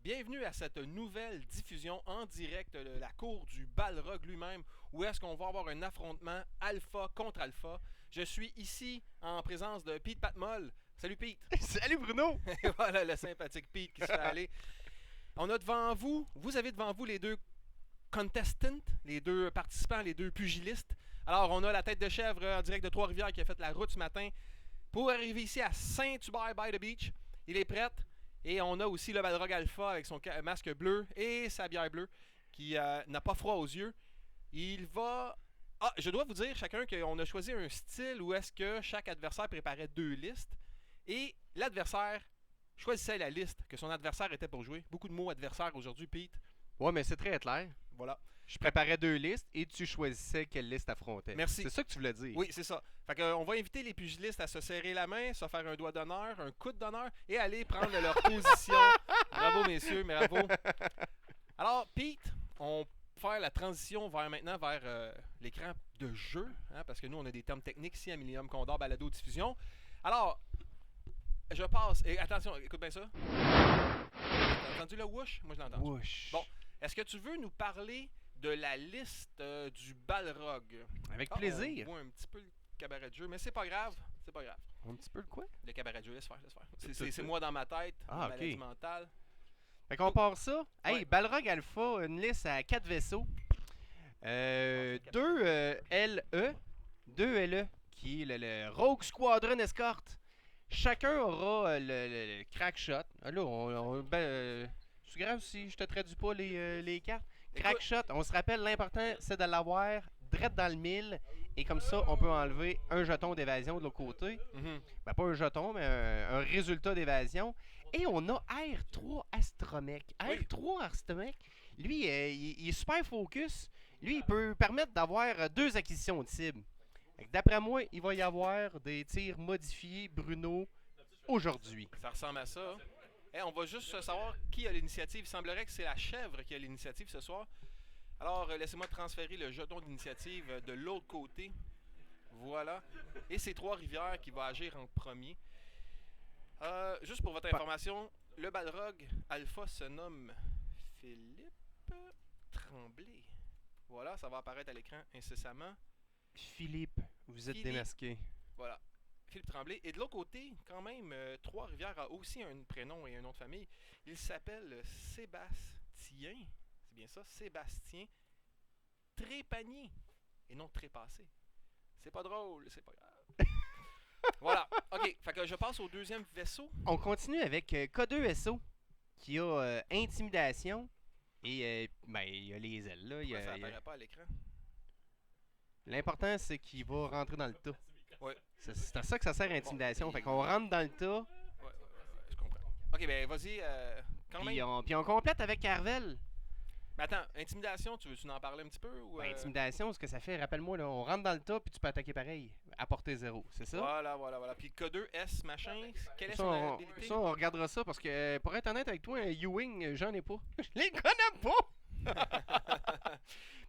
Bienvenue à cette nouvelle diffusion en direct de la cour du Balrog lui-même, où est-ce qu'on va avoir un affrontement alpha contre alpha. Je suis ici en présence de Pete Patmol. Salut Pete! Salut Bruno! Et voilà le sympathique Pete qui se fait aller. On a devant vous, vous avez devant vous les deux contestants, les deux participants, les deux pugilistes. Alors on a la tête de chèvre en direct de Trois-Rivières qui a fait la route ce matin pour arriver ici à Saint-Hubert by the Beach. Il est prêt. Et on a aussi le Balrog Alpha avec son masque bleu et sa bière bleue qui n'a pas froid aux yeux. Il va... Ah, je dois vous dire chacun qu'on a choisi un style où est-ce que chaque adversaire préparait deux listes. Et l'adversaire choisissait la liste que son adversaire était pour jouer. Beaucoup de mots adversaire aujourd'hui, Pete. Ouais, mais c'est très clair. Voilà. Je préparais deux listes et tu choisissais quelle liste affrontait. Merci. C'est ça que tu voulais dire. Oui, c'est ça. Fait que, on va inviter les pugilistes à se serrer la main, se faire un doigt d'honneur, un coude d'honneur et aller prendre leur position. Bravo, messieurs, bravo. Alors, Pete, on va faire la transition maintenant vers l'écran de jeu, hein, parce que nous, on a des termes techniques ici à Millennium Condor Balado Diffusion. Alors, je passe. Et attention, écoute bien ça. T'as entendu le whoosh? Moi, je l'entends. Whoosh. Bon, est-ce que tu veux nous parler de la liste du Balrog? Avec On plaisir. voit un petit peu le cabaret de jeu, mais c'est pas grave. C'est pas grave. Un petit peu le quoi? Le cabaret de jeu, laisse faire. C'est moi dans ma tête, Ah, maladie ok. mentale. Fait qu'on part ça. Hey, Ouais. Balrog Alpha, une liste à 4 vaisseaux. 2 LE. 2 LE, qui est le Rogue Squadron Escort. Chacun aura le crack shot. Ah, là, c'est grave si je te traduis pas les cartes. Crack Écoute, shot, on se rappelle, l'important c'est de l'avoir direct dans le mille. Et comme ça, on peut enlever un jeton d'évasion de l'autre côté. mhm. Ben, pas un jeton, mais un résultat d'évasion. Et on a R3 Astromech. Oui. R3 Astromech, lui, il est super focus. Lui, il peut permettre d'avoir 2 acquisitions de cibles. Fait que d'après moi, il va y avoir des tirs modifiés, Bruno, aujourd'hui. Ça ressemble à ça. Hey, on va juste savoir qui a l'initiative. Il semblerait que c'est la chèvre qui a l'initiative ce soir. Alors, laissez-moi transférer le jeton d'initiative de l'autre côté. Voilà. Et c'est Trois-Rivières qui va agir en premier. Juste pour votre information, le Balrog Alpha se nomme Philippe Tremblay. Voilà, ça va apparaître à l'écran incessamment. Philippe, vous êtes Philippe. démasqué. Voilà. Philippe Tremblay. Et de l'autre côté, quand même, Trois-Rivières a aussi un prénom et un nom de famille. Il s'appelle Sébastien. C'est bien ça, Sébastien Trépanier. Et non Trépassé. C'est pas drôle, c'est pas grave. Voilà. OK. Fait que je passe au deuxième vaisseau. On continue avec K2SO, qui a intimidation. Et ben, il y a les ailes, là. Pourquoi ça apparaît pas à l'écran? L'important, c'est qu'il va rentrer dans le tas. Ouais. C'est à ça que ça sert intimidation. Fait qu'on rentre dans le tas, Ouais, je comprends. OK, ben vas-y, quand puis même. on complète avec Carvel. Mais attends, intimidation, tu veux-tu en parler un petit peu? Ou, Ben, intimidation, ce que ça fait, rappelle-moi, là, on rentre dans le tas, puis tu peux attaquer pareil. À portée 0, c'est ça? Voilà. Puis K2S, machin, quelle est Ça, son on, habilité? ça, on regardera ça parce que, pour être honnête avec toi, un U-Wing, j'en ai pas. Je les connais pas!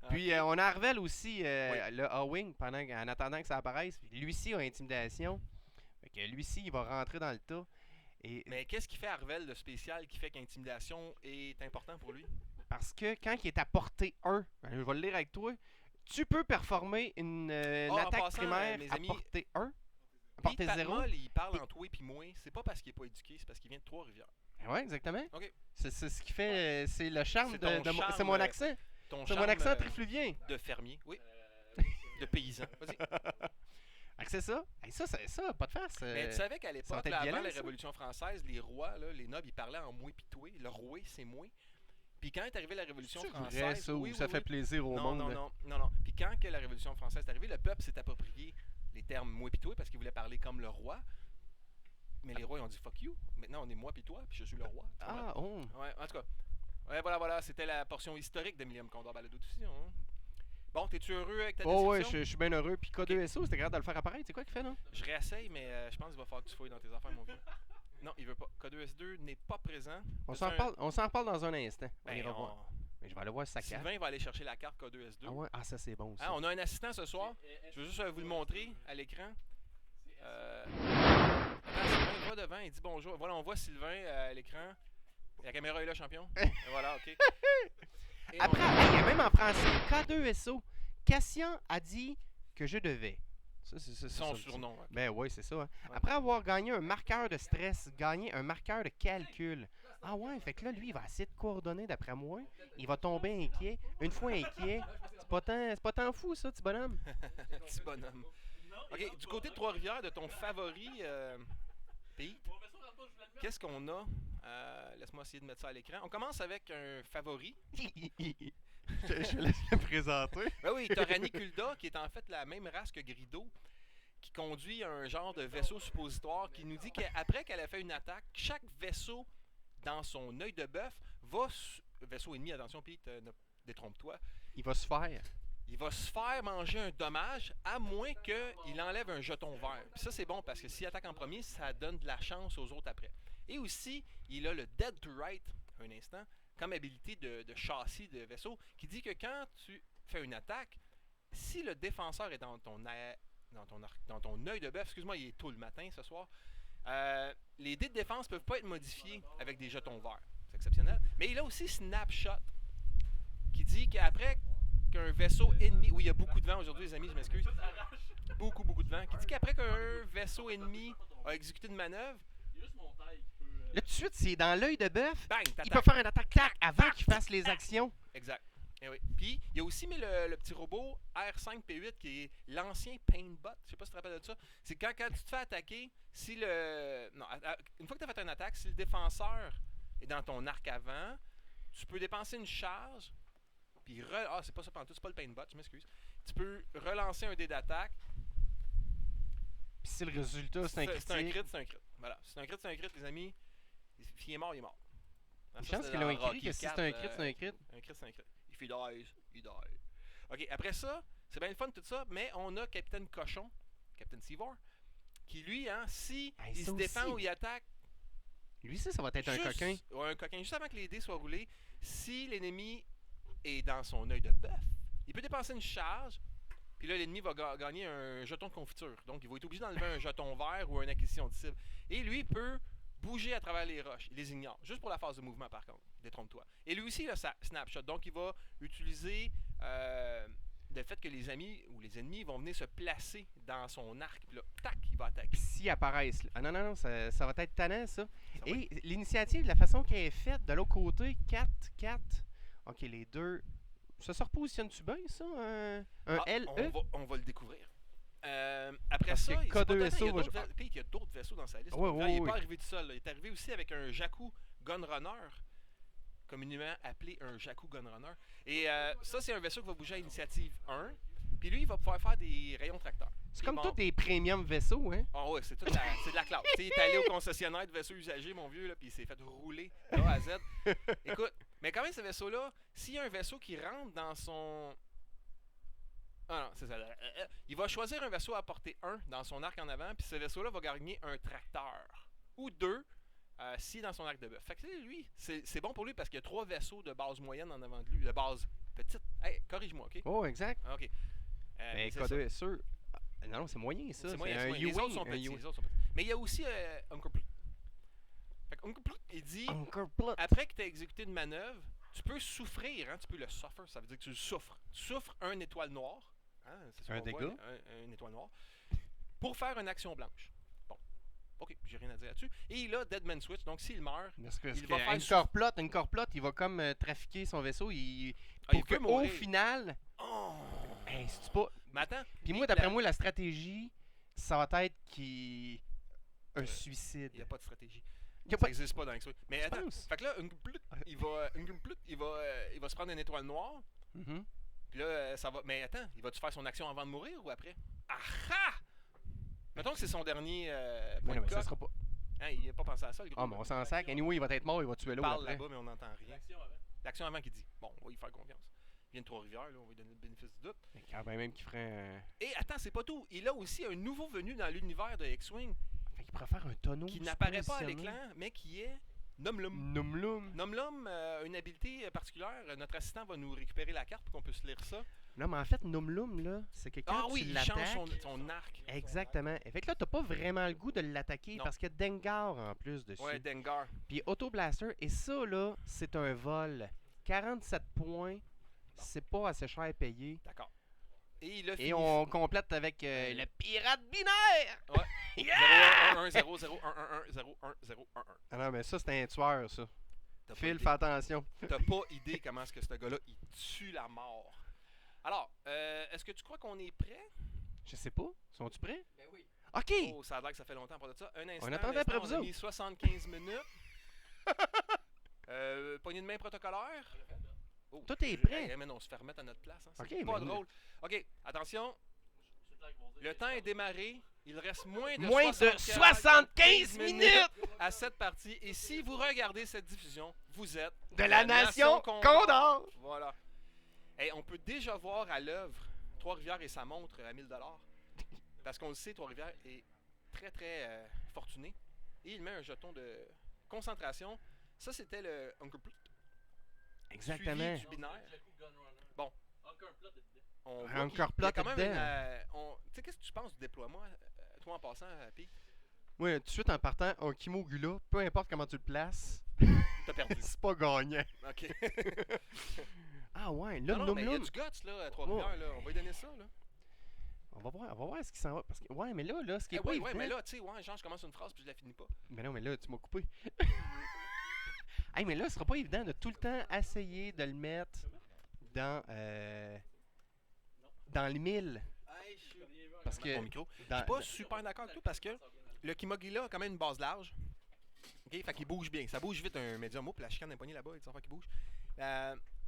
Puis on a Arvel aussi, le A-Wing, en attendant que ça apparaisse. Lui-ci a intimidation. Fait que lui-ci, il va rentrer dans le tas. Et Mais qu'est-ce qui fait Arvel de spécial qui fait qu'intimidation est important pour lui? parce que quand il est à portée 1, je vais le lire avec toi, tu peux performer une en attaque passant, primaire mes à amis, portée 1, à Pete portée 0. Patmol, il parle en toi et puis moi. C'est pas parce qu'il est pas éduqué, c'est parce qu'il vient de Trois-Rivières. Ouais, exactement. OK. C'est ce qui fait, c'est le charme C'est de ton mon- charme, c'est mon accent. Ton C'est mon charme, accent trifluvien. de fermier, oui. De paysan. Vas-y. Fait que c'est ça. Hey, ça, pas de face. Mais tu savais qu'à sont l'époque, peut-être là, avant violents, la ça? Révolution française, les rois, là, les nobles, ils parlaient en moi pis toi. Le roué, c'est moi. Puis quand est arrivée la Révolution C'est française... vrai, ça, oui, ou ça oui, fait oui. plaisir au Non, monde. non. Puis quand que la Révolution française est arrivée, le peuple s'est approprié les termes moi pis toi parce qu'il voulait parler comme le roi. Mais les rois, ils ont dit fuck you. Maintenant, on est moi pis toi, puis je suis le roi. Tu comprends? Ah, oh. Ouais, en tout cas. Ouais, voilà. C'était la portion historique de Millennium Condor Balado Diffusion. Hein. Bon, t'es-tu heureux avec ta Oh, ouais, description? je suis bien heureux. Puis K2SO, c'était grave de le faire apparaître. C'est quoi qu'il fait, non? Je réessaye, mais je pense qu'il va falloir que tu fouilles dans tes affaires, mon vieux. Non, il veut pas. K2S2 n'est pas présent. On C'est s'en un- reparle dans un instant. On Ben, ira voir. Mais je vais aller voir sa carte. Sylvain va aller chercher la carte K2S2. Ah ouais? Ah, ça, c'est bon, ça. Hein, on a un assistant ce soir. Je veux juste vous le montrer à l'écran. Attends, Sylvain va devant, il dit bonjour. Voilà, on voit Sylvain à l'écran. La caméra est là, champion. Et voilà, OK. Et Après, il y a même en français, K2SO. Cassian a dit que je devais. Ça, c'est son ça, surnom. OK. Ben oui, c'est ça. Hein. Ouais. Après avoir gagné un marqueur de stress, gagné un marqueur de calcul. Ah ouais, fait que là, lui, il va essayer de coordonner d'après moi. Il va tomber inquiet. Une fois inquiet, c'est pas tant fou, ça, petit bonhomme. Petit bonhomme. OK, du côté de Trois-Rivières, de ton favori, Pete, qu'est-ce qu'on a? Laisse-moi essayer de mettre ça à l'écran. On commence avec un favori. Je laisse le présenter. Ben oui, t'as Rani Kulda, qui est en fait la même race que Grido, qui conduit un genre de vaisseau suppositoire qui nous dit qu'après qu'elle a fait une attaque, chaque vaisseau dans son œil de bœuf va... Vaisseau ennemi, attention Pete, ne détrompe-toi. Il va se faire. Il va se faire manger un dommage à moins qu'il enlève un jeton vert. Puis ça, c'est bon parce que s'il attaque en premier, ça donne de la chance aux autres après. Et aussi, il a le Dead to Right, un instant, comme habilité de châssis de vaisseau, qui dit que quand tu fais une attaque, si le défenseur est dans ton œil de bœuf, excuse-moi, il est tôt le matin ce soir, les dés de défense peuvent pas être modifiés avec des jetons verts. C'est exceptionnel. Mais il a aussi Snapshot, qui dit qu'après qu'un vaisseau ennemi... Oui, il y a beaucoup de vent aujourd'hui, les amis, je m'excuse. Beaucoup de vent. Qui dit qu'après qu'un vaisseau ennemi a exécuté une manœuvre... Là, tout de suite, c'est dans l'œil de bœuf. Bang! Il T'attaques. peut faire une attaque avant qu'il fasse les actions. Exact. Eh oui. Puis, il y a aussi mis le petit robot R5P8 qui est l'ancien Paintbot. Je sais pas si tu te rappelles de ça. C'est quand tu te fais attaquer, si le... Non, une fois que tu as fait une attaque, si le défenseur est dans ton arc avant, tu peux dépenser une charge, puis Ah, c'est pas ça pantoute, c'est pas le Paintbot, je m'excuse. Tu peux relancer un dé d'attaque. Puis si le résultat, c'est un critique. C'est un crit, c'est un crit. Voilà. C'est un crit, les amis. S'il est mort, il est mort. Une Ça, chance c'était qu'ils l'ont dans écrit Rocky que si c'est 4, un crit, c'est un crit. Un crit, c'est un crit. If he dies, he dies. OK, après ça, c'est bien le fun tout ça, mais on a Capitaine Cochon, Captain Seavor, qui lui, hein, si Hey, il ça se défend aussi. ou il attaque... Lui, ça va être un coquin. Ouais, un coquin. Juste avant que les dés soient roulés, si l'ennemi est dans son œil de bœuf, il peut dépenser une charge, puis là, l'ennemi va gagner un jeton de confiture. Donc, il va être obligé d'enlever un jeton vert ou une acquisition de cible. Et lui, il peut bouger à travers les roches. Il les ignore. Juste pour la phase de mouvement, par contre. Détrompe-toi. Et lui aussi, il a sa snapshot. Donc, il va utiliser le fait que les amis ou les ennemis vont venir se placer dans son arc. Puis là, tac, il va attaquer. Puis s'ils apparaissent. Ah non, ça va être tannant, ça. Ça va Et l'initiative, de la façon qu'elle est faite, de l'autre côté, 4. Ok, les deux. Ça se repositionne-tu bien, ça? Un LE? On va le découvrir. Après Parce ça, que c'est pas K2SO tant, va- il y a d'autres vaisseaux dans sa liste. Ouais, il ouais, n'est ouais. pas arrivé tout seul. Là. Il est arrivé aussi avec un Jakku Gunrunner, communément appelé un Jakku Gunrunner. Et ça, c'est un vaisseau qui va bouger à initiative 1. Puis lui, il va pouvoir faire des rayons tracteurs. C'est comme Bon. tous des premium vaisseaux, hein? Ah ouais, c'est de la classe. Tu sais, il est allé au concessionnaire de vaisseaux usagés, mon vieux, là, puis il s'est fait rouler de A à Z. Écoute, mais quand même, ce vaisseau-là, s'il y a un vaisseau qui rentre dans son... Ah non, c'est ça. Il va choisir un vaisseau à portée 1 dans son arc en avant, puis ce vaisseau-là va gagner un tracteur. Ou 2, si dans son arc de bœuf. Fait que lui, c'est bon pour lui parce qu'il y a 3 vaisseaux de base moyenne en avant de lui. De base petite. Hey, corrige-moi, OK? Oh, exact. OK. Mais c'est ça. K2SO. Non, c'est moyen, ça. C'est moyen, un c'est moyen. Les autres sont U-Wing. petits, les autres sont petits. Mais il y a aussi Uncle Plut. Fait que Uncle Plut, il dit, après que tu as exécuté une manœuvre, tu peux souffrir, hein, tu peux le suffer, ça veut dire que tu le souffres. Tu souffres un étoile noire, hein, c'est ça Un qu'on voit, dégât. une étoile noire, pour faire une action blanche. Bon, ok, j'ai rien à dire là-dessus. Et il a Deadman Switch, donc s'il meurt, Parce que, il va faire une corplot, il va comme trafiquer son vaisseau. il Pour peut que, au mourir. final, Oh! hey, c'est pas. Mais attends, Puis lui, moi, d'après moi, la stratégie, ça va être qu'il. Un suicide. il n'y a pas de stratégie. Il y a Ça pas- n'existe pas dans X-Wing. Mais Tu attends, penses? fait que là, Uncle Plut, il va se prendre une étoile noire. Mhm. Puis là, ça va. Mais attends, il va-tu faire son action avant de mourir ou après? Ah ah! Mettons que c'est son dernier point Non, de mais ça coque. sera pas. Hein, il n'a pas pensé à ça, le gros. Ah, mais on s'en sac. Anyway, il va être mort, il va tuer Il l'autre parle après. là-bas, mais on n'entend rien. L'action avant qu'il dit. Bon, on va lui faire confiance. Il vient de Trois-Rivières, là, on va lui donner le bénéfice du doute. Mais quand même qu'il ferait un. Et attends, c'est pas tout. Il a aussi un nouveau venu dans l'univers de X-Wing Fait qu'il pourrait faire un tonneau. qui n'apparaît pas à positionné. l'écran, mais qui est Nomlum. Numlum. Nomlum a une habileté particulière. Notre assistant va nous récupérer la carte pour qu'on puisse lire ça. Non, mais en fait, Numlum, là, c'est que quand Ah oui, tu il change l'attaques... son arc. Exactement. Et fait que là, t'as pas vraiment le goût de l'attaquer Non. parce qu'il y a Dengar en plus dessus. Ouais, Dengar. Puis Auto Blaster, et ça, là, c'est un vol. 47 points, c'est pas assez cher à payer. D'accord. Et il a Et fini. on complète avec le pirate binaire! Ouais. Yeah! 0 1 0 0 1 1 1 0 1 0 1 1. Ah non, mais ça, c'est un tueur, ça. T'as pas Phil, idée. fais attention. T'as pas idée comment est-ce que ce gars-là, il tue la mort. Alors, est-ce que tu crois qu'on est prêt? Je sais pas. Sont-tu prêts? Ben oui. OK! Oh, ça a l'air que ça fait longtemps pour de ça. Un instant. attendait un après instant, vous on a autres. mis 75 minutes. Poignée de main protocolaire. Oh, Tout est prêt. Hey, man, on se fait remettre à notre place. Hein. C'est Ok, pas mais drôle. OK, attention. Le temps est démarré. Il reste moins de Moins de 75 minutes à cette partie. Et si vous regardez cette diffusion, vous êtes de la nation Condor! Voilà. Hey, on peut déjà voir à l'œuvre Trois-Rivières et sa montre à 1000 $. Parce qu'on le sait, Trois-Rivières est très, très fortuné. Et il met un jeton de concentration. Ça, c'était le Hunkerplot. Exactement. Suivi du binaire. Bon. On voit Hunkerplot qu'il y a quand même dedans. tu sais, qu'est-ce que tu penses du déploiement, toi en passant, Pete? Oui, tout de suite en partant, un Kimogula, peu importe comment tu le places, T'as perdu. c'est pas gagnant. OK. Ah ouais, là, non, mais il y a Numlum. du guts, là, à Trois-Rivières, là. On va lui donner ça, là. On va voir ce qui s'en va. Parce que, ouais, mais là, ce qui est pas ouais, évident... mais là, tu sais, ouais, genre, je commence une phrase puis je la finis pas. Mais non, mais là, tu m'as coupé. Hey, mais là, ce sera pas évident de tout le temps essayer de le mettre dans le 1000. Parce que... Mon micro. Je dans- suis pas super d'accord avec toi parce que le Kimogila a quand même une base large. OK, fait qu'il bouge bien. Ça bouge vite un médium. Puis la chicane d'un poignet là-bas, il y a des affaires qui bougent.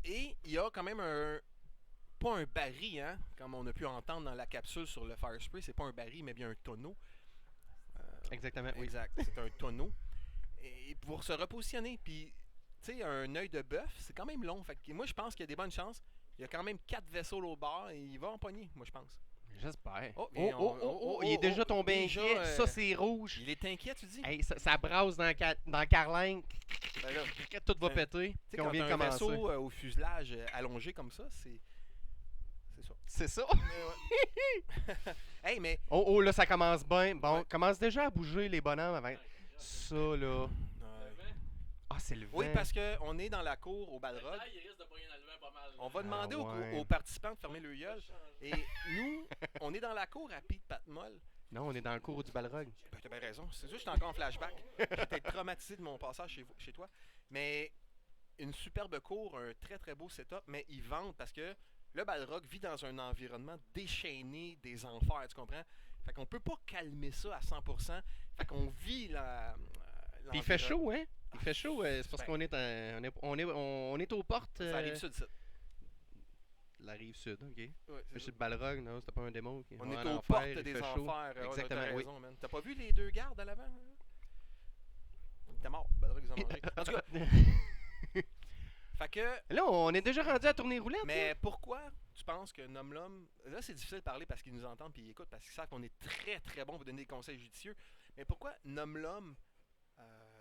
Et il y a quand même pas un baril, hein, comme on a pu entendre dans la capsule sur le Fire Spray. C'est pas un baril, mais bien un tonneau. Exactement, oui. Exact, c'est un tonneau. Et pour se repositionner, puis, tu sais, un œil de bœuf, c'est quand même long. Fait que moi, je pense qu'il y a des bonnes chances. Il y a quand même 4 vaisseaux au bord et il va empoigner, moi, je pense. J'espère. Oh, Il est déjà tombé déjà, inquiet. Ça, c'est rouge. Il est inquiet, tu dis? Hey, ça brasse dans Carling. Ben là, Tout va Ben, péter. tu sais, Puis on quand vient de t'as un commencer. vaisseau au fuselage allongé comme ça, c'est ça. C'est ça. Mais ouais. Hey, mais... Oh, là, ça commence bien. Bon, Ouais. commence déjà à bouger les bonhommes avant. Ça, là. Ah, c'est le vent. Oui, parce qu'on est dans la cour au Balrog. On va demander ouais. aux participants de fermer le gueule. Et nous, on est dans la cour à Pete Patmol. Non, on est dans le cours du Balrog. Ben, t'as bien raison. C'est juste que j'étais encore en flashback. J'étais traumatisé de mon passage chez toi. Mais une superbe cour, un très très beau setup. Mais ils vendent parce que le Balrog vit dans un environnement déchaîné des enfers, tu comprends? Fait qu'on peut pas calmer ça à 100%. Fait qu'on vit Puis il fait l'environnement. chaud, hein? Il fait chaud, c'est parce Ben. qu'on est, on est aux portes. Ça arrive sud, ça. La rive sud, ok. Ouais, Mais c'est c'est ça. le Balrog, non, c'était pas un démon. Ok. On Ouais, est en aux enfer, portes il des fait chaud. enfers. Ouais, Exactement, t'as oui. raison, man. T'as pas vu les deux gardes à l'avant? T'es mort. Balrog, ils ont mangé. En tout cas, fait que... Là, on est déjà rendu à tourner roulette. Mais là. pourquoi tu penses que Numlum... Là, c'est difficile de parler parce qu'ils nous entendent et ils écoutent parce qu'ils savent qu'on est très très bon pour donner des conseils judicieux. Mais pourquoi Numlum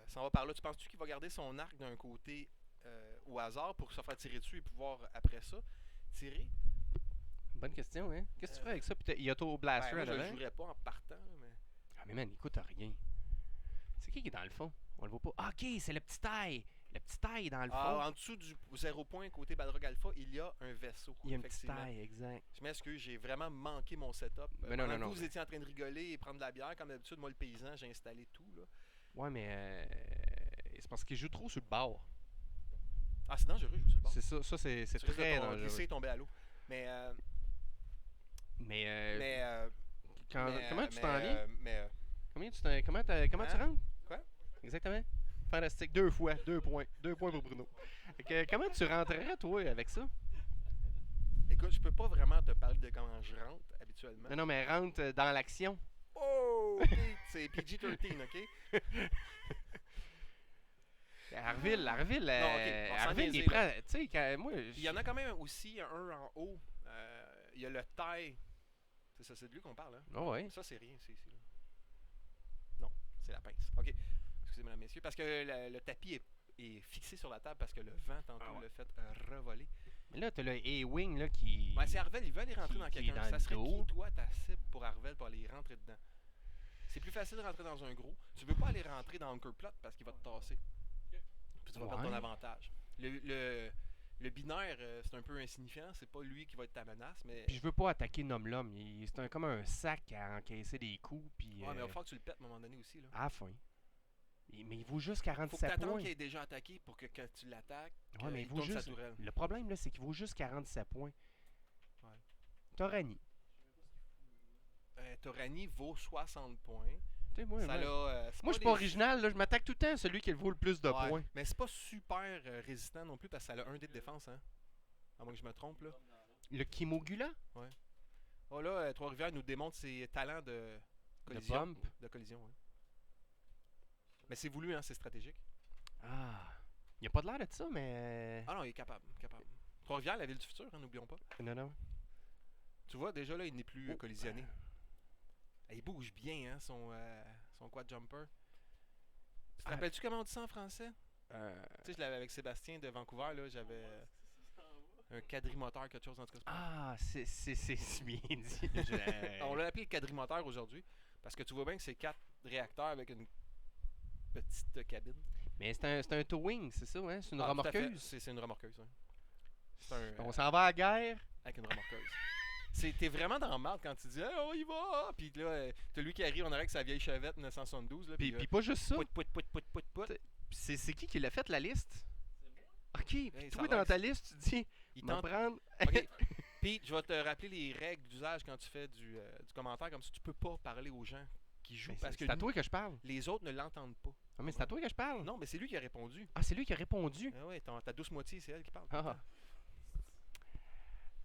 s'en va par là? Tu penses-tu qu'il va garder son arc d'un côté au hasard pour se faire tirer dessus et pouvoir, après ça, tirer? Bonne question, hein? Qu'est-ce que tu ferais avec ça? Puis il y a Auto Blaster Ben, moi, je à le l'avant. jouerais pas en partant, mais... Ah, mais man, il coûte rien. C'est qui est dans le fond? On le voit pas. Ah, ok, c'est le petit taille. Le petit taille est dans le fond. Ah, en dessous du 0 point côté Balrog Alpha, il y a un vaisseau. Il y a une petite effectivement. taille, exact. Je m'excuse, j'ai vraiment manqué mon setup. Mais non, Pendant non, que non. Vous étiez en train de rigoler et prendre de la bière. Comme d'habitude, moi, le paysan, j'ai installé tout. Là. Ouais, mais c'est parce qu'il joue trop sur le bord. Ah, c'est dangereux, je vous le bord. C'est ça, c'est Tu risques très de dangereux. glisser et tomber à l'eau. Mais, Mais, comment tu mais, t'enlignes? Comment tu Hein? rentres? Quoi? Exactement. Fantastique. 2 fois. 2 points. 2 points pour Bruno. Fait que, comment tu rentrerais, toi, avec ça? Écoute, je peux pas vraiment te parler de comment je rentre habituellement. Non, non, mais rentre dans l'action. Oh! Pete, c'est PG-13, OK? Arville, Non, ok, on s'en Arville, il niaisait, est prêt. Tu sais, moi. Puis il y en a quand même aussi un en haut. Il y a le taille. C'est ça, c'est de lui qu'on parle, hein? Oh, ouais. Ça, c'est rien. Non, c'est la pince. OK. Excusez-moi, messieurs. Parce que le tapis est fixé sur la table parce que le vent, tantôt, Ah ouais. l'a fait revoler. Mais là, t'as le A-Wing là qui. Ouais, c'est Arvel, il veut aller rentrer qui- dans qui est quelqu'un. dans Ça le serait dos. qui, toi, ta cible pour Arvel pour aller rentrer dedans? C'est plus facile de rentrer dans un gros. Tu veux pas aller rentrer dans Anchor Plot parce qu'il va te tasser. Puis tu vas perdre ton Ouais. avantage. Le binaire, c'est un peu insignifiant. C'est pas lui qui va être ta menace, mais. Puis je veux pas attaquer Nom-L'Homme. C'est comme un sac à encaisser des coups. Puis. Ouais, mais il va falloir que tu le pètes à un moment donné aussi. Là. À la fin. Mais il vaut juste Faut que 47 t'attendes points. qu'il ait déjà attaqué pour que quand tu l'attaques, Ouais, mais il il vaut tourne sa juste. tourelle. Le problème, là, c'est qu'il vaut juste 47 points. Ouais. Torani. Torani vaut 60 points. Tu sais, moi, Ça l'a, moi je suis pas original, là, je m'attaque tout le temps à celui qui vaut le plus de Ouais, points. mais c'est pas super résistant non plus parce que ça a un dé de défense, hein. À moins que je me trompe, là. Le Kimogula? Oh là, Trois-Rivières nous démontre ses talents de Le collision. bump. De collision, ouais. Mais c'est voulu, hein, c'est stratégique. Ah. Il a pas de l'air de ça, mais. Ah non, il est capable. Trois-Rivières, la ville du futur, hein, n'oublions pas. Non, non. Tu vois, déjà là, il n'est plus Oh. collisionné. Il bouge bien, hein, son quad jumper. Tu te Ah. rappelles-tu comment on dit ça en français? Tu sais, je l'avais avec Sébastien de Vancouver, là, j'avais un quadrimoteur, quelque chose en tout cas. Ah, c'est bien dit. On l'a appelé le quadrimoteur aujourd'hui parce que tu vois bien que c'est 4 réacteurs avec une petite cabine. Mais c'est un towing, c'est ça, hein? C'est une Ah, tout à fait. remorqueuse. C'est une remorqueuse, ouais. C'est un, On s'en va à la guerre. avec une remorqueuse. T'es vraiment dans le marde quand tu dis hey, on y va! Puis là, t'as lui qui arrive en arrière avec sa vieille Chevette 1972. Là, Puis pas juste ça. Pout. C'est qui l'a fait la liste? Ok, puis Hey, toi ça a l'air dans que ta liste, tu dis, Il m'en tente. prendre. Ok. Puis je vais te rappeler les règles d'usage quand tu fais du commentaire. Comme ça, tu peux pas parler aux gens qui jouent parce que C'est à lui- toi que je parle. les autres ne l'entendent pas. Ah, mais c'est à toi que je parle. Non, mais c'est lui qui a répondu. Ah, c'est lui qui a répondu. Ah ouais, ta douce moitié, c'est elle qui parle. Ah.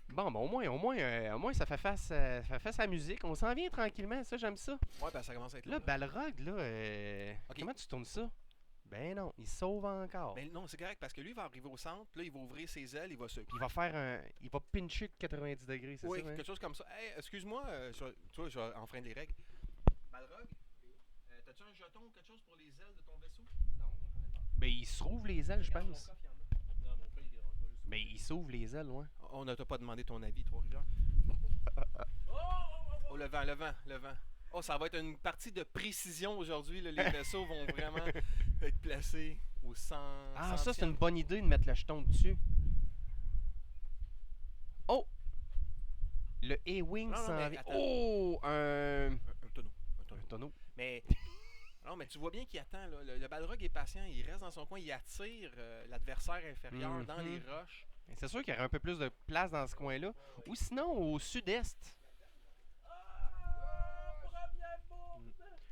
Bon, ben au moins ça fait face à la musique. On s'en vient tranquillement, ça, j'aime ça. Ouais, ben ça commence à être Là, là. Balrog, là, Ok. comment tu tournes ça? Ben non, il sauve encore. Mais non, c'est correct parce que lui il va arriver au centre, puis là il va ouvrir ses ailes, il va se. Puis il va faire il va pincher de 90 degrés, c'est Oui, ça? hein? quelque chose comme ça. Hey, excuse-moi, tu vois, je vais enfreindre les règles. Balrog, t'as-tu un jeton ou quelque chose pour les ailes de ton vaisseau? Ben il s'ouvre les ailes, je pense. Mais il s'ouvre les ailes, ouais. On ne t'a pas demandé ton avis, Trois-Rivières. Oh, le vent. Oh, ça va être une partie de précision aujourd'hui. Là. Les vaisseaux vont vraiment être placés au 100. Ah, ça, c'est une bonne idée de mettre le jeton dessus. Oh! Le A-Wing Non, non, s'en mais vient. attends. Oh! Un tonneau. Un tonneau. Mais. Non, mais tu vois bien qu'il attend. Là. Le Balrog est patient. Il reste dans son coin. Il attire l'adversaire inférieur dans les roches. Mais c'est sûr qu'il y aurait un peu plus de place dans ce coin-là. Ou sinon, au sud-est.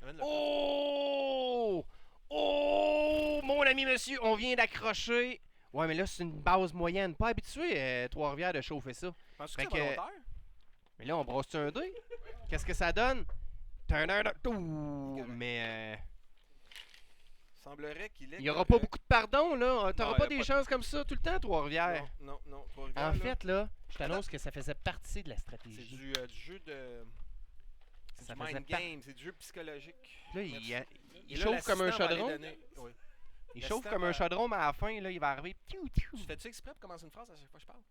Amène-le. Oh! Oh! Mon ami monsieur, on vient d'accrocher. Ouais, mais là, c'est une base moyenne. Pas habitué, Trois-Rivières, de chauffer ça. Penses-tu que Fait c'est que- volontaire? Mais là, on brosse-tu un dé? Qu'est-ce que ça donne? Ouh, mais Semblerait qu'il est. il n'y aura pas beaucoup de pardon, là. T'auras Non, pas y a des pas de- chances comme ça tout le temps, Trois-Rivières. Non. Trois-Rivières, En là, fait, là, je t'annonce que ça faisait partie de la c'est stratégie. du jeu de. C'est Ça du faisait mind par- game, c'est du jeu psychologique. Là, Merci. il Et là, chauffe comme un l'assistant va aller chaudron. donner- Oui. Il l'assistant chauffe comme un va- chaudron, mais à la fin, là, il va arriver. Tiou, tiou. Tu fais-tu exprès pour commencer une phrase à chaque fois que je parle?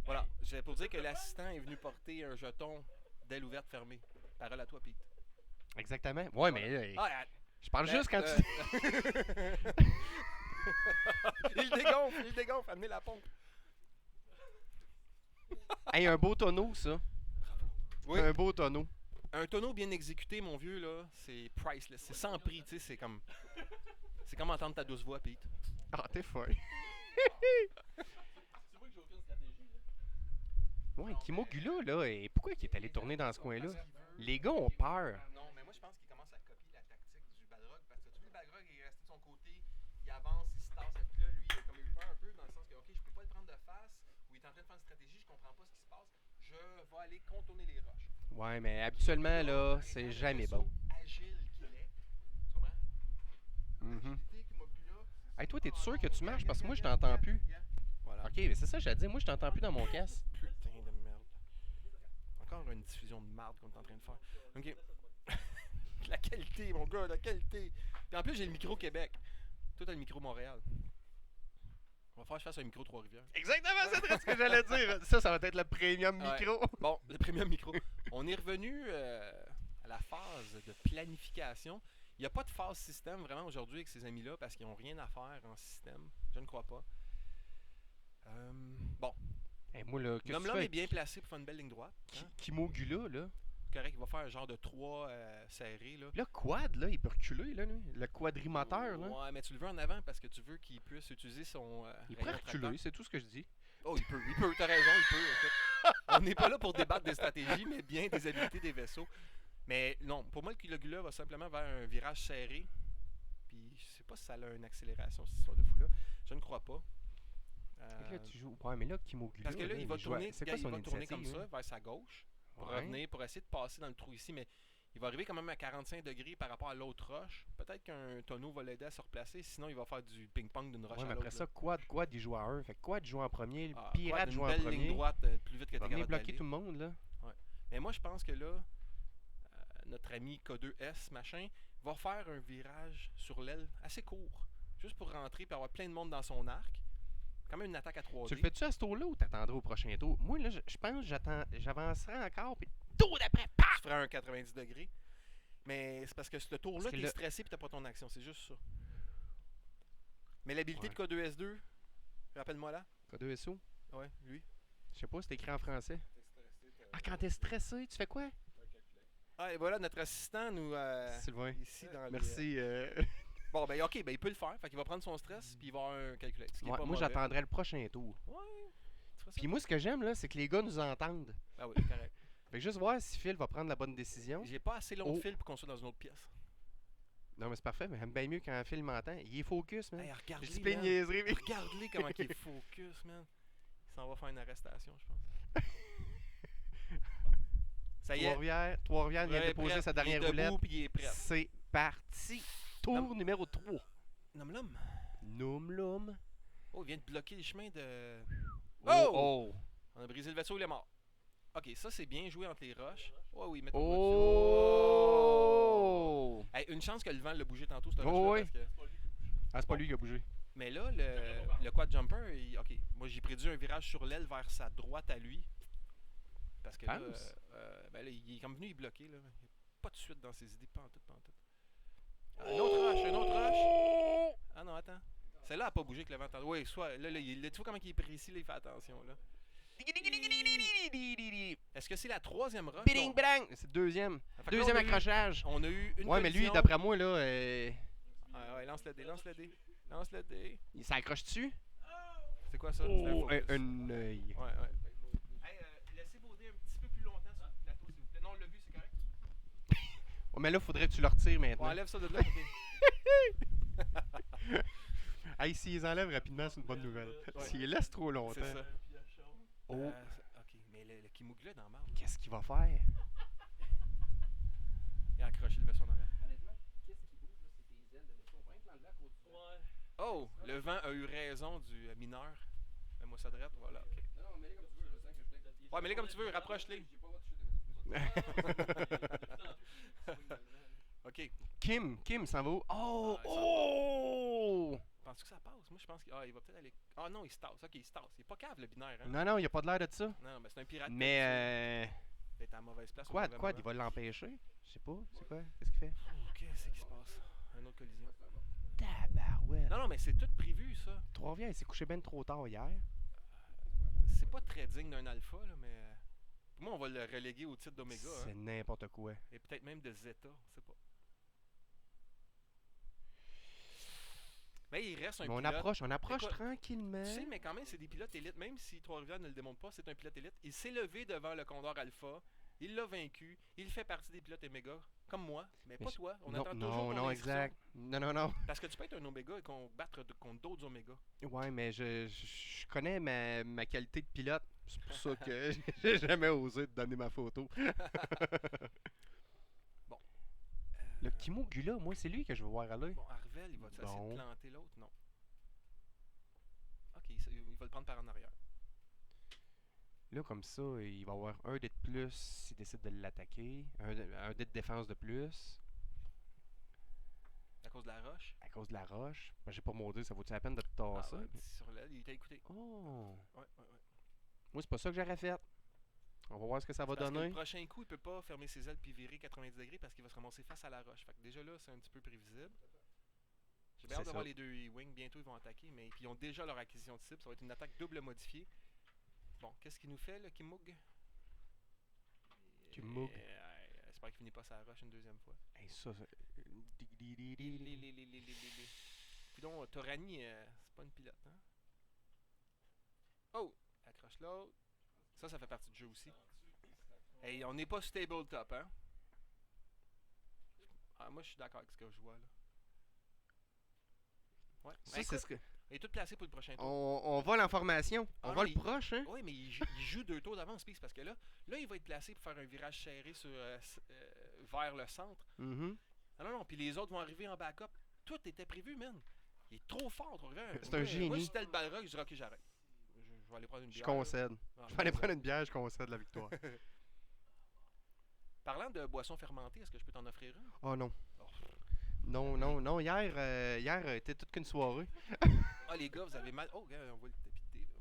Voilà, c'est pour dire que l'assistant est venu porter un jeton d'aile ouverte fermée. Parole à toi, Pete. Exactement. Ouais, mais là, Ah, je parle juste quand tu. il dégonfle, amenez la pompe. Hey, un beau tonneau, ça. Oui. Un beau tonneau. Un tonneau bien exécuté, mon vieux, là, c'est priceless. C'est sans prix, tu sais, c'est comme. C'est comme entendre ta douce voix, Pete. Ah, t'es fort. Ouais, Kimogula, là, et pourquoi il est allé tourner dans ce coin-là? Les gars ont peur. Non, mais moi je pense qu'il commence à copier la tactique du Balrog parce que tu vois, le Balrog il est resté de son côté, il avance, il se tasse, et puis là, lui, il a comme eu peur un peu dans le sens que, ok, je peux pas le prendre de face, ou il est en train de faire une stratégie, je comprends pas ce qui se passe, je vais aller contourner les roches. Ouais, mais habituellement, là, c'est Avec jamais le bon. vaisseau agile qu'il est, tu comprends? Mhm. Agilité, Kimogula, c'est- Hey, toi, t'es sûr que Oh, tu marches? regarde, Parce que moi, je regarde, t'entends regarde, plus. regarde. Voilà. Ok, mais c'est ça, j'allais dire. Moi, je t'entends plus dans mon casque. Putain de merde. Encore une diffusion de marde qu'on est en train de faire. Ok. La qualité, mon gars, la qualité. Puis en plus, j'ai le micro Québec. Toi, t'as le micro Montréal. On va faire que je fasse un micro Trois-Rivières. Exactement, c'est très ce que j'allais dire. Ça va être le premium Ouais. micro. Bon, le premium micro. On est revenu à la phase de planification. Il n'y a pas de phase système vraiment aujourd'hui avec ces amis-là parce qu'ils n'ont rien à faire en système. Je ne crois pas. Bon, Hey, moi, là, qu'est-ce que tu Nom-L'homme fais? est bien placé pour faire une belle ligne droite. Hein? Kimogula, là. Correct, il va faire un genre de 3 serré. Là. Là, quad, là, il peut reculer, là, lui. Le quadrimoteur, là. Ouais, mais tu le veux en avant parce que tu veux qu'il puisse utiliser son Il peut rayon reculer, tracteur. c'est tout ce que je dis. Oh, il peut, t'as raison, il peut. Écoute. On n'est pas là pour débattre des stratégies, mais bien des habiletés des vaisseaux. Mais non, pour moi, le Kilogula va simplement vers un virage serré. Puis je sais pas si ça a une accélération, cette histoire de fou-là. Je ne crois pas. Fait que là, tu joues. Ouais, mais là, Kimogula. Parce que là, il va tourner, C'est quoi il son va tourner comme initiative, ça, hein? vers sa gauche, pour Ouais. revenir, pour essayer de passer dans le trou ici. Mais il va arriver quand même à 45 degrés par rapport à l'autre roche. Peut-être qu'un tonneau va l'aider à se replacer, sinon il va faire du ping-pong d'une roche Ouais, à mais l'autre. après ça, quad, il joue à 1. Fait que quad joue en premier, le Ah, pirate quoi, joue une en belle ligne premier. droite plus vite que Il va t'es venir capable bloquer d'aller. tout le monde, là. Mais moi, je pense que là, notre ami K2S, machin, va faire un virage sur l'aile assez court. Juste pour rentrer et avoir plein de monde dans son arc. Quand même une attaque à 3D. Tu le fais-tu à ce tour-là ou t'attendras au prochain tour? Moi, là, je pense que j'avancerai encore, puis tour d'après, paf! Tu feras un 90 degrés. Mais c'est parce que ce tour-là, Parce que t'es là- stressé et t'as pas ton action. C'est juste ça. Mais l'habilité Ouais. de K2S2, rappelle-moi là. K2SO? Ouais, lui. Je sais pas, c'est écrit en français. Ah, quand t'es stressé, tu fais quoi? Ah, et voilà, notre assistant nous. Sylvain. Ici dans les, Merci. Bon, ben ok, ben il peut le faire. Fait qu'il va prendre son stress puis il va avoir un calculateur. Ce qui est Ouais, pas moi, mauvais. j'attendrai le prochain tour. Ouais, tu feras ça. Puis moi, ce que j'aime, là, c'est que les gars nous entendent. Ah oui, correct. Fait que juste voir si Phil va prendre la bonne décision. J'ai pas assez long de Oh. fil pour qu'on soit dans une autre pièce. Non, mais c'est parfait, mais j'aime bien mieux quand Phil m'entend. Il est focus, man. Hey, Je regarde-les, dis plein de man. niaiseries, mais... Regarde-les comment il est focus, man. Il s'en va faire une arrestation, je pense. Ça y est. Trois-Rivières vient Ouais, de poser prêt. sa dernière Il est debout, roulette. puis il est prêt. C'est parti. Tour Non. numéro 3. Nom-l'homme. Noum Loum. Oh, il vient de bloquer le chemin de... Oh! Oh! On a brisé le vaisseau, il est mort. Ok, ça c'est bien joué entre les roches. Oh oui, mets-toi Oh! dessus. Hey, une chance que le vent l'a bougé tantôt, cette Oh, roche-là, oui. parce que... Ah, c'est pas lui qui a bougé. Mais là, le quad jumper, ok, moi j'ai prédit un virage sur l'aile vers sa droite à lui. Parce que là, Pense. ben là, il est comme venu y bloquer. Là. Il n'y a pas de suite dans ses idées, pas en tout, pas en tout. Un autre roche, un autre roche. Ah non, attends. Celle-là n'a pas bougé avec le vent tantôt. Oui, soit, là, tu vois comment il est précis, là, il fait attention. Là. Est-ce que c'est la troisième roche? Biding, Non. bidang! C'est le deuxième. Fait que là, Deuxième on a eu- accrochage. On a eu une Ouais, mais lui, collision. d'après moi, là, Ouais, lance le dé, lance le dé. Lance le dé. il s'accroche dessus. C'est quoi ça? C'est un Oh, focus. un œil. Ouais, ouais. Hey, laissez vos dés un petit peu plus longtemps sur le plateau, s'il vous plaît. Non, on l'a vu, c'est correct. Oh, mais là, faudrait que tu le retires On maintenant. enlève ça de là. ok. Hey, s'ils enlèvent rapidement, c'est une bonne nouvelle. Ouais. S'ils laissent trop longtemps. C'est ça. Oh, Ok, mais le Kimugla est dans la marde. qu'est-ce qu'il va faire? Il a accroché le vaisseau en arrière. Honnêtement, qu'est-ce qui bouge là? C'est tes ailes de vaisseau. On va rien que l'enlever à cause du vent. Oh, le vent a eu raison du mineur. Mets-moi ça droite, voilà. ok. Non, mets-les comme tu veux. Je sens que je voulais. Ouais, mets-les comme tu veux, rapproche-les. J'ai pas le droit de toucher de Ok. Kim s'en va où? Oh! Ah, il s'en va. Oh! Penses-tu que ça passe? Moi, je pense qu'il va peut-être aller. Ah non, il se tasse. Ok, il se tasse. Il est pas cave, le binaire. Hein? Non, non, il a pas de l'air de ça. Non, mais c'est un pirate. Mais, Il est à la mauvaise place. au quoi, mauvais quoi, moment. il va l'empêcher? Je sais pas, c'est quoi? Qu'est-ce qu'il fait? Ok, c'est qui se passe. Une autre collision. Tabarouette! Non, non, mais c'est tout prévu, ça. Trois-Rivières, il s'est couché ben trop tard hier. C'est pas très digne d'un alpha, là, mais. Pour moi, on va le reléguer au titre d'Oméga. C'est Hein, n'importe quoi. et peut-être même de Zeta. On sait pas. Mais il reste un Mais on pilote. approche Écoute, tranquillement. Tu sais, mais quand même, c'est des pilotes élites. Même si Trois-Rivières ne le démontre pas, c'est un pilote élite. Il s'est levé devant le Condor Alpha. Il l'a vaincu. Il fait partie des pilotes Oméga. Comme moi. Mais pas toi. On non, attend toujours non, ton non, inscription. exact. Non, non, non. Parce que tu peux être un Oméga et qu'on battre contre d'autres Oméga. Ouais, mais je connais ma qualité de pilote. C'est pour ça que j'ai jamais osé te donner ma photo. Le Kimogula, moi, c'est lui que je veux voir aller. Bon, Arvel, il va essayer Bon. de planter l'autre? Non. Ok, il va le prendre par en arrière. Là, comme ça, il va avoir un dé de plus s'il décide de l'attaquer. Un dé de défense de plus. À cause cause de la roche. À cause de la roche. Ben, j'ai pas maudit, ça vaut-tu la peine de te Ah, tasser? ouais, petit sur l'aile, il t'a écouté. Oh! Ouais, ouais, ouais. Moi, c'est pas ça que j'aurais fait. On va voir ce que ça va C'est parce que donner. le prochain coup, il peut pas fermer ses ailes puis virer 90 degrés parce qu'il va se ramasser face à la roche. Fait que déjà là, c'est un petit peu prévisible. J'ai bien hâte C'est de voir ça. les deux E-Wing. Bientôt, ils vont attaquer. Mais puis ils ont déjà leur acquisition de cible. Ça va être une attaque double modifiée. Bon, qu'est-ce qu'il nous fait, là, Kimmoog? Kimmoog. J'espère qu'il finit pas sa roche une deuxième fois. Hey, ça. Puis donc, Torani, c'est pas une pilote, hein? Oh! Accroche l'autre. Ça fait partie du jeu aussi. Hey, on n'est pas sur tabletop, hein? Ah, moi, je suis d'accord avec ce que je vois, là. Ouais. Ça, Ben, c'est écoute, ce que. il est tout placé pour le prochain tour. On vole en formation. Ah On non, vole mais- proche, hein? Oui, mais il joue 2 tours d'avance, Pix, parce que là, il va être placé pour faire un virage serré sur, vers le centre. Mhm. Ah non, puis les autres vont arriver en backup. Tout était prévu, man. Il est trop fort, ton gars. C'est un Moi, génie. Moi, si c'était le Balrog, je dirais, ok, j'arrête. Je vais aller prendre une Je bière. concède. Ah, Je vais aller prendre une bière, je concède la victoire. Parlant de boissons fermentées, est-ce que je peux t'en offrir une? Oh non. Oh. Non. Hier était toute qu'une soirée. Ah, les gars, vous avez mal. Oh, gars, on voit le tapis de dés, là.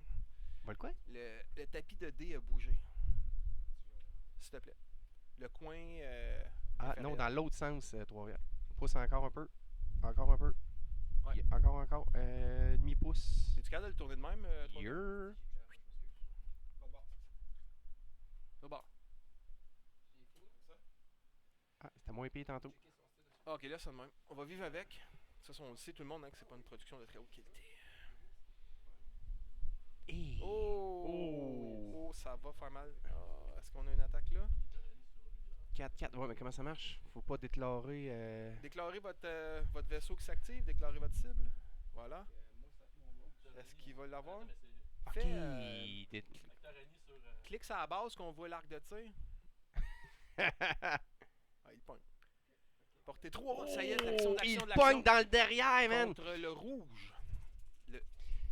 Vole quoi? Le tapis de dés a bougé. S'il te plaît. Le coin. Ah inférieur. non, dans l'autre sens, Trois-Rivières. Pousse encore un peu. Encore un peu. Ouais. Encore. Demi-pouce. Es-tu capable de le tourner de même? Trois-Rivières? Here. Au bord. Ah, c'était moins pire tantôt. Ah, ok, là, c'est le même. On va vivre avec. Ça, on le sait tout le monde, hein, que c'est pas une production de très haute qualité. Hey. Oh, ça va faire mal. Ah, est-ce qu'on a une attaque là? 4-4. Ouais, mais comment ça marche? Faut pas déclarer. Déclarez votre vaisseau qui s'active, déclarez votre cible. Voilà. Est-ce qu'il va l'avoir? Ok. Fais, Dé- clique sur la base qu'on voit l'arc de tir. Ah, il pogne. Portez 3, ça y est, l'action Oh, d'action il de l'action. pogne dans le derrière, man! Contre le rouge.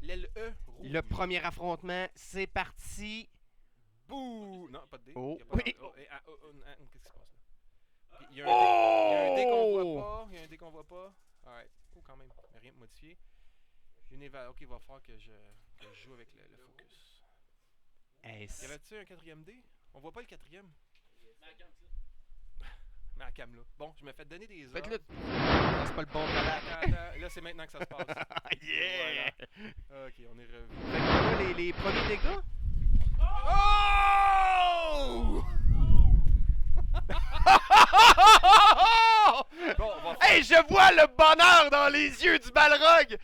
L'aile E rouge. Le premier affrontement, c'est parti! Bouh! Non, pas de dé. Oh, Y a pas oui. qu'est-ce qui se passe là? Puis, il y a un dé qu'on Oh! voit pas. Il y a un dé qu'on voit pas. Alright. Oh, quand même. Rien de modifié. Ok, il va falloir que je joue avec le focus. Hey, Y avait-tu un 4e dé? On voit pas le 4e. Mais à cam là. Bon, je me fais donner des ordres. Faites-le. Non, c'est pas le bon balade. Attends. Là, c'est maintenant que ça se passe. Yeah! Voilà. Ok, on est revenu. Fait qu'on a les premiers dégâts. Oh! Bon, on va faire. Hey, je vois le bonheur dans les yeux du Balrog!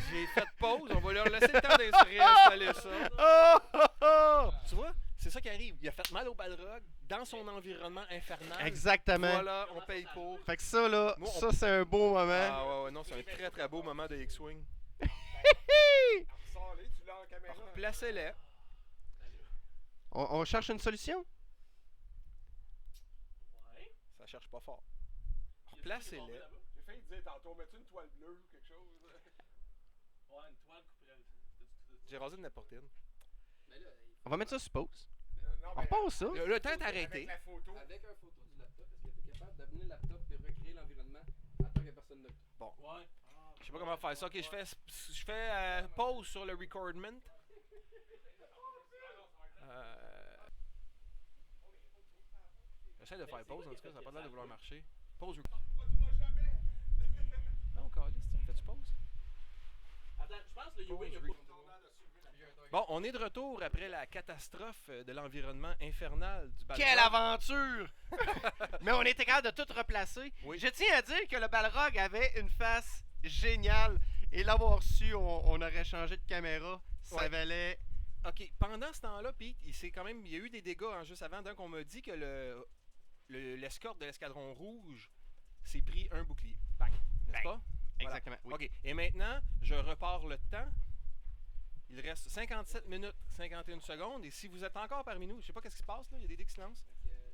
J'ai fait pause, on va leur laisser le temps d'installer ça. Oh, oh, oh! Tu vois, c'est ça qui arrive. Il a fait mal au Balrog dans son environnement infernal. Exactement. Voilà, on paye pour. Fait que ça, là, Moi, on- ça, c'est un beau moment. Ah ouais, non, c'est un très très beau moment de X-Wing. Sors-les, tu l'as en caméra. Placez-les. On cherche une solution? Ça cherche pas fort. Placez-les. J'ai failli te dire tantôt, mets-tu une toile bleue ou quelque chose? Ouais, une toile couperait. J'ai rasé une n'importe une. Mais là, On va mettre ça sur pause. non, On repose ça. Le temps est arrêté. Avec la photo. Avec un photo du laptop, est-ce que tu es capable d'amener le laptop et recréer l'environnement en tant que personne neutre? Ouais. Je sais pas comment faire ça. Ok, je fais pause sur le recordment. J'essaie de faire pause, en tout cas, ça n'a pas l'air de vouloir marcher. Pause. Non, Calis, tu me fais-tu pause? Attends, je pense que le U-Wing a Pause, pas. Bon, on est de retour après la catastrophe de l'environnement infernal du Balrog. Quelle aventure! Mais on était capable de tout replacer. Oui. Je tiens à dire que le Balrog avait une face géniale. Et l'avoir su, on aurait changé de caméra. Ça Ouais. valait. Ok, pendant ce temps-là, Pete, il y a eu des dégâts hein, juste avant. Donc, on m'a dit que l'escorte de l'escadron rouge s'est pris un bouclier. Bang. N'est-ce Bang. pas? Voilà. Exactement. Oui. Ok, et maintenant, je repars le temps. Il reste 57 minutes 51 secondes. Et si vous êtes encore parmi nous, je sais pas qu'est-ce qui se passe là, il y a des dés qui se lancent.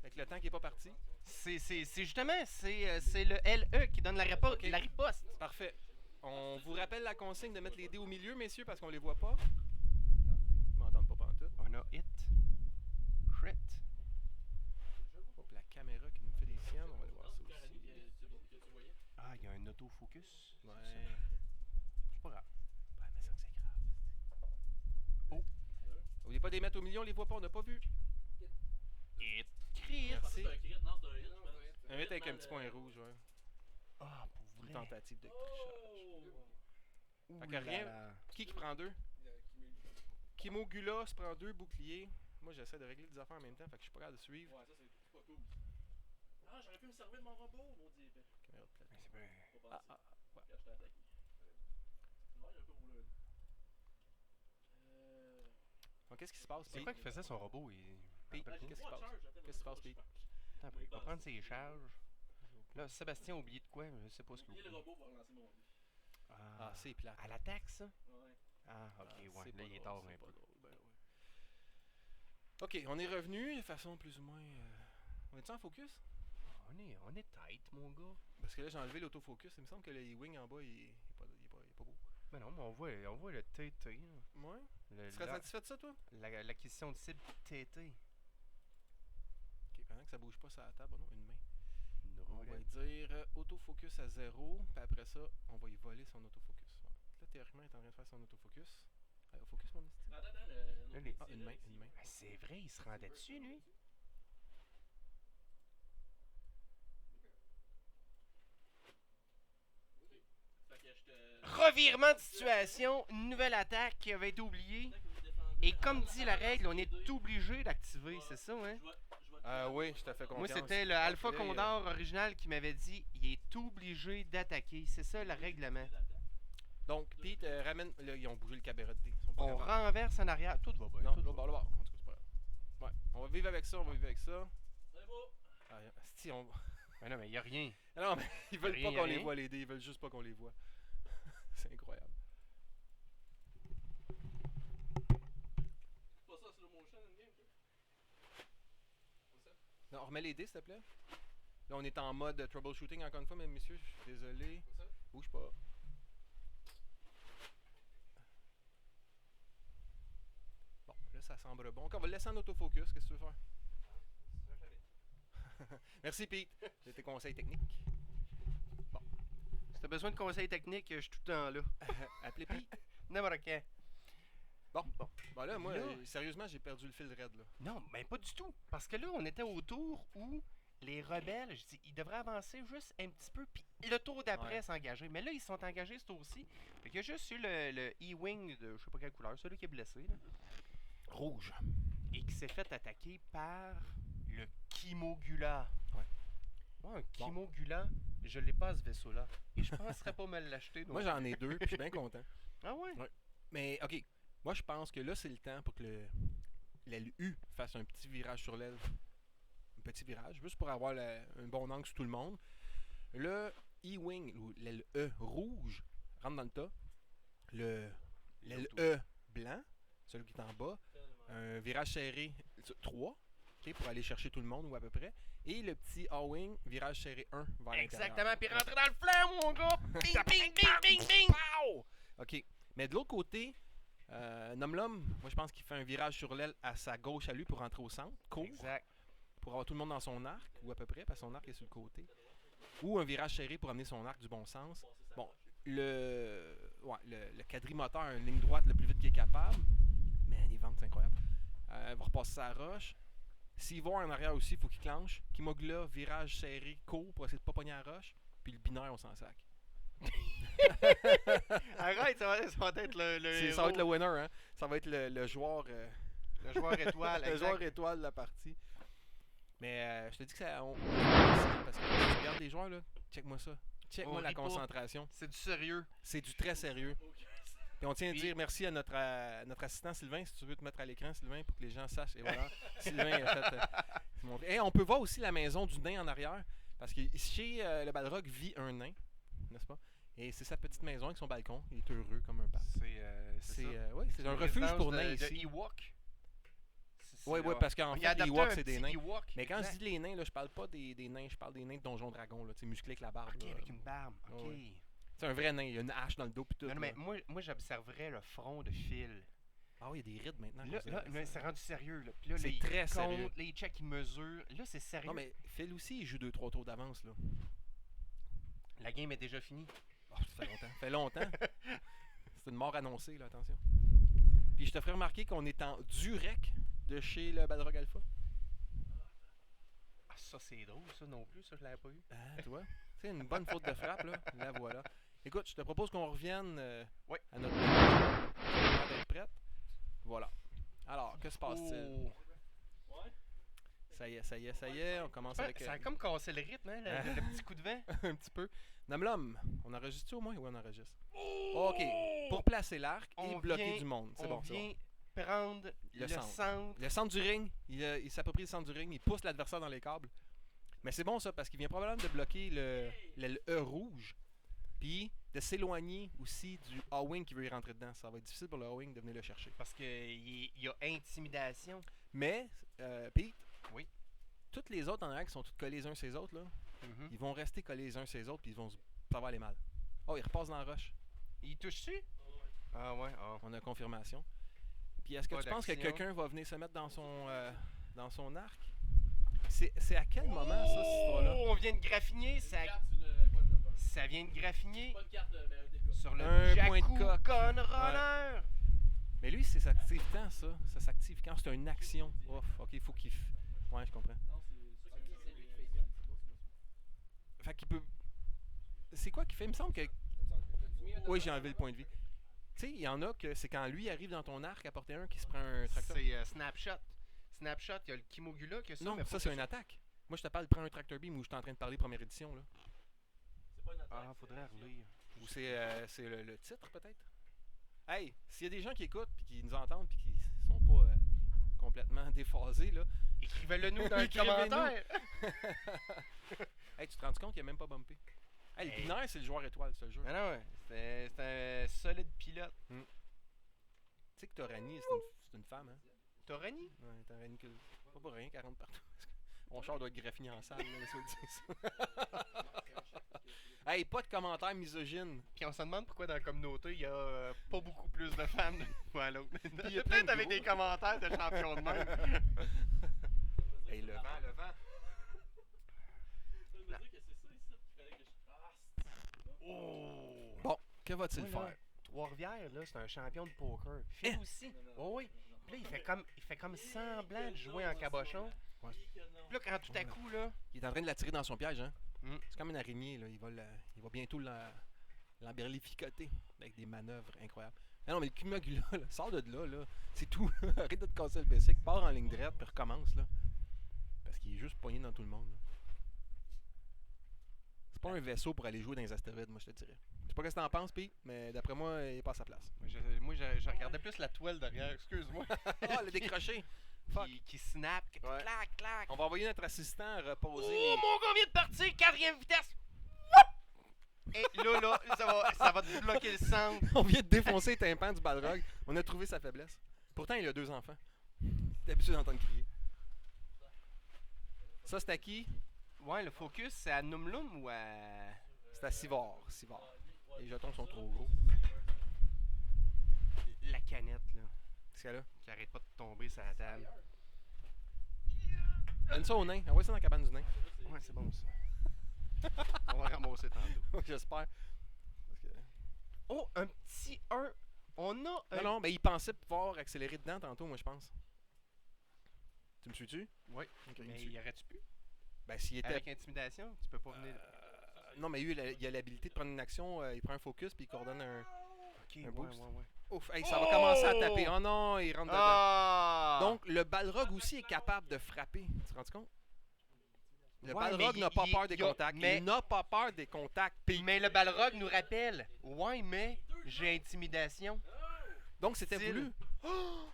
Avec le temps qui n'est pas parti. C'est justement, c'est le LE qui donne la Ok. la riposte. Parfait. On vous rappelle la consigne de mettre les dés au milieu, messieurs, parce qu'on les voit pas. Ils m'entendent pas pantoute. On a hit. Crit. Hop, la caméra qui nous fait des siennes, on va aller voir ça aussi. Ah, il y a un autre autofocus. Ouais. C'est pas grave. Ouais, mais ça, c'est grave. Oh. N'oubliez pas de les mettre au milieu, on les voit pas, on n'a pas vu. Et crit. Merci. C'est un crit, non, c'est un hit. Non, c'est un hit. Un hit avec un petit point rouge, ouais. Ah, pour Une vrai. tentative de trichage. Ouh Fait que là rien. là. Qui prend 2? Kimo Gula se prend 2 boucliers. Moi, j'essaie de régler des affaires en même temps, fait que je suis pas capable de suivre. Ouais, ça, c'est pas cool. Ah, j'aurais pu me servir de mon robot, maudit épais. Caméra de plateau. Mais c'est bien. Faut Ah, penser. ah, Quand je t'ai attaqué. Ouais, j'ai un peu roulé. Donc, qu'est-ce qui se passe, C'est Pete? quoi qui faisait son robot? Pete, Ah, j'ai qu'est-ce qui se trois passe? charges, attends, Qu'est-ce qui se passe, Pete? Attends, il va prendre ses charges. Là, Sébastien a oublié de quoi? Je sais pas ce qu'il a Oubliez le oublié. robot pour relancer mon dé. Ah, c'est plate. À l'attaque, ça? Ouais. Ah, ok, Ah, ouais. c'est Là, pas il est drôle, tard c'est un pas peu. drôle, ben ouais. Ok, on est revenu de façon plus ou moins. On est-tu en focus? On est tight, mon gars. Parce que là, j'ai enlevé l'autofocus. Il me semble que le E-Wing en bas, il est pas beau. Mais non, mais on voit le TT. là. Ouais? Le- Tu serais la- satisfait de ça, toi? L'acquisition de cible TT. Ok, pendant que ça bouge pas sur la table, oh non, une main. Une On va roulette. lui dire autofocus à 0, puis après ça, on va y voler son autofocus. Voilà. Là, théoriquement, il est en train de faire son autofocus. Focus, mon esti. Attends, Là, les- Ah, une main. Ah, c'est vrai, il se rendait dessus, lui. Fait que je te. Revirement de situation, une nouvelle attaque qui avait été oubliée. Et comme dit la règle, on est obligé d'activer, c'est ça, hein? Oui, je te fais confiance. Moi, c'était le Alpha Là, Condor original qui m'avait dit il est obligé d'attaquer. C'est ça le règlement. Donc, Pete, ramène. Là, ils ont bougé le cabaret de dés. Ils sont pas On capables. renverse en arrière. Tout va bien. Non, tout là, va là, en tout cas, c'est pas grave. Ouais, on va vivre avec ça, C'est beau. Ah, asti, on... Mais non, mais il n'y a rien. Ah non, mais ils veulent Rien, pas qu'on les rien. voit, les dés. Ils veulent juste pas qu'on les voit. C'est incroyable. Pas ça, slow motion, une game, toi. Non, remets les dés, s'il te plaît. Là, on est en mode troubleshooting encore une fois, mesdames, messieurs. Je suis désolé. Bouge pas. Bon, là, ça semble bon. Ok, on va le laisser en autofocus. Qu'est-ce que tu veux faire? Merci, Pete. J'ai tes conseils techniques. Si tu as besoin de conseils techniques, je suis tout le temps là. Appelez Pete. N'importe quand. Bon, là, moi, Là. sérieusement, j'ai perdu le fil de raid, là. Non, mais pas du tout. Parce que là, on était au tour où les rebelles, je dis, ils devraient avancer juste un petit peu, puis le tour d'après Ouais. s'engager. Mais là, ils sont engagés ce tour-ci. Fait qu'il y a juste eu le E-Wing de je sais pas quelle couleur, celui qui est blessé, là, Rouge. et qui s'est fait attaquer par le Kimogula. Ouais. Moi, un Kimogula, je l'ai pas à ce vaisseau-là. Et je penserais pas me l'acheter. Moi, j'en ai 2, puis je suis bien content. Ah ouais? Ouais. Mais, ok, moi, je pense que là, c'est le temps pour que l'LU fasse un petit virage sur l'aile. Un petit virage, juste pour avoir un bon angle sur tout le monde. Le E-Wing, ou l'aile E rouge, rentre dans le tas. L'aile E blanc, celui qui est en bas, un virage serré 3, ok, pour aller chercher tout le monde, ou à peu près. Et le petit A-Wing, virage serré 1 vers l'intérieur. Exactement, puis rentrer dans le flanc, mon gars! Bing, bing, bing, bing, bing! Pow! Ok, mais de l'autre côté, Nomlum, moi je pense qu'il fait un virage sur l'aile à sa gauche à lui pour rentrer au centre, court, Exact. pour avoir tout le monde dans son arc, ou à peu près, parce que son arc est sur le côté. Ou un virage serré pour amener son arc du bon sens. Bon, le quadrimoteur, une ligne droite le plus vite qu'il est capable. Man, il vente, c'est incroyable. Va repasser sa roche. S'il va en arrière aussi, il faut qu'il clenche. Kimogula, virage serré, court pour essayer de pas pogner la roche. Puis le binaire, on s'en sac. Arrête, ça va être Ça va être le winner, hein. Ça va être le joueur. le joueur étoile. le exact. joueur étoile de la partie. Mais je te dis que ça. Parce que tu regardes les joueurs là, check-moi ça. Check-moi On la rit pas. concentration. C'est du sérieux. C'est du très sérieux. Et on tient à Puis- dire merci à notre assistant Sylvain, si tu veux te mettre à l'écran, Sylvain, pour que les gens sachent. Et voilà, Sylvain a fait. Et on peut voir aussi la maison du nain en arrière. Parce que chez le Balrog vit un nain, n'est-ce pas? Et c'est sa petite maison avec son balcon. Il est heureux comme un pape. C'est un refuge pour nains ici. Ewok. Oui, parce qu'en Il a fait, les adapté Ewoks, un c'est des petit nains. Ewok, Mais quand je exact. dis les nains, là, je parle pas des nains, je parle des nains de Donjon Dragon, là, musclés avec la barbe. Ok, là. avec une barbe. Ok. Ouais. C'est un vrai nain, il a une hache dans le dos pis tout. Non, non, mais là. moi j'observerais le front de Phil. Ah oui, il y a des rides maintenant. Là, comme ça. mais c'est rendu sérieux. Là. Puis là, C'est il très compte, sérieux. là, il check, il mesure. Là, c'est sérieux. Non, mais Phil aussi, il joue 2-3 tours d'avance. Là. La game est déjà finie. Oh, ça fait longtemps. Ça fait longtemps. C'est une mort annoncée, là, attention. Puis je te ferai remarquer qu'on est en durec de chez le Balrog Alpha. Ah, ça, c'est drôle, ça non plus. Ça, je l'avais pas eu. Ah, tu vois? C'est une bonne faute de frappe, là. La voilà. Écoute, je te propose qu'on revienne Ouais. à notre jeu. D'être prête. Voilà. Alors, que se passe-t-il? Oh. Ça y est, ça y est, ça y est. On commence avec Ça a comme cassé le rythme, hein, le petit coup de vent. un petit peu. Namlum, on enregistre au moins? Oui, on enregistre. OK. Pour placer l'arc et On bloquer vient- du monde. C'est On bon, c'est bon. vient prendre le centre. Le centre du ring, il s'approprie le centre du ring, il pousse l'adversaire dans les câbles. Mais c'est bon ça, parce qu'il vient probablement de bloquer le E rouge. Puis de s'éloigner aussi du A-Wing qui veut y rentrer dedans. Ça va être difficile pour le A-Wing de venir le chercher. Parce qu'il y a intimidation. Mais, Pete, Oui. toutes les autres en arrière qui sont toutes collés les uns sur les autres, là, Mhm. ils vont rester collés les uns sur les autres, puis ça va aller mal. Oh, il repasse dans la roche. Il touche-tu? Ah ouais, ah. On a confirmation. Puis est-ce que Pas tu penses que d'action. quelqu'un va venir se mettre dans son arc? C'est à quel moment ça, cette histoire-là? Oh, on vient de graffiner, ça vient de graffiner Pas de carte, ben, un dégât. sur le Un point de Jakku coque. Gunrunner. Mais lui, ça s'active quand, ça? Ça s'active quand? C'est une action. Ouf, ok, il faut qu'il... Ouais, je comprends. Non, c'est lui qui fait ça. Fait qu'il peut... C'est quoi qu'il fait? Il me semble que... Oui, j'ai enlevé le point de vie. Tu sais, il y en a que c'est quand lui arrive dans ton arc à porter un qui se prend un tracteur. C'est Snapshot. Snapshot, il y a le Kimogula qui a ça. Non, mais ça faut c'est que une attaque. Moi, je te parle de prendre un tractor beam où je suis en train de parler première édition, là. C'est pas une attaque. Ah, faudrait relire. Ou c'est le titre, peut-être? Hey, s'il y a des gens qui écoutent puis qui nous entendent puis qui sont pas complètement déphasés, là... Écrivez-le nous dans les Écrivez-nous. commentaires. Hey, tu te rends compte qu'il a même pas bumpé? Hey, le Hey. binaire, c'est le joueur étoile, c'est le jeu. Ah non, ouais. C'est un solide pilote. Tu sais que Torani, c'est une femme, hein? Torani? Ouais, Torani, pas pour rien, 40 partout. Mon char doit être graffiné en salle, là, laisse-moi te dire ça. Hey, pas de commentaires misogynes. Puis on se demande pourquoi dans la communauté, il y a pas beaucoup plus de fans d'un coup à l'autre. il y a plein Peut-être de avec gros. des commentaires de champions de même. Hey, le vent, le vent. Ça veut dire que c'est ça ici qu'il fallait que je. Ah, c'est. Oh! Bon, que va-t-il Ouais, là, faire? Trois-Rivières, là, c'est un champion de poker. Phil aussi. Oh, oui. Puis là, il fait comme semblant de jouer en cabochon. Ouais. Puis là, quand tout à coup, là... Il est en train de l'attirer dans son piège, hein? Mm. C'est comme une araignée, là. Il va bientôt l'emberlificoter avec des manœuvres incroyables. Ah non, mais le Kimagula, là, sors de là. C'est tout. Arrête de te casser le basic, part en ligne droite, puis recommence, là. Parce qu'il est juste poigné dans tout le monde, là. C'est pas un vaisseau pour aller jouer dans les astéroïdes, moi, je te dirais. Je sais pas ce que t'en penses, Pete, mais d'après moi, il est pas à sa place. Moi, je regardais plus la toile derrière, excuse-moi. Ah, le décroché! Fuck. qui snap, Ouais. clac, clac. On va envoyer notre assistant reposer Oh, les... mon gars vient de partir, quatrième vitesse. Et là, ça va te bloquer le centre. On vient de défoncer les tympans du Balrog. On a trouvé sa faiblesse. Pourtant, il a 2 enfants. T'es habitué d'entendre crier. Ça, c'est à qui? Ouais, le focus, c'est à Numlum ou à... C'est à Sivor. Les jetons sont trop gros. La canette, là, Qu'est-ce qu'elle a? qui arrête pas de tomber sur la table. Donne ça au nain. Envoie ça dans la cabane du nain. Ouais, c'est bon, ça. On va ramasser tantôt. J'espère. Parce que... Oh, un petit 1. On a un... Non, mais il pensait pouvoir accélérer dedans tantôt, moi, je pense. Tu me suis-tu? Oui, Ok, il me mais suit. y aurait-tu pu? Ben, s'il était... Avec intimidation, tu peux pas venir... Non, mais lui, il a l'habilité de prendre une action, il prend un focus, puis il coordonne un... Ok, un ouais, boost. ouais. Ouf, hey, ça va commencer à taper. Oh non, il rentre dedans. Ah! Donc, le Balrog aussi est capable de frapper. Tu te rends compte? Le Ouais, Balrog mais n'a pas il- peur des il y a- contacts. mais- Il n'a pas peur des contacts. Mais le Balrog nous rappelle. Ouais, mais j'ai intimidation. Donc, c'était Style. voulu. Oh!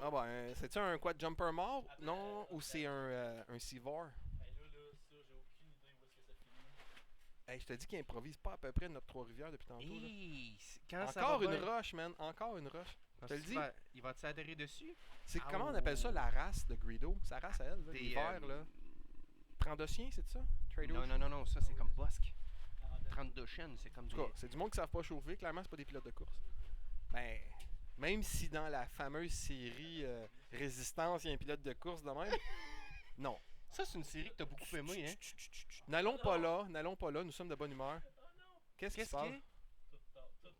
Ah ben, c'est-tu un quad jumper mort? Non, ou c'est un Sivor? Hey, là, ça, j'ai aucune idée où est-ce que ça finit. Hey, je te dis qu'il improvise pas à peu près notre Trois-Rivières depuis tantôt. Là. Hi, quand ça Encore va une bien, rush, man. Encore une rush. Je te le dis. Il va s'adhérer dessus? C'est comment on appelle ça, la race de Greedo? Sa race à elle, là, Des, les verts, là. Trandosien, c'est ça? Trados? Non, ça c'est comme Bosque. 32 chaînes, c'est comme En tout cas, c'est du monde qui savent pas chauffer. Clairement, c'est pas des pilotes de course. Ben, même si dans la fameuse série Résistance, il y a un pilote de course de même. Non. Ça, c'est une série que t'as beaucoup aimé, hein? N'allons pas là, nous sommes de bonne humeur. Qu'est-ce qui se Qu'est-ce passe? qui est?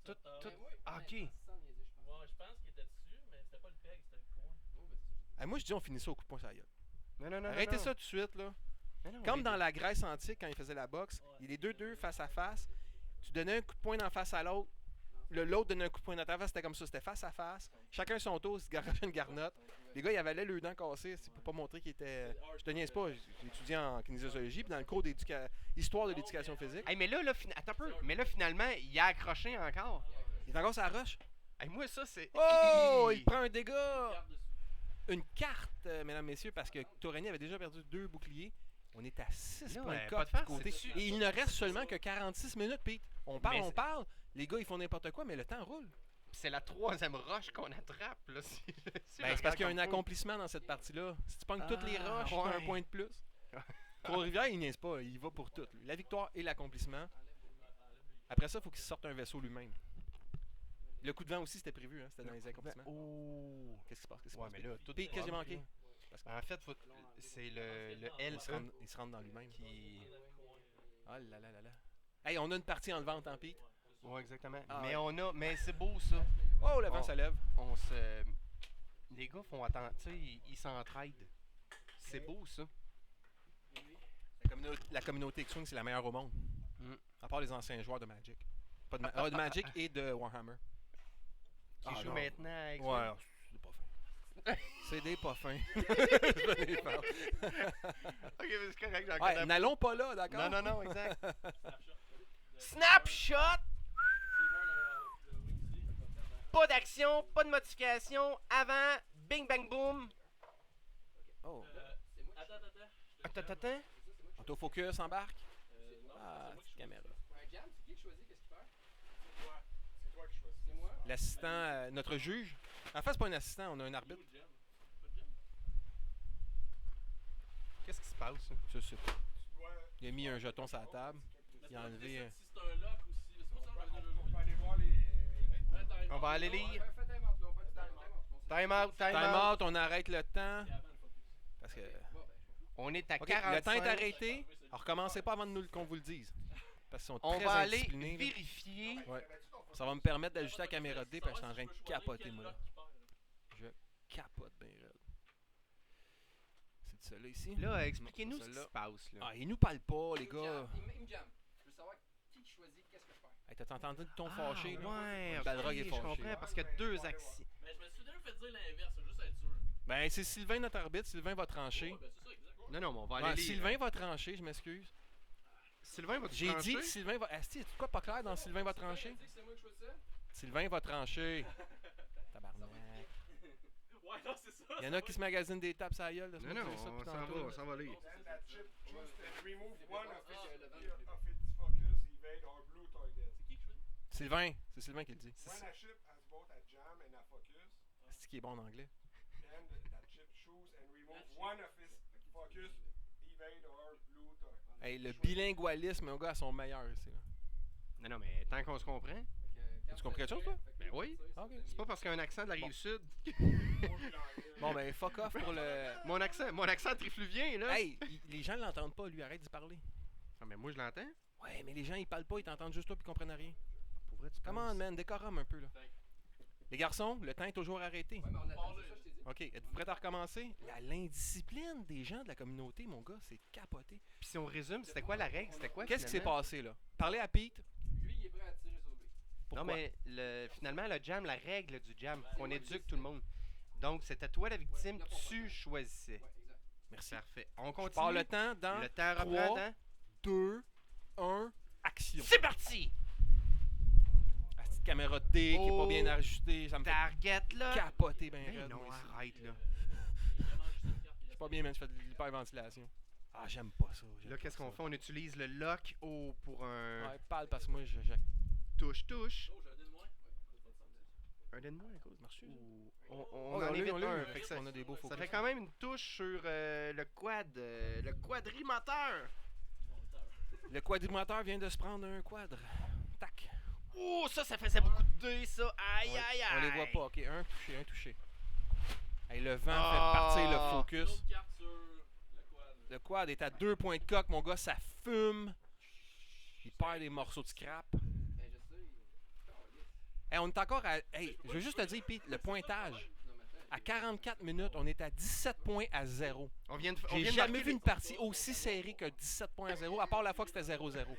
Tout tout- Mais moi, Ah, ok. honnêtement, sans niaiser, je pense. Ouais, je pense qu'il était dessus, mais c'était pas le peg, c'était le coin. Oh, ben, c'est- Moi, je dis on finit ça au coup de poing sur la gueule. Non. Arrêtez non. ça tout de suite, là. Non, Comme mais- dans la Grèce antique, quand ils faisaient la boxe, il est 2-2 face à face. Tu donnais un coup de poing d'en face à l'autre. L'autre donnait un coup de poing dans ta face. C'était comme ça. C'était face à face. Chacun son tour. Il se garochait une garnotte. Les gars, ils avalaient le dent cassé. C'est pour pas montrer qu'ils étaient. Je te niaise pas. J'ai étudié en kinésiologie. Puis dans le cours d'histoire de l'éducation physique. Hey, mais là, attends un peu. Mais là, finalement, il a accroché encore. Il est encore sur la roche. Hey, moi, ça, c'est. Oh! Il prend un dégât! Garde dessus. Une carte, mesdames, messieurs, parce que Toreni avait déjà perdu 2 boucliers. On est à 6 Là, points pas de de cote farce, du côté. c'est dessus. Et il ne reste seulement que 46 minutes, Pete. On parle, Mais on c'est- parle. Les gars, ils font n'importe quoi, mais le temps roule. C'est la 3e roche qu'on attrape, là. Si Ben, je c'est parce regarde qu'il y a un comme faut. accomplissement dans cette partie-là. Si tu pognes toutes les Ah, roches, t'as un ouais. point de plus. Trois-Rivières, il niaise pas. Il va pour tout. lui. La victoire et l'accomplissement. Après ça, il faut qu'il sorte un vaisseau lui-même. Le coup de vent aussi, c'était prévu. Hein? C'était dans les accomplissements. Oh. Qu'est-ce qui se passe? Qu'est-ce qui se Ouais, passe? mais là, tout. Pete, qu'est-ce que j'ai manqué? En fait, c'est le Il se, rend, LE il se rentre dans lui-même. qui. Oh là là là là. Hey, on a une partie en levant, hein, Pete? Ouais, exactement. Ah, mais ouais. mais c'est beau, ça. Oh, le vent Oh. se lève. On se. Les gars font attention, tu sais, ils s'entraident. C'est beau, ça. La communauté X-Wing, c'est la meilleure au monde. Mm. À part les anciens joueurs de Magic. Pas de Magic et de Warhammer. Qui Ah, joue non. maintenant avec ça. Ouais, c'est pas fin. C'est des pas fins. Je vais les faire. Ok, mais c'est correct, j'en Ouais, connais. n'allons pas là, d'accord? Non, exact. Snapshot. Snapshot! Le Wingsley, comme ça, ben, Pas d'action, pas de modification. Avant, bing bang boom. Oh. Attends. Autofocus, embarque. non, Ah, c'est moi qui petite choisis. caméra. Un jam, c'est qui qui choisit qu'est-ce qu'il perd? C'est toi qui choisis. C'est moi? L'assistant, notre juge. En fait, c'est pas un assistant, on a un arbitre. Ou le jam. Pas de jam. Qu'est-ce qui se passe? Je sais pas. Il a mis un jeton sur la table. Mais Il a c'est enlevé. pas si c'est un lock ou si. Parce que moi, ça, j'avais déjà On joué. va aller voir les. On va aller lire. Fais time out, là, on peut dire time out. Time out, time Time out. out, on arrête le temps. C'est avant le focus. Parce que. Bon, ben, On est à Ok, 45. le temps est arrêté. Alors, recommencez pas avant de nous qu'on vous le dise. Parce qu'ils sont On très va aller indisciplinés, là. vérifier. Ouais. Ça va me permettre d'ajuster la caméra D parce que je suis en train de capoter, moi. Là. Je capote bien raide. C'est de ça là ici? Là, expliquez-nous Non, ce pas qui celle-là. se passe, là. Ah, ils nous parlent pas, les il me jam, gars. il me jam. Je veux savoir qui choisit qu'est-ce que je perds. Hey, t'as entendu le ton fâché, là? Ouais, Balrog est ok, je fâché. comprends, parce qu'il y a deux actions. Mais je me suis déjà fait dire l'inverse, juste être sûr. Ben, c'est Sylvain, notre arbitre. Sylvain va trancher. Ouais, ben c'est ça, exact. Non, mais on va aller Ouais, lire. Sylvain va trancher, je m'excuse. Sylvain va J'ai dit que Sylvain va. Asti, c'est quoi pas clair dans Sylvain va trancher? Tu sais que c'est moi qui choisis ça? Sylvain va trancher. Tabarnak. Ouais, non, c'est ça. Il y en a qui se magasinent des tapes à la gueule. Non, non, on s'en va, on s'en va lire. Then that chip choose and remove one of Ah, its le vent, focus, evade, or blue target. C'est qui choisit? Sylvain, c'est Sylvain qui le dit. When a ship has both a jam and a focus, C'est qui est bon en anglais. then that chip choose and remove one of its focus, evade, or blue target. Hey, le bilingualisme, mon gars, à son meilleur ici. là. Non, mais tant qu'on se comprend. Tu comprends quelque chose, toi? Ben oui. Ah, ok. C'est pas parce qu'il y a un accent de la Bon. Rive-Sud. Bon, ben, fuck off pour le. Mon accent trifluvien, là. Hey, les gens l'entendent pas, lui, arrête d'y parler. Ah, mais moi, je l'entends. Ouais, mais les gens, ils parlent pas, ils t'entendent juste toi, puis ils comprennent rien. Pour vrai, tu Come on, man, décorum un peu, là. Les garçons, le temps est toujours arrêté. Ouais, mais on attend, c'est ça, je t'ai dit. Ok, êtes-vous prêts à recommencer? L'indiscipline des gens de la communauté, mon gars, c'est capoté. Puis si on résume, c'était quoi la règle? C'était quoi, Qu'est-ce qui s'est finalement? passé, là? Parlez à Pete. Lui, il est prêt à tirer sur lui. Pourquoi? Non, mais finalement, le jam, la règle du jam, qu'on éduque tout le monde. Donc, c'était toi la victime, tu choisissais. Ouais, exact. Merci. Parfait. On Je continue. pars le temps dans Le temps reprend 3, dans... 2, 1, action. C'est parti! La petite caméra D qui est pas Oh. bien ajustée, ça me fait Target, là! capoter ben Mais raide, non, moi, ici. arrête, là. Il a mangé cette carte. C'est pas bien, man, je fais de l'hyperventilation. Ah, j'aime pas ça. j'aime Là, pas qu'est-ce qu'on ça. fait? On utilise le lock pour un Ouais, parle parce que moi, je touche-touche. Oh, j'ai un dé de moins. Un dé de moins, à cause. Marche. Ou- On Oh, en évite on l'a un. eu. Fait que ça, On a des beaux focus. ça fait quand même une touche sur le quadrimoteur. Le quadrimoteur vient de se prendre un quadre. Tac. Oh, ça faisait beaucoup de dés, ça. Aïe, Ouais, aïe, aïe. On les voit pas. Ok, un touché, un touché. Hey, le vent Ah. fait partir le focus. L'autre carte sur le quad. Le quad est à 2 points de coque, mon gars, ça fume. Il perd des morceaux de scrap. Hey, on est encore à. Hey, je veux juste te dire, Pete, le pointage. À 44 minutes, on est à 17 points à 0. On vient de J'ai marquer jamais vu les- une partie aussi serrée que 17 points à 0, à part la fois que c'était 0-0.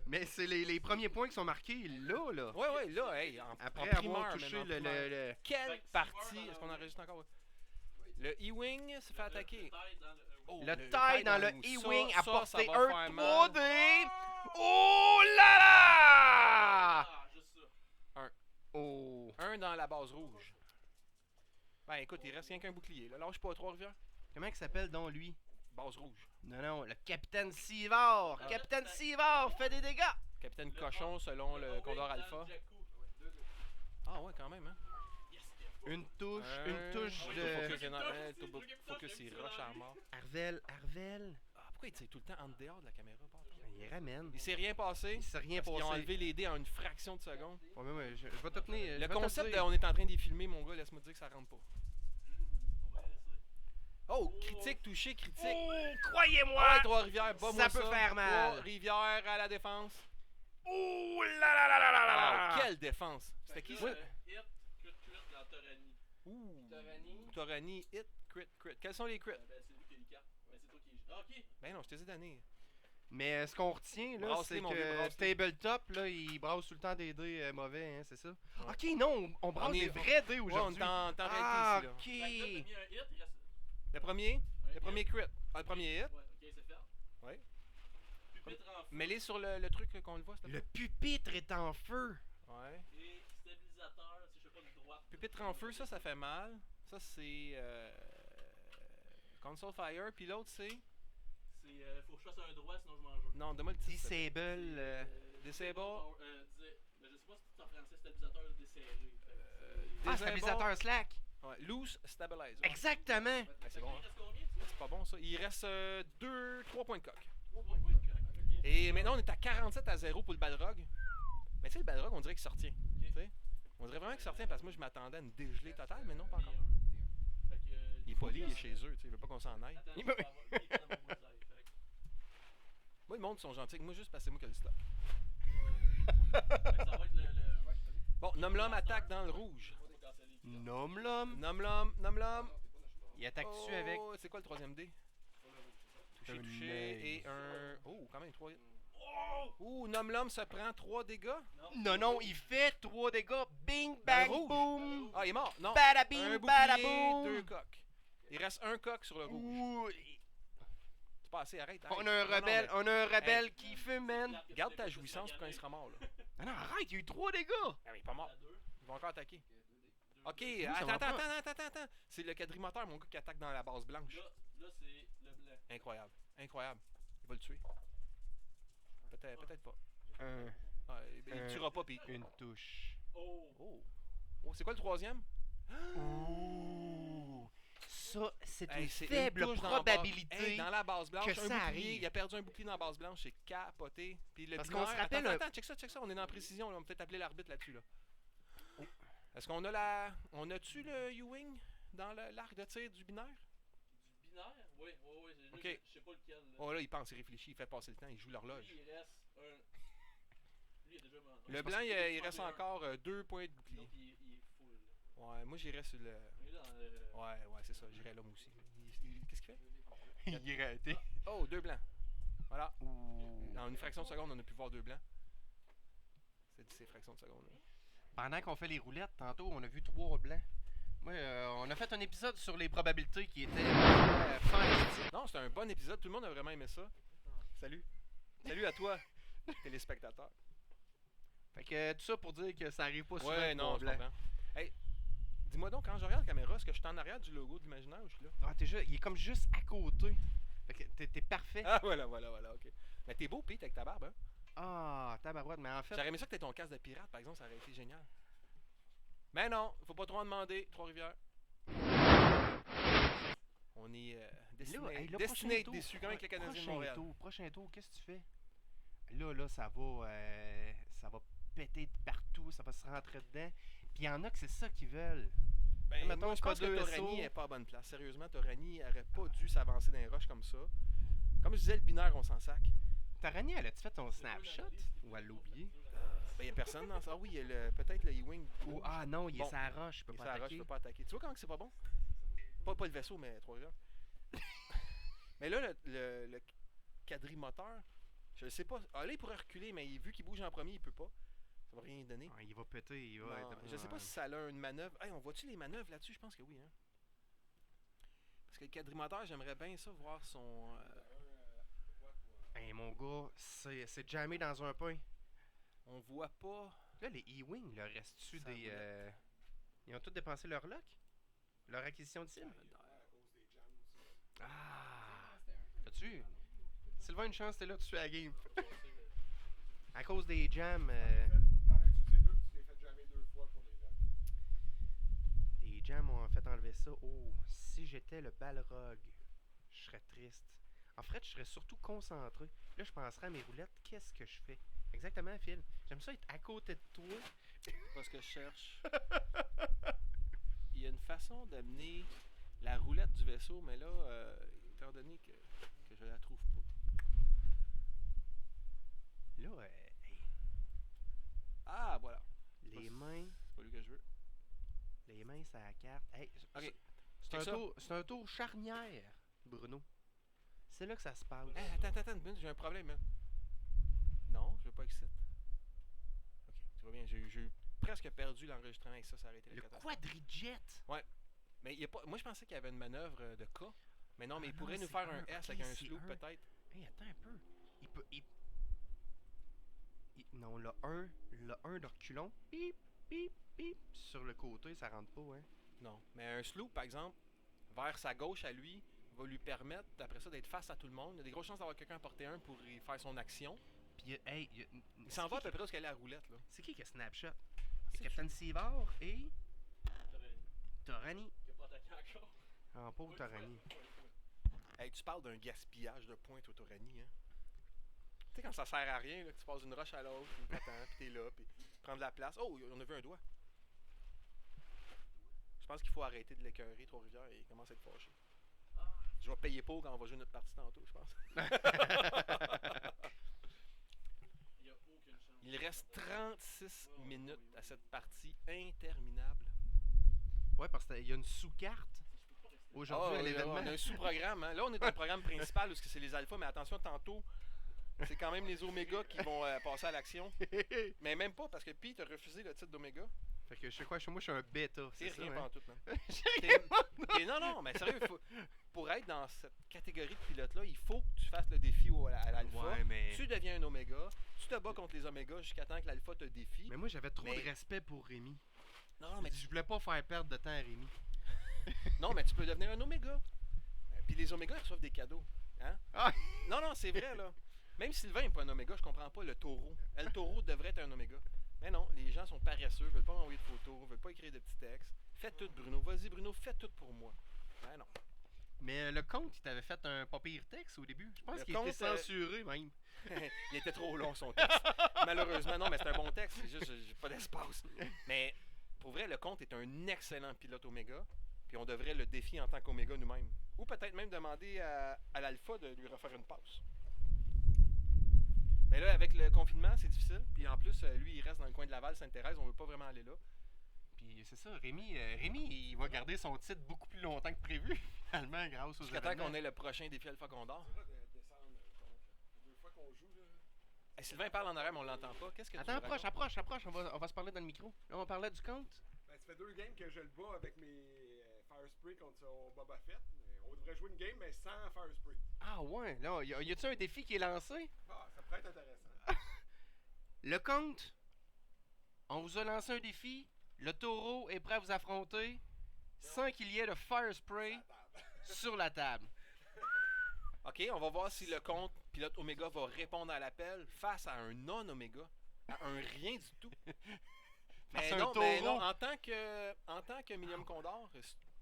Mais c'est les premiers points qui sont marqués là, là. Ouais, ouais, là, hey, en Après primeur, avoir man, touché en primeur. le- Quelle partie est-ce qu'on enregistre encore? Le E-Wing se fait attaquer. Oh, Le taille dans le Ça, E-Wing a ça porté va un faire 3D. mal. Oh là là! Ah, juste ça. Oh. Un dans la base rouge. Ben écoute, il reste rien qu'un bouclier. Là, lâche pas Trois-Rivières. Comment il s'appelle donc lui? Base rouge. Non, le Capitaine Sivard. Ah. Capitaine Sivard fait des dégâts. Capitaine Cochon selon le Condor Alpha. Ah ouais, quand même, hein. Une touche Focus, de... focus, il rush à mort. Arvel. Ah, pourquoi il tire tout le temps en dehors de la caméra? Pardon? Il ramène. Il s'est rien passé. Il s'est rien Parce qu'ils ont passé. enlevé les dés en une fraction de seconde. Ouais, je vais te tenir. je Le vais te concept de dire. on est en train de les filmer, mon gars, laisse-moi te dire que ça rentre pas. Oh, critique, touché, critique. Oh, croyez-moi! Ouais, Trois-Rivières, bas-moi Ça peut faire mal. Trois-Rivières à la défense. Oh là là là là là là là! Wow, quelle défense. C'était qui ça? Hit, crit dans Torani. Ouh. Torani. Torani, hit, crit. Quels sont les crits? Ben, c'est lui qui a les cartes. Ben, c'est toi qui. Ah, ok. Ben non, je t'ai dit d'année. Mais ce qu'on retient, là, Brasse-les, c'est mon vieux, que brasse-les. Tabletop, là, il brasse tout le temps des dés mauvais, hein, c'est ça? Ok, non, on brasse On est- des vrais dés Ouais, on aujourd'hui. est en Ah, réalité ok. ici, Fait que là, t'as mis un hit, il reste. là. Le premier crit. Ah, le premier hit. Ouais, ok, c'est fait. Ouais. Pupitre en feu. Mets-les sur le truc là, qu'on le voit, s'il te Le plaît. pupitre est en feu. Ouais. Et stabilisateur, si je sais pas de droite. Pupitre en feu, ça fait mal. Ça, c'est Console Fire. Puis l'autre, c'est... C'est. Faut que je fasse un droit, sinon je mange un. Non, donne-moi le titre. s'il te plaît. Disable. Disable. Ben, je sais pas si c'est en français, stabilisateur desserré. Fait que c'est- Ah, Disable. stabilisateur slack. Ouais, Loose Stabilizer. Exactement. Ouais, c'est bon, Il hein? reste combien, tu sais? C'est pas bon, ça. Il reste 3 points de coque. 3 points, ok. Et maintenant, on est à 47 à 0 pour le Balrog. Mais tu sais, le Balrog, on dirait qu'il sortient. Tu sais? On dirait vraiment qu'il sortient parce que moi, je m'attendais à une dégelée totale, mais non, pas encore. Fait que, Il est poli, il est chez eux, tu sais, il veut pas qu'on s'en aille. Attends, Il il va- est dans mon bullseye, fait que- Moi, le monde, ils sont gentils avec moi juste parce que c'est moi qui ai le stock. Fait que ça va être le. Bon, Nom-L'homme attaque dans le rouge. Faut canceller les cartes. Nomme l'homme. Nom-L'homme. Il attaque dessus avec. Oh, c'est quoi le troisième dé? Touché, Un touché. œil. Et un. Oh, quand même, 3. Ouh, Nom-L'homme se prend 3 dégâts. Non, il fait 3 dégâts. Bing, Dans bang, le rouge. boom. Ah, il est mort. Non. Bada Un bing, bada bouclier, 2 boom. coques. Il reste un coq sur le rouge. Ouh, C'est pas assez, arrête. on arrête. a un Non, non, rebelle, mais on a un rebelle qui fume, man. Garde ta jouissance pour quand il sera mort, là. Non, arrête, il y a eu 3 dégâts. Ah, mais il est pas mort. À deux. Ils vont encore attaquer. Ok, ça va attends. C'est le quadrimoteur, mon gars, qui attaque dans la base blanche. Là, c'est le blanc. Incroyable. Il va le tuer. Peut-être pas. Il tuera pas, pis. Une touche. Oh! Oh, c'est quoi le troisième? Ouh. Ça, c'est Hey, une c'est faible touche dans la probabilité. Hey, dans la base blanche, que un ça bouclier, arrive. il a perdu un bouclier dans la base blanche, c'est capoté. Puis le Parce qu'on binaire- se rappelle Attends, check ça, on est en précision, là, on peut peut-être appeler l'arbitre là-dessus. Là. Est-ce qu'on a On a-tu le U-Wing dans l'arc de tir du binaire? Du binaire? Oui. Ok. Je sais pas lequel. Là. Oh là, il pense, il réfléchit, il fait passer le temps, il joue l'horloge. Lui, il reste un. Lui, il a déjà mangé. Le blanc, il reste encore 2 points de bouclier. Donc, il est full. Ouais, moi j'irais sur le. Il est dans le. Ouais, c'est ça, j'irais là moi aussi. Qu'est-ce qu'il fait? Il est raté. Oh, 2 blancs. Voilà. Ouh. En une fraction de seconde, on a pu voir 2 blancs. C'est ces fractions de seconde. Là. Pendant qu'on fait les roulettes, tantôt, on a vu 3 blancs. Moi, on a fait un épisode sur les probabilités qui était fantastique. Non, c'était un bon épisode. Tout le monde a vraiment aimé ça. Salut. Salut à toi, téléspectateur. Fait que tout ça pour dire que ça arrive pas souvent. Ouais, de non, voir je blanc. comprends. Hey, dis-moi donc, quand je regarde la caméra, est-ce que je suis en arrière du logo de l'imaginaire ou je suis là? Ah, il est comme juste à côté. Fait que t'es parfait. Ah, voilà, ok. Mais t'es beau, Pete, avec ta barbe, hein? Ah, tabarouette, mais en fait. J'aurais aimé ça que t'aies ton casque de pirate, par exemple, ça aurait été génial. Mais non, faut pas trop en demander. Trois-Rivières. On est destiné, Là, hey, là, destiné à être prochain déçu, tour, comme avec le Canadien de Montréal. Prochain tour, qu'est-ce que tu fais? Là, ça va péter de partout, ça va se rentrer dedans. Puis il y en a que c'est ça qu'ils veulent. Ben, Mettons, moi, je c'est pas pense que deux Torani SO. est pas à bonne place. Sérieusement, Torani aurait pas dû s'avancer dans les roches comme ça. Comme je disais, le binaire, on s'en sac. Tarani, elle a-tu fait ton snapshot? Ou elle l'a oublié? Ben, il y a personne dans ça. Ah oui, il y a peut-être le E-Wing. Ou, ah non, il est Bon. sur la roche, je peux Il est pas sur la roche, attaquer. je peux pas attaquer. Tu vois comment que c'est pas bon? Pas le vaisseau, mais Trois-Rivières. Mais là, le quadrimoteur, je sais pas. Ah, là, il pourrait reculer, mais vu qu'il bouge en premier, il peut pas. Ça va rien donner. Ah, il va péter, il va Non, être... je sais pas si ça a une manœuvre. Hey, on voit-tu les manœuvres là-dessus? Je pense que oui. Hein? Parce que le quadrimoteur, j'aimerais bien ça, voir son... Hey, mon gars, c'est jammé dans un pain. on voit pas... Là, les E-Wing, leur reste-tu Ça des... roulette. Ils ont tous dépensé leur lock? Leur acquisition de cible? Ah! T'as-tu? Sylvain, une chance, t'es là, tu suis à la game. À cause des jams, T'en as utilisé deux, puis tu les fais jammer 2 fois pour les locks. les jams ont fait enlever ça. Oh, si j'étais le Balrog, je serais triste. En fait, je serais surtout concentré. Là, je penserais à mes roulettes. Qu'est-ce que je fais? Exactement, Phil. J'aime ça être à côté de toi. Parce que je cherche. Il y a une façon d'amener la roulette du vaisseau, mais là, étant donné que je la trouve pas. Là, hey, Ah, voilà. les mains, C'est pas lui que je veux. les mains, ça la carte. Hey, Ok. c'est ça. c'est un tour charnière, Bruno. C'est là que ça se passe. Hey, attends, une minute, j'ai un problème. Hein. Non, je veux pas exit. Ok, tu vois bien, j'ai presque perdu l'enregistrement avec ça, ça a arrêté la Le catastrophe. quadrijet! Mais il y a pas, moi, je pensais qu'il y avait une manœuvre de K. Mais non, mais Ah il non, pourrait nous c'est faire un un, S ok, avec un c'est sloop, un. peut-être. Hey, attends un peu. Il peut. Non, le 1 de reculons. Bip, bip, bip. Sur le côté, ça rentre pas, hein. Non. Mais un sloop, par exemple, vers sa gauche à lui, va lui permettre, après ça, d'être face à tout le monde. Il y a des grosses chances d'avoir quelqu'un à porter un pour y faire son action. Puis, hey, Il s'en va à peu près où est-ce qu'elle est à la roulette, là. C'est qui a Snapshot? C'est Captain Sivard et. Torani. Qui a pas attaqué encore. Ah, pauvre Torani. Hey, tu parles d'un gaspillage de points, toi, Torani, hein? Tu sais, quand ça sert à rien, là, que tu passes d'une roche à l'autre, puis t'attends, puis t'es là, puis prendre de la place. Oh, on a vu un doigt. Je pense qu'il faut arrêter de l'écœurer, Trois-Rivières, et il commence à être fâché. Je vais payer pour quand on va jouer notre partie tantôt, je pense. Il y a aucune chance. Il reste 36 minutes à cette partie interminable. Ouais, parce qu'il y a une sous-carte aujourd'hui à l'événement. On a un sous-programme. Hein. Là, on est dans le programme principal, parce que c'est les alphas, mais attention, tantôt, c'est quand même les omégas qui vont passer à l'action. Mais même pas, parce que Pete a refusé le titre d'oméga. Fait que je sais quoi, moi je suis un bêta. C'est C'est rien ça, hein? pantoute, man. J'ai rien Non, mais sérieux, pour être dans cette catégorie de pilote-là, il faut que tu fasses le défi à l'alpha. Ouais, mais. Tu deviens un oméga, tu te bats contre les omégas jusqu'à temps que l'alpha te défie. Mais moi j'avais trop Mais- de respect pour Rémi. Non, mais Je voulais pas faire perdre de temps à Rémi. non, mais tu peux devenir un oméga. Puis les omégas, ils reçoivent des cadeaux. Hein? Ah! Non, c'est vrai, là. Même Sylvain n'est pas un oméga, je comprends pas le taureau. Le taureau devrait être un oméga. Mais non, les gens sont paresseux, veulent pas m'envoyer de photos, veulent pas écrire de petits textes. Fais tout, Bruno. Vas-y, Bruno, fais tout pour moi. Ben non. Mais le compte, il t'avait fait un pas pire texte au début. Je pense Le qu'il était compte, censuré même. Il était trop long, son texte. Malheureusement, non, mais c'est un bon texte. C'est juste, j'ai pas d'espace. Mais pour vrai, le comte est un excellent pilote Oméga. Puis on devrait le défier en tant qu'Oméga nous-mêmes. Ou peut-être même demander à l'Alpha de lui refaire une passe. Mais là, avec le confinement, c'est difficile. Puis en plus, lui, il reste dans le coin de Laval, Sainte-Thérèse. On veut pas vraiment aller là. Puis c'est ça, Rémi, il va garder son titre beaucoup plus longtemps que prévu, finalement, grâce aux Jusqu'à temps événements. qu'on ait le prochain défi Alpha Condor. C'est vrai de descendre contre. Les 2 fois qu'on joue, là. Hey, Sylvain parle en arrière, mais on l'entend pas. Qu'est-ce que tu Attends, nous racontes? approche, on va se parler dans le micro. Là, on parlait du compte. Ben, ça fait 2 games que je le bats avec mes Fire Spray contre son Boba Fett. Mais on devrait jouer une game, mais sans Fire Spray. Ah ouais, là, y a-tu un défi qui est lancé? Ah, ça pourrait être intéressant. Le compte, on vous a lancé un défi. Le taureau est prêt à vous affronter sans qu'il y ait de fire spray Ça tape. sur la table. OK, on va voir si le compte pilote Oméga va répondre à l'appel face à un non-Oméga. À un rien du tout. Face à un mais taureau. non, en tant que Millium Condor,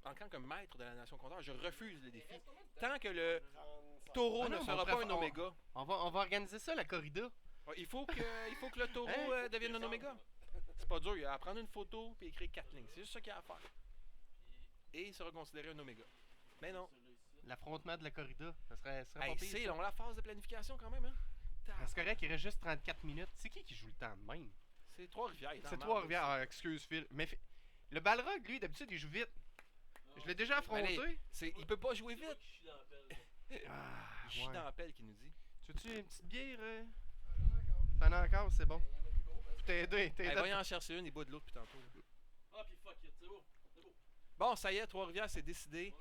en tant que maître de la nation Condor, je refuse le défi. Tant que le 35. taureau Ah ne non, sera on pas préfère- un Oméga, On va organiser ça, la corrida. ouais, il faut que le taureau Hein? devienne un Oméga. C'est pas dur, il y a à prendre une photo et écrire 4 lignes. C'est juste ça qu'il y a à faire. Et il sera considéré un Oméga. Mais non. L'affrontement de la corrida, ça serait Hey, pas pire. c'est ça. long la phase de planification quand même, hein? C'est correct, il reste juste 34 minutes. C'est qui joue le temps de même? C'est Trois-Rivières. il est C'est dans la Trois-Rivières. merde, Ah, excuse Phil. Mais le Balrog, lui, d'habitude, il joue vite. Je l'ai déjà affronté. Allez. Il peut pas jouer C'est moi vite. qui suis dans la pelle. Ah, Il chie ouais. dans la pelle qui nous dit. Tu veux-tu une petite bière? T'en as encore, c'est bon. T'es aidé, t'es Hey, aidé. va y en chercher une, il boit de l'autre depuis tantôt. là. Ah, puis fuck it, c'est beau. C'est beau. Bon, ça y est, Trois-Rivières, c'est décidé.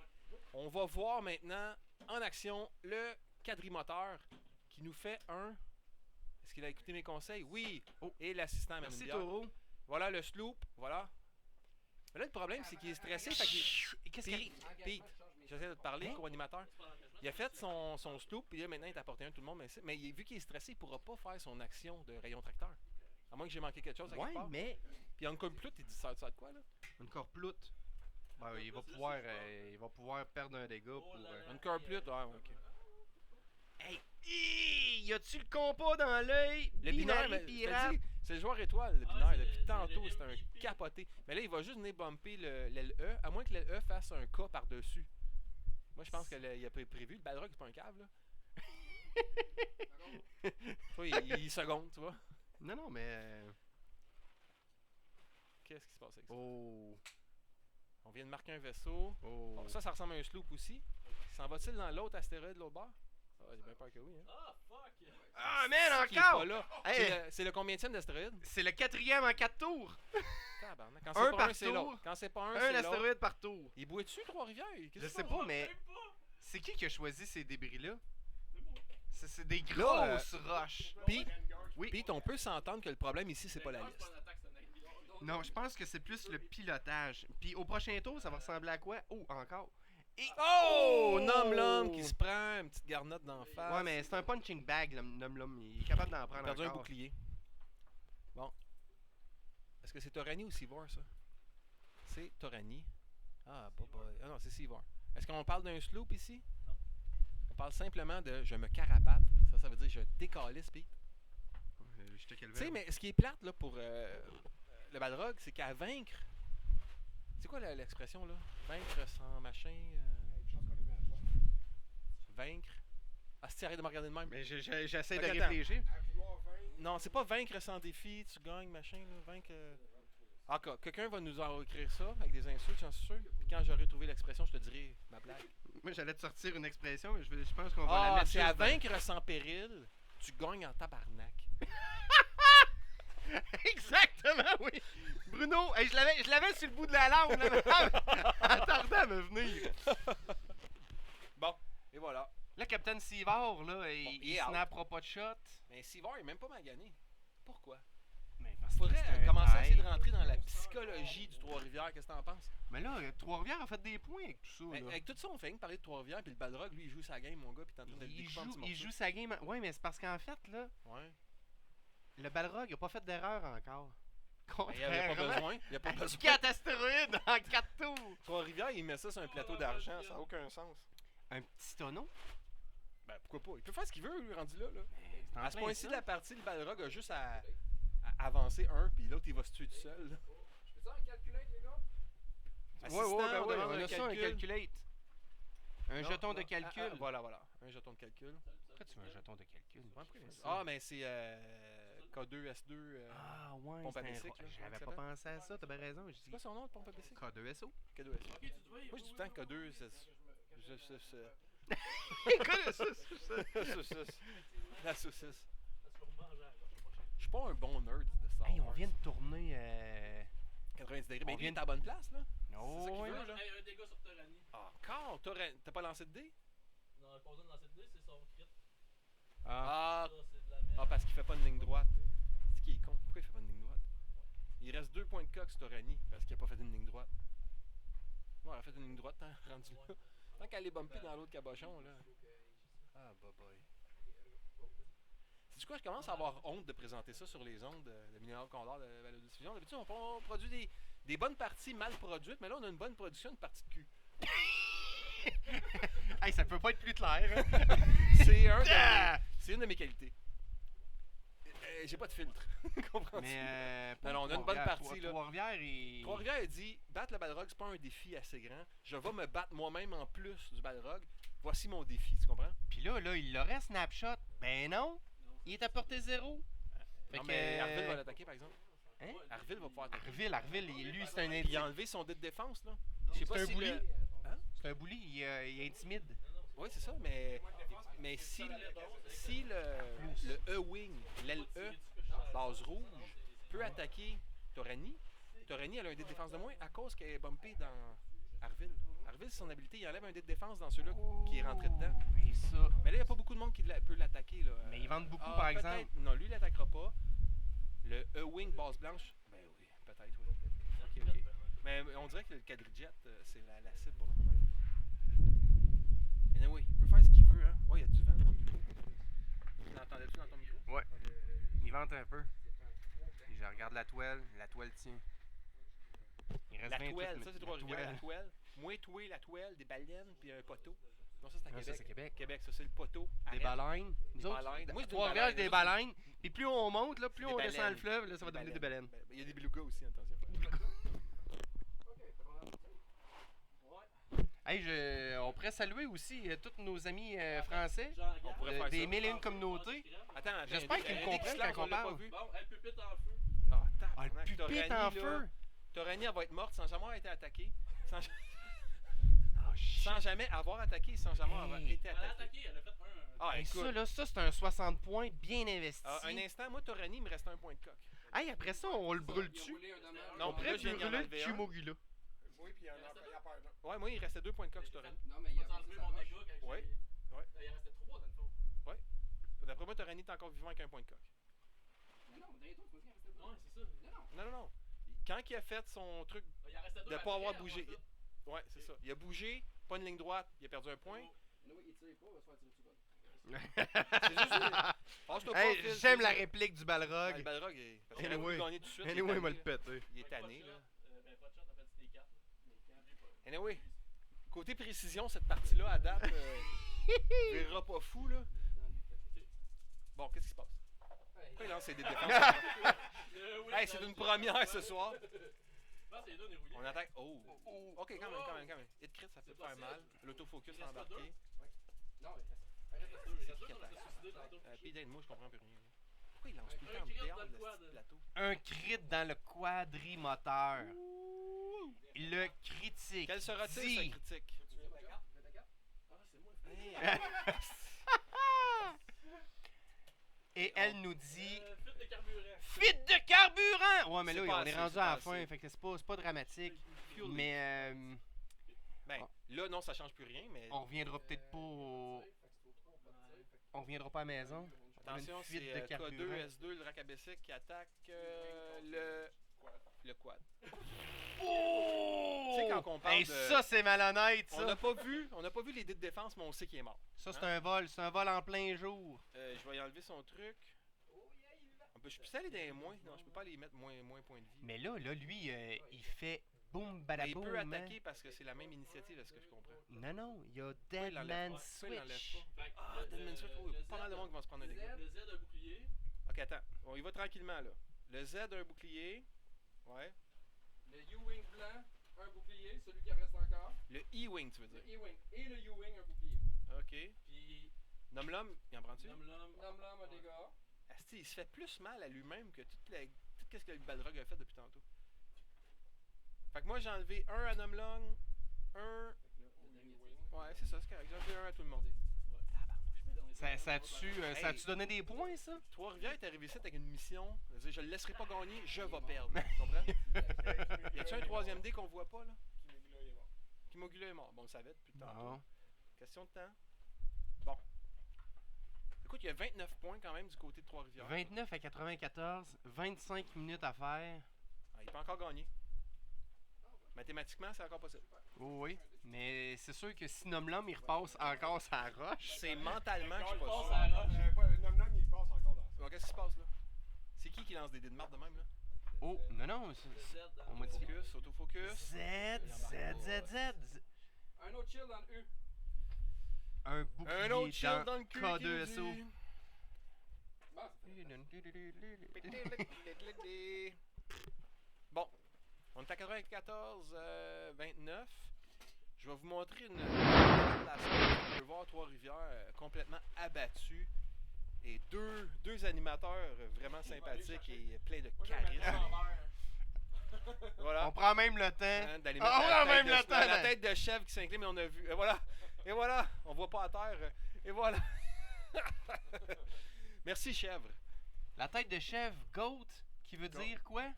On va voir maintenant en action le quadrimoteur qui nous fait un. Est-ce qu'il a écouté mes conseils? Oui! Oh. Et l'assistant amène une Merci bière. Taureau. Voilà le sloop, voilà. Mais là, le problème, c'est qu'il est stressé. Fait qu'il... Et qu'est-ce qui arrive? Pete, j'essaie de te parler, Hein? co-animateur. C'est pas l'engagement. Il a fait son sloop, puis là, maintenant, il t'a apporté un tout le monde. Vu qu'il est stressé, il pourra pas faire son action de rayon tracteur. À moins que j'ai manqué quelque chose à quelque Ouais, part. mais Puis Uncle Plut, il dit ça de quoi, là? encore ploute. Ben, il va pouvoir perdre un dégât pour. Uncle Plut, ouais, ok. Hey! Y a-tu le compas dans l'œil? Le binaire, Binary je te pirate. dis, c'est le joueur étoile, le Ah, binaire. c'est Depuis le- tantôt, c'est c'est le un MVP. capoté. Mais là, il va juste venir bumper l'LE, à moins que l'LE fasse un K par-dessus. Moi, je pense qu'il a prévu. Le Balrog, c'est pas un cave, là. Toi, il seconde, tu vois. Non, mais. Qu'est-ce qui se passe avec ça? Oh. On vient de marquer un vaisseau. Oh. Bon, ça ressemble à un sloop aussi. S'en va-t-il dans l'autre astéroïde de l'autre bord? Ah, j'ai bien peur que oui, hein. Ah, fuck! Ah, man, Qui est pas encore! là. Hey, C'est le combienième d'astéroïde? c'est le 4e en 4 tours. Tabarnak. Quand Un c'est pas par un, c'est tour. l'autre. Quand c'est pas un, Un c'est l'autre. astéroïde par tour. Il boit dessus, Trois-Rivières? Qu'est-ce Je qui se sais passe? pas, mais Même pas! c'est qui a choisi ces débris-là? C'est des Là, grosses roches. Pete, Oui. Pete, on peut s'entendre que le problème ici, c'est pas la liste. C'est pas une attaque, c'est un aide. Non, je pense que c'est plus le pilotage. Puis au prochain tour, ça va ressembler à quoi? Oh, encore. Et... Oh! Nom l'homme qui se prend une petite garnotte d'en face. Ouais, mais c'est un punching bag, l'homme. Il est capable d'en Il a prendre perdu un encore. bouclier. Bon. Est-ce que c'est Torani ou Sivor, ça? C'est Torani. Ah, boy. Ah non, c'est Sivor. Est-ce qu'on parle d'un sloop ici? On parle simplement de je me carapate. Ça veut dire je décalisse, Pete. Je te calme. Tu sais, mais ce qui est plate là, pour le Balrog, c'est qu'à vaincre. C'est quoi l'expression là? Vaincre sans machin. Vaincre. Ah, si tu arrêtes de me regarder de même. Mais j'essaie de Attends. réfléchir. À vouloir vaincre. Non, c'est pas vaincre sans défi, tu gagnes, machin, là, vaincre. Encore, quelqu'un va nous en écrire ça avec des insultes, j'en suis sûr. Puis quand j'aurai trouvé l'expression, je te dirai ma blague. Moi, j'allais te sortir une expression, mais je pense qu'on va la Ah, mettre c'est juste à dans- vaincre sans péril, tu gagnes en tabarnak. Exactement, oui. Bruno, hey, je l'avais sur le bout de la langue. Là, attendait à me venir. Bon, et voilà. Là, Captain Sivor, là, il il est out. snappera pas de shot. Mais Sivor est même pas magané. Pourquoi? Mais Il parce que faudrait c'est un commencer à essayer de taille. rentrer dans la psychologie du Trois-Rivières. Qu'est-ce que t'en penses? Mais là, Trois-Rivières a fait des points avec tout ça. Avec, Là. avec tout ça, on fait rien que parler de Trois-Rivières, puis le Balrog, lui, il joue sa game, mon gars, puis t'es en train de le Il découper en petits joue, morceaux. sa game. Ouais, mais c'est parce qu'en fait, là, Ouais. le Balrog a pas fait d'erreur encore. Ben, il n'y avait pas besoin. Il n'y a pas besoin. 4 astéroïdes en 4 tours. Trois-Rivières, il met ça sur un plateau d'argent, ça n'a aucun sens. Un petit tonneau. Ben pourquoi pas? Il peut faire ce qu'il veut, lui, rendu là. C'est en À ce plein point-ci ça. de la partie, le Balrog a juste à avancer un, puis l'autre, il va se tuer tout seul. là. Je fais ça en calculate, les gars? Assistant, ben on demande on un a ça, un calcul. calculate. Un Non, jeton de non, calcul. voilà. Un jeton de calcul. Pourquoi tu veux un jeton de calcul? Ah, mais c'est K2, S2. Ah ouais, pompe à c'est un bicycle, là, J'avais comment pas ça pensé à ça, t'as bien raison. Je C'est dis quoi son nom, le pompe à bicycle? K2SO. K2, S2. Ok, tu te vois, Moi, je dis tout le temps K2, c'est... La saucisse. Parce qu'on mange à la prochaine. Je suis pas un bon nerd de Star Hey, on Wars. vient de tourner. 90 degrés. on Mais vient il est à bonne place, là. Oh, ça qu'il ouais. veut, là. Hey, un dégât sur Torani. Encore? T'as pas lancé de dés? Non, j'ai pas besoin de lancer de dés, c'est son crit. Ah, Ça, c'est de la merde. Parce qu'il fait pas une ligne droite. C'est qui est con? Pourquoi il fait pas une ligne droite? Il reste 2 points de coq sur Torani parce qu'il a pas fait une ligne droite. Bon, il a fait une ligne droite, hein, rendu là. Tant qu'elle est bumpée dans l'autre cabochon, là. Ah, boy. C'est quoi, je commence à avoir honte de présenter ça sur les ondes de Minéral Condor de la diffusion. D'habitude, on produit des bonnes parties mal produites, mais là, on a une bonne production, une partie de cul. hey, ça peut pas être plus clair. C'est une de mes qualités. J'ai pas de filtre. Comprends-tu? Mais Non, on a une bonne partie, là. Trois-Rivières et. Trois-Rivières a dit battre le Balrog, c'est pas un défi assez grand. Je vais me battre moi-même en plus du Balrog. Voici mon défi, tu comprends? Puis là, il l'aurait snapshot. Ben non. Il est à portée 0. Fait Non, que, mais Arville va l'attaquer, par exemple. Hein? Arville va pouvoir attaquer. Arville, lui, c'est un Il a enlevé son dé de défense, là. Je sais C'est pas un si bully. le- Hein? C'est un bully, il intimide. Oui, c'est ça, mais si le E-Wing, l'aile E, base rouge, peut attaquer Torani, Torani elle a un dé de défense de moins à cause qu'elle est bumpée dans Arville. Arville, c'est son habilité, il enlève un dé de défense dans ceux-là qui est rentré dedans. Et ça. Mais là, il n'y a pas beaucoup de monde qui peut l'attaquer. Là. Mais ils vendent beaucoup, Ah, par peut-être. exemple. Non, lui, il l'attaquera pas. Le E-Wing base blanche, ben oui, peut-être, oui. Ok. Mais on dirait que le quadrijet, c'est la cible pour le moment. Anyway, il peut faire ce qu'il veut, hein. Ouais, il y a du vent dans le micro. Tu l'entendais-tu dans ton micro? Ouais. Il vente un peu. Et je regarde la toile tient. Il reste La 28 toile, minutes. ça c'est Trois-Rivières, la toile. Moi, toué, la toile, des baleines, puis un poteau. Non, ça c'est à Non, ça, Québec. c'est Québec. Québec, ça c'est le poteau. Des Arrête. baleines. Nous Des autres, baleines. Moi, c'est des Trois-Rivières, baleines. des baleines. Puis plus on monte, là, plus Des on descend baleines. le fleuve, là, ça va devenir des baleines. Il y a des belugas aussi, attention. Hey, on pourrait saluer aussi tous nos amis français. Jean On pourrait de- faire des ça. mille et une communautés. Attends, J'espère il y a qu'ils un me dé qui comprennent se lance, quand on l'a pas parle. vu. Bon, elle pupitre en feu. Ah, Ah, le tabarnak, pupitre Torani, en là, feu. Torani, elle va être morte sans jamais avoir été attaquée. Sans, Ah, shit. sans jamais avoir attaqué, sans jamais avoir Hey. été Elle a attaquée. attaqué, elle a fait un. Ah, Hey, écoute. ça, là, ça, c'est un 60 points bien investi. Un instant, moi, Torani, il me restait un point de coq. Hey, après ça, on le brûle Il a dessus. roulé un dommage. Non, On là, pourrait je viens d'en brûler enlever un. Chimogula. Oui, puis il y en a peur. Ouais, moi, il restait 2 points de coq sur Torani. Non, mais il Il a a enlevé mon dégât quand Ouais. j'ai. Ouais. Il en restait 3 dans le fond. D'après moi, Torani est encore vivant avec un point de coq. Mais non, dernier tour, tu m'as dit qu'il restait Ouais, c'est ça. Non, non. Non. Quand il a fait son truc, Il en restait 2. De pas avoir bougé. ouais, c'est ça. Il a bougé, pas une ligne droite, il a perdu un point. Non, il tire pas, il va se faire tirer dessus. C'est juste. Passe-toi pas, Hey, Phil, j'aime c'est la ça. réplique du Ouais, Balrog. le Balrog, parce qu'il a Anyway. voulu gagner tout de suite. Anyway, il m'a il le est tanné, pété. Il est tanné, là. Ben, pas de shot, en fait, c'était 4. Anyway, côté précision, cette partie-là, à date, verra pas fou, là. Bon, qu'est-ce qui se passe? Pourquoi il lance ses dés de défense? Hey, c'est une première ce soir. Je pense que les deux, on est rouillés. On attaque. Oh! Ok, quand même. Hit crit, ça peut faire mal. L'autofocus Il reste embarqué. Non, mais Il reste 2. Il reste 2, on s'est suicidé tantôt. Puis d'aide-moi, je comprends plus rien. Pourquoi il lance tout le Un temps en crit dehors dans de le ce quad. petit plateau? Un crit dans le quadrimoteur. Le critique. Quel sera-t-il, ce dit- critique? Ah, c'est moi. Hey, Et elle nous dit Fuite de carburant. fuite de carburant. Ouais, mais C'est là, pas on assez, est rendu c'est à pas la assez. fin, fait que c'est pas dramatique. Fuel leak. Mais Ben, là, non, ça change plus rien, mais on reviendra peut-être pas on reviendra pas à la maison. attention, une fuite c'est de K2, carburant. S2, le Rakabessic qui attaque le quad. Oh! Tu sais, quand on parle Hey, de- ça, c'est malhonnête, On ça. n'a pas vu les dés de défense, mais on sait qu'il est mort. Ça, c'est un vol en plein jour. Je vais y enlever son truc. Je peux aller dans les moins. Non, je peux pas les mettre moins point de vie. Mais là, lui, il fait boum Mais il badaboum. peut hein. attaquer parce que c'est la même initiative, est-ce que je comprends? Non, il y a Pourquoi il Dead l'enlève Man pas? Pourquoi il l'enlève Switch. pas? Fait que Ah, Deadman Switch. Oh, il y a pas mal de monde qui va se prendre un dégât. Le Z a bouclier. Ok, attends. On y va tranquillement, là. Le Z a un bouclier. Ouais. Le U-Wing blanc, un bouclier, celui qui en reste encore. Le E-Wing, tu veux Le dire? E-Wing et le U-Wing, un bouclier. Ok. Puis, Nomme l'homme, il en prend-tu? nomme l'homme. Nom un dégât. Asti, il se fait plus mal à lui-même que tout ce que le Balrog a fait depuis tantôt. Fait que moi, j'ai enlevé un à Nomlong, un... Ouais, c'est ça, c'est correct. J'ai enlevé un à tout le monde. Ça a-tu donné des points, ça? Trois-Rivières est arrivé ici avec une mission. Je veux dire, je le laisserai pas gagner, je vais perdre. Tu comprends? Y a-tu un troisième dé qu'on voit pas, là? Kimogula est mort. Kimogula est mort. Bon, on le savait depuis tantôt. Non. Question de temps. Bon. Écoute, il y a 29 points quand même du côté de Trois-Rivières. 29 à 94, 25 minutes à faire. Ah, il peut encore gagner. Mathématiquement, c'est encore possible. Oh oui, mais c'est sûr que si Nomlum il repasse encore sa roche. C'est mentalement que je suis pas Passe sûr. à la roche. Nom, il passe encore dans ça. Bon, qu'est-ce qui se passe là? C'est qui lance des dés de marde de même là? Oh, non, Le c'est- Z dans on modifie. Focus, autofocus. Z. Un autre shield dans le U. Un bouclier Un autre shield dans le cul. K2SO. Bon, Bon, on est à 94, 29. Je vais vous montrer une relation. On peut voir Trois-Rivières complètement abattu. Et deux animateurs vraiment sympathiques et pleins de Moi, j'ai un matin charisme. l'envers. Voilà. On prend même le temps. Hein, d'aller Ah, mettre on la a tête même de- le temps, la là. tête de chef qui s'incline, mais on a vu. Et voilà. On voit pas à terre. Et voilà. Merci, chèvre. La tête de chèvre, goat, qui veut dire quoi?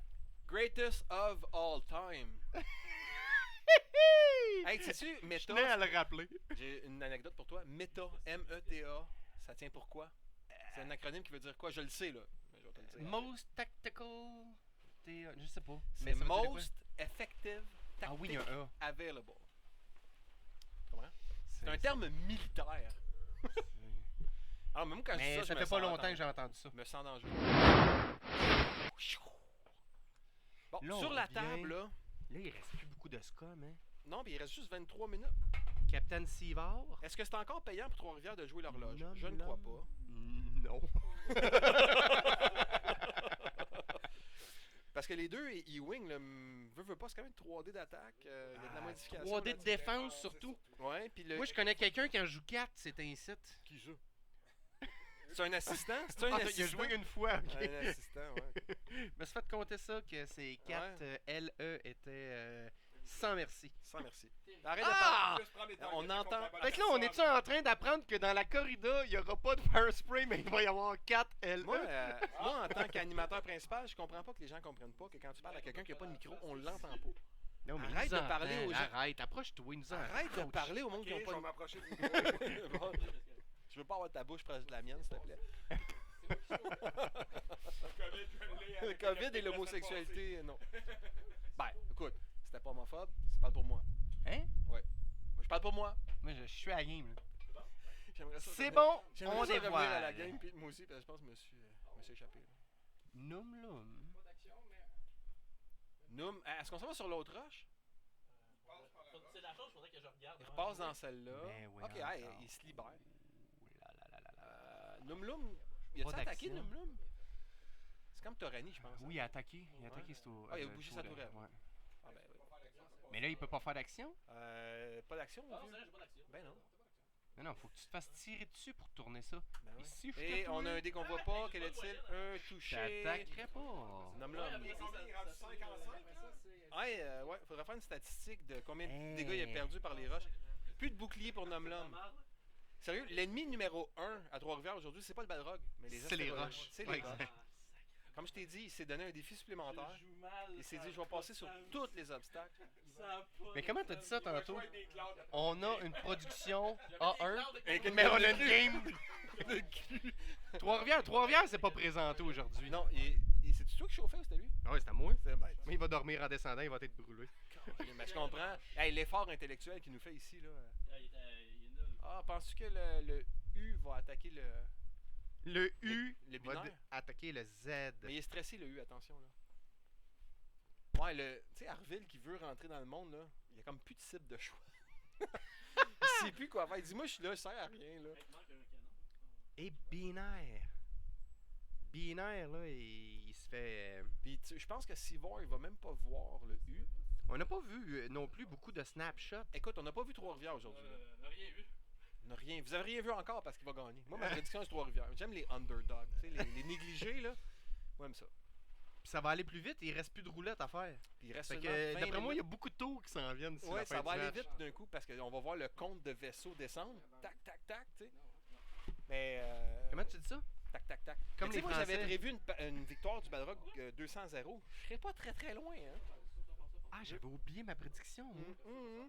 Greatest of all time. Hey, sais-tu, Je Meta, tenais à le rappeler. j'ai une anecdote pour toi. Meta, M-E-T-A, ça tient pour quoi? C'est un acronyme qui veut dire quoi? Je le sais, là. Mais je vais te le dire. Most tactical. Je sais pas. C'est Mais ça veut dire quoi? most effective Ah oui, il y a tactic un A. available. Comment? C'est un terme militaire. Alors, même quand je dis Mais ça, ça je fait me pas sens longtemps que en- j'ai entendu ça. Je me sens dangereux. Bon, Là, sur on la revient. table, là. Là, il reste plus beaucoup de scum, hein. Non, mais il reste juste 23 minutes. Captain Sivard. Est-ce que c'est encore payant pour Trois-Rivières de jouer l'horloge? Non, Je ne non. crois pas. Non. Parce que les deux E-Wing, veut pas, c'est quand même 3D d'attaque. Il y a de la modification. 3D de là-dessus. défense, surtout. Ouais, puis le. Moi, je connais quelqu'un qui en joue 4, c'est un site. Qui joue? C'est un assistant? C'est un Ah, assistant? il a joué une fois, ok. Un assistant, ouais. Je me suis fait compter ça, que ces 4 LE étaient sans merci. Sans merci. Arrête de Ah! Juste prendre des targets On entend- contre la Fait que là, on est-tu en train d'apprendre que dans la corrida, il n'y aura pas de fire spray, mais il va y avoir 4 LE? Moi, en tant qu'animateur principal, je comprends pas que les gens comprennent pas que quand tu parles à quelqu'un qui a pas de micro, on l'entend pas. Non, mais Arrête il nous de parler entend, aux gens. Arrête, approche-toi, il nous entend. Arrête de Coach. parler au monde Ok, qui ont je pas vais de m'approcher du micro. Bon. Je veux pas avoir ta bouche proche de la mienne, s'il te plaît. Le COVID et l'homosexualité, non. Ben, écoute, c'était pas homophobe, c'est pas pour moi. Hein? Moi, je parle pour moi. Moi, je suis à la game, là. J'aimerais ça C'est revenir- bon, J'aimerais on ça revenir à la dévoile. game, puis moi aussi, parce que je pense que je me suis échappé. là. Noum loum. Noum, est-ce qu'on s'en va sur l'autre roche? C'est la chose, il faudrait que je regarde. Il repasse dans celle-là. Ben oui, Ok, encore. hey, il se libère. Ouh là là là là là. Noum Loum, il a-tu Pas attaqué d'action. Noum Loum? C'est comme Torani, je pense. Oui, il a attaqué. Il a attaqué ce tour. Ah, il a bougé sa tourelle. Ouais. Ah, ben oui. Mais là, il peut pas faire d'action. Pas d'action, Ah, vieux? c'est vrai, j'ai pas d'action. Ben non. Non, faut que tu te fasses tirer dessus pour tourner ça. Ben ouais. Ici, je Et te on a un touche. dé qu'on voit pas. Quel est-il? Un touché. T'attaquerais pas. Noum Ouais, Loum. après ça, Combien il est rendu 5 en 5, là? Ouais, faudrait faire une statistique de combien de Hey. dégâts il a perdu par les roches. Plus de bouclier pour Noum Loum. Sérieux, l'ennemi numéro 1 à Trois-Rivières aujourd'hui, c'est pas le Balrog, mais les C'est les astéroïdes. roches. C'est Ouais, les roches. exact. Comme je t'ai dit, il s'est donné un défi supplémentaire. Je joue mal. Il s'est dit, je vais passer sur tous les obstacles. Mais comment t'as dit ça tantôt? Jouer avec des clouds. On a une production A1, Avec une mais on a une cru. game. Trois-Rivières, c'est pas présenté aujourd'hui. Non, c'est-tu toi qui chauffais ou c'était lui? Ah ouais, c'est à moi. C'est bête. Mais il va dormir en descendant, il va être brûlé. Mais je comprends. Hey, l'effort intellectuel qu'il nous fait ici, là. Il est nul. Ah, penses-tu que le U va attaquer le. Le U le va binaire? attaquer le Z. Mais il est stressé, le U, attention, là. Ouais, tu sais, Harville qui veut rentrer dans le monde, là, il y a comme plus de cible de choix. Il sait plus quoi faire. Il dit, moi, je suis là, je sers à rien, là. Il manque un canon. Et binaire. Binaire, là, il se fait. Puis je pense que Sivor, il va même pas voir le U. On n'a pas vu non plus beaucoup de snapshots. Écoute, on n'a pas vu Trois-Rivières aujourd'hui. là. On n'a rien vu. On n'a rien. Vous avez rien vu encore parce qu'il va gagner. Moi, ma prédiction, c'est Trois-Rivières. J'aime les underdogs. Tu sais, les négligés, là. Moi, j'aime ça. Puis ça va aller plus vite, il reste plus de roulettes à faire. Puis il reste Fait seulement que 20 d'après moi, il y a minutes. beaucoup de tours qui s'en viennent. d'ici Ouais, la fin ça du va aller match. vite d'un coup parce qu'on va voir le compte de vaisseaux descendre. Tac, tac, tac, tu sais. Mais. Comment tu dis ça? Tac, tac, tac. Comme Mais tu sais, les moi, j'avais Français. prévu une victoire du Balrog 200-0. Je serais pas très très loin, hein. Ah, j'avais oublié ma prédiction. moi.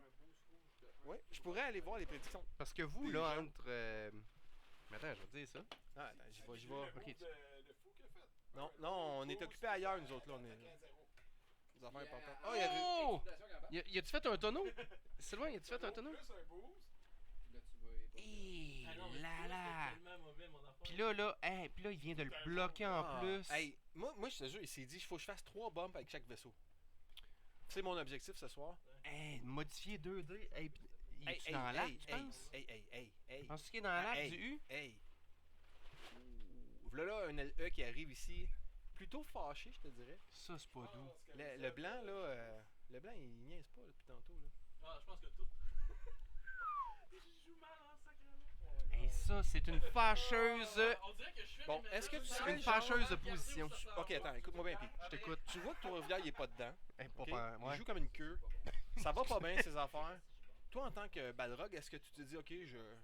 Ouais, je pourrais aller voir les prédictions. Parce que vous, Des là, gens. entre. Mais attends, je vais te dire ça. Ah, attends, j'y vais, j'y vais. Ok, Le fou qu'il a fait. Non, non, on est occupé ailleurs, nous autres, là. On est. 15-0. Des affaires Yeah. importantes. Oh, il y a Oh! Y a-tu fait un tonneau? Sylvain, y a-tu fait un tonneau? Plus un boost. Là, tu vas. Hé Ah non, mais là c'est là! tellement mauvais, mon affaire. Pis là, puis là, il vient de le bloquer en Ah, plus. Hey, moi, je te jure, il s'est dit, il faut que je fasse 3 bombes avec chaque vaisseau. C'est mon objectif ce soir. Hey, modifier 2D. Hey, pis- il Hey, est hey, dans l'arc, hey, tu hey, penses? hey. Penses-tu qu'il est dans l'arc Hey. du U? Hey. Voilà un LE qui arrive ici. Plutôt fâché, je te dirais. Ça, c'est pas doux. Le blanc, là, le blanc, il niaise pas depuis tantôt. Là. Ah, je pense que tout. Je joue mal en sacrément. Et ça, c'est une fâcheuse. On dirait que je fais Bon, les est-ce que tu messages, serais Une le genre- fâcheuse opposition. Ok, attends, écoute-moi bien, Pete. Je t'écoute. Tu vois que Trois-Rivières, il est pas dedans. Hey, ok? ouais. Il joue comme une queue. Ça va pas bien, ces affaires. Toi, en tant que Balrog, est-ce que tu te dis, ok,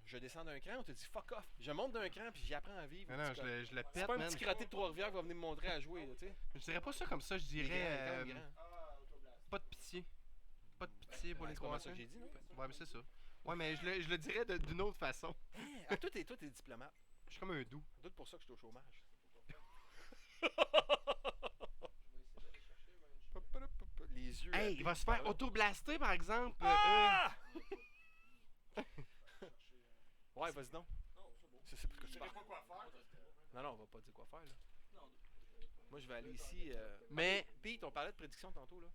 je descends d'un cran ou tu te dis, fuck off, je monte d'un cran puis j'apprends à vivre? Non, non, C'est je le c'est pète, pas un man. petit crotté de Trois-Rivières qui va venir me montrer à jouer, là, tu sais. Je dirais pas ça comme ça, je Il est grand, il est dirais quand même grand. Ah, Autoblast. pas de pitié. Pas de pitié pour Ouais, les c'est pas mal ça croissants. que j'ai dit, non? Ouais, mais c'est ça. Ouais, mais je le dirais d'une autre façon. Ah, toi, t'es diplomate. Je suis comme un doux. Doute pour ça que je suis au chômage. Les yeux. Hey, il va se faire auto-blaster par exemple. Ah! Ouais, vas-y donc. Je sais pas ce que Je tu sais pas parles. quoi faire. Non, non, on va pas dire quoi faire, là. Moi, je vais aller ici. Mais Pete, on parlait de prédiction tantôt, là.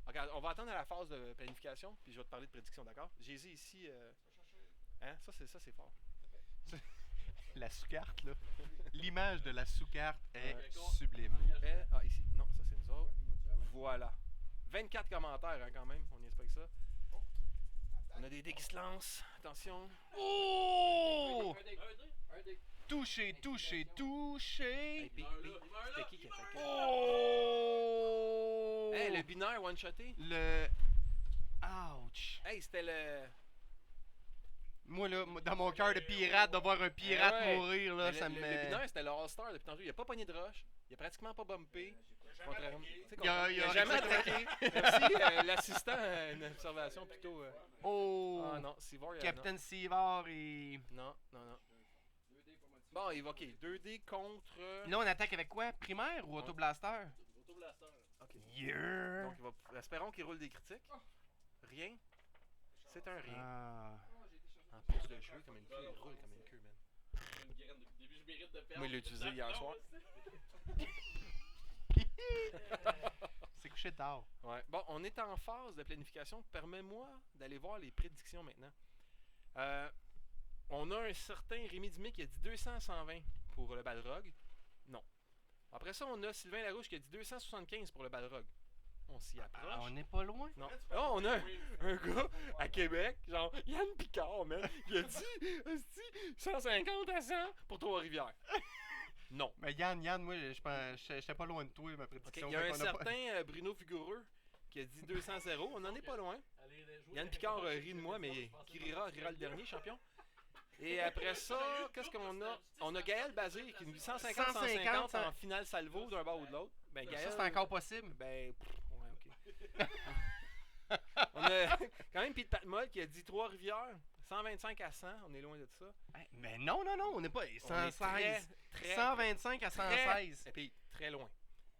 Regarde, on va attendre à la phase de planification, puis je vais te parler de prédiction, d'accord? J'ai ici. Hein? Ça, c'est fort. la sous-carte, là. L'image de la sous-carte est Ouais. sublime. Ici. Non, ça, c'est nous autres. Voilà. 24 commentaires, hein, quand même. On y espère que ça. On a des dés qui se lancent. Attention. Oh! Un dé. Un dé. Touché, touché, touché. Hey, Pete, c'était qui attaquait? Oh! Hey, le binaire one-shoté. Le... Ouch. Hey, c'était le. Moi, là, dans mon cœur de pirate, de voir un pirate ouais. mourir, là, le, ça le- me... le binaire, c'était le All-Star depuis tantôt. Il a pas pogné de rush. Il a pratiquement pas bumpé. Contrairement- tu sais, Il a jamais exactement. attaqué. Merci, l'assistant, une observation plutôt. Oh! Ah non, Sivor, Captain Sivard et... non. Non. 2 dés pour motiver. Bon, il va, ok. 2D contre. Là, on attaque avec quoi? Primaire ou Autoblaster? Autoblaster. Ok. Yeah! Donc, espérons qu'il roule des critiques. Rien. C'est un rien. Ah. En plus de jouer comme une queue, il roule comme une queue, man. J'ai une graine depuis le début, je mérite de perdre. Moi, il l'a utilisé hier soir. C'est couché tard. Ouais. Bon, on est en phase de planification. Permets-moi d'aller voir les prédictions maintenant. On a un certain Rémi Dumais qui a dit 200-120 pour le Balrog. Non. Après ça, on a Sylvain Larouche qui a dit 275 pour le Balrog. On s'y approche. Ah, on n'est pas loin. Non. Là, on a un gars à Québec, genre Yann Picard, man, qui a dit esti, 150 à 100 pour Trois-Rivières. Non. Mais Yann, moi, j'étais pas loin de toi, ma Ok, prédiction. il y a fait un qu'on a pas- certain Bruno Figureux qui a dit 200-0. On n'en est pas loin. Yann Picard rit de moi, mais qui rira le dernier, champion. Et après ça, qu'est-ce qu'on a? On a Gaël Bazir qui nous dit 150-150 en finale salvo d'un bord ou de l'autre. Ben, Ça, Gaël, c'est encore possible. ben, ouais, ok. On a quand même Pete Patmol qui a dit Trois-Rivières, 125 à 100. On est loin de ça. Hey, mais non, on n'est pas... On est 116. très 125 à 116. Et puis, très loin.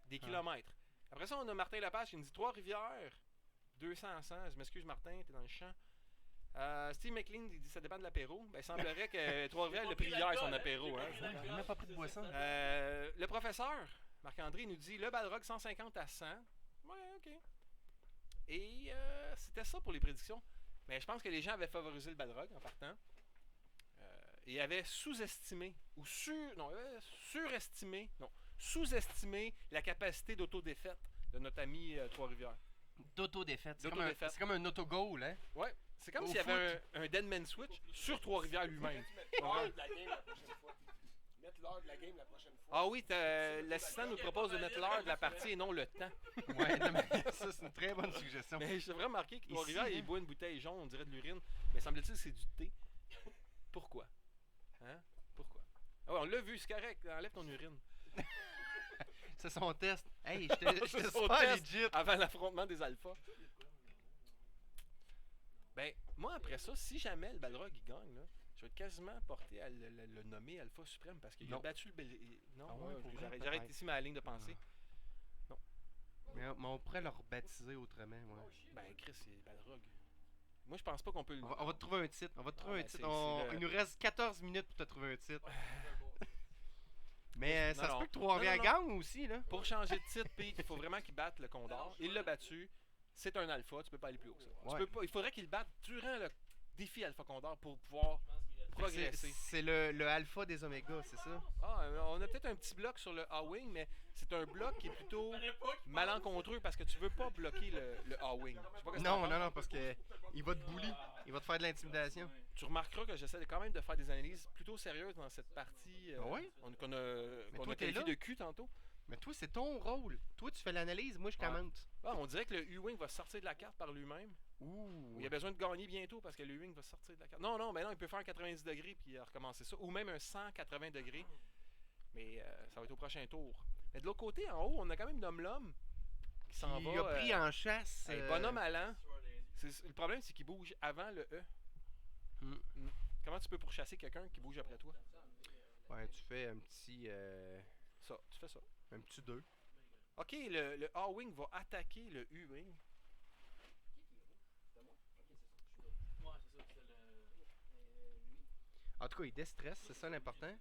Des kilomètres. Après ça, on a Martin Lepage qui nous dit Trois-Rivières, 200 à 100. Je m'excuse, Martin, t'es dans le champ. Steve McLean, il dit ça dépend de l'apéro. Ben, il semblerait que Trois-Rivières l'a pris hier son apéro. Hein. J'ai même pas pris de boisson. Le professeur, Marc-André, nous dit le Balrog 150 à 100. Ouais, ok. Et c'était ça pour les prédictions. Mais je pense que les gens avaient favorisé le Balrog en partant. Et avaient sous-estimé, ou sous-estimé la capacité d'autodéfaite de notre ami Trois-Rivières. D'auto-défaite. D'auto-défaite. C'est comme un auto-goal, hein? Ouais, c'est comme Au s'il y avait un Deadman Switch sur Trois-Rivières lui-même. Mettre l'heure de la game la prochaine fois. Mettre l'heure de la game la prochaine fois. Ah oui, l'assistant nous propose de mettre l'heure de la partie et non le temps. Ouais, non, mais ça, c'est une très bonne suggestion. Mais j'ai vraiment remarqué que Trois-Rivières, Ici, il boit une bouteille jaune, on dirait de l'urine. Mais semble-t-il que c'est du thé. Pourquoi? Hein? Pourquoi? Ah ouais, on l'a vu, c'est correct. Enlève ton urine. C'est son test. Hey, j'étais C'est son super test. legit. Avant l'affrontement des alphas. Ben, moi, après ça, si jamais le Balrog il gagne, là, je vais être quasiment porté à le nommer Alpha Suprême parce qu'il a Non. battu le Non, Ah ouais, pour vrai, j'arrête peut-être. ici ma ligne de pensée. Mais on pourrait le rebaptiser autrement, ouais. Ben, Chris, c'est le Balrog. Moi, je pense pas qu'on peut le. On va te trouver un titre. On va te trouver Ah, un ben, titre. c'est le- Il nous reste 14 minutes pour te trouver un titre. Mais ça se Non, peut que Trois-Rivières non. gagne aussi, là. Pour changer de titre, Pete, il faut vraiment qu'il batte le Condor. Il l'a battu. C'est un alpha, tu peux pas aller plus haut que ça. Tu Ouais. peux pas, il faudrait qu'il le batte durant le défi Alpha Condor pour pouvoir progresser. C'est le alpha des omégas, c'est ça? Ah, on a peut-être un petit bloc sur le A-Wing, mais c'est un bloc qui est plutôt malencontreux parce que tu veux pas bloquer le A-Wing. Je sais pas qu'est-ce que t'en Non, penses. non, parce que il va te bully. Il va te faire de l'intimidation. Tu remarqueras que j'essaie quand même de faire des analyses plutôt sérieuses dans cette partie Ah ouais? qu'on a toi, t'es qualifiée là? de cul tantôt. Mais toi, c'est ton rôle. Toi, tu fais l'analyse, moi, je Ouais. commente. Ah, on dirait que le U-Wing va sortir de la carte par lui-même. Ouh. Il a besoin de gagner bientôt parce que le U-Wing va sortir de la carte. Non, mais non, il peut faire un 90 degrés puis recommencer ça. Ou même un 180 degrés. Mais ça va être au prochain tour. Mais de l'autre côté, en haut, on a quand même Nom-Lom qui s'en va. Il a pris en chasse. Hey, bonhomme allant. Le problème, c'est qu'il bouge avant le E. Hmm. Comment tu peux pourchasser quelqu'un qui bouge après toi? Ouais, tu fais un petit. Ça, tu fais ça. Un petit 2. Ok, le A-Wing va attaquer le U-Wing. En tout cas, il déstresse, c'est ça l'important.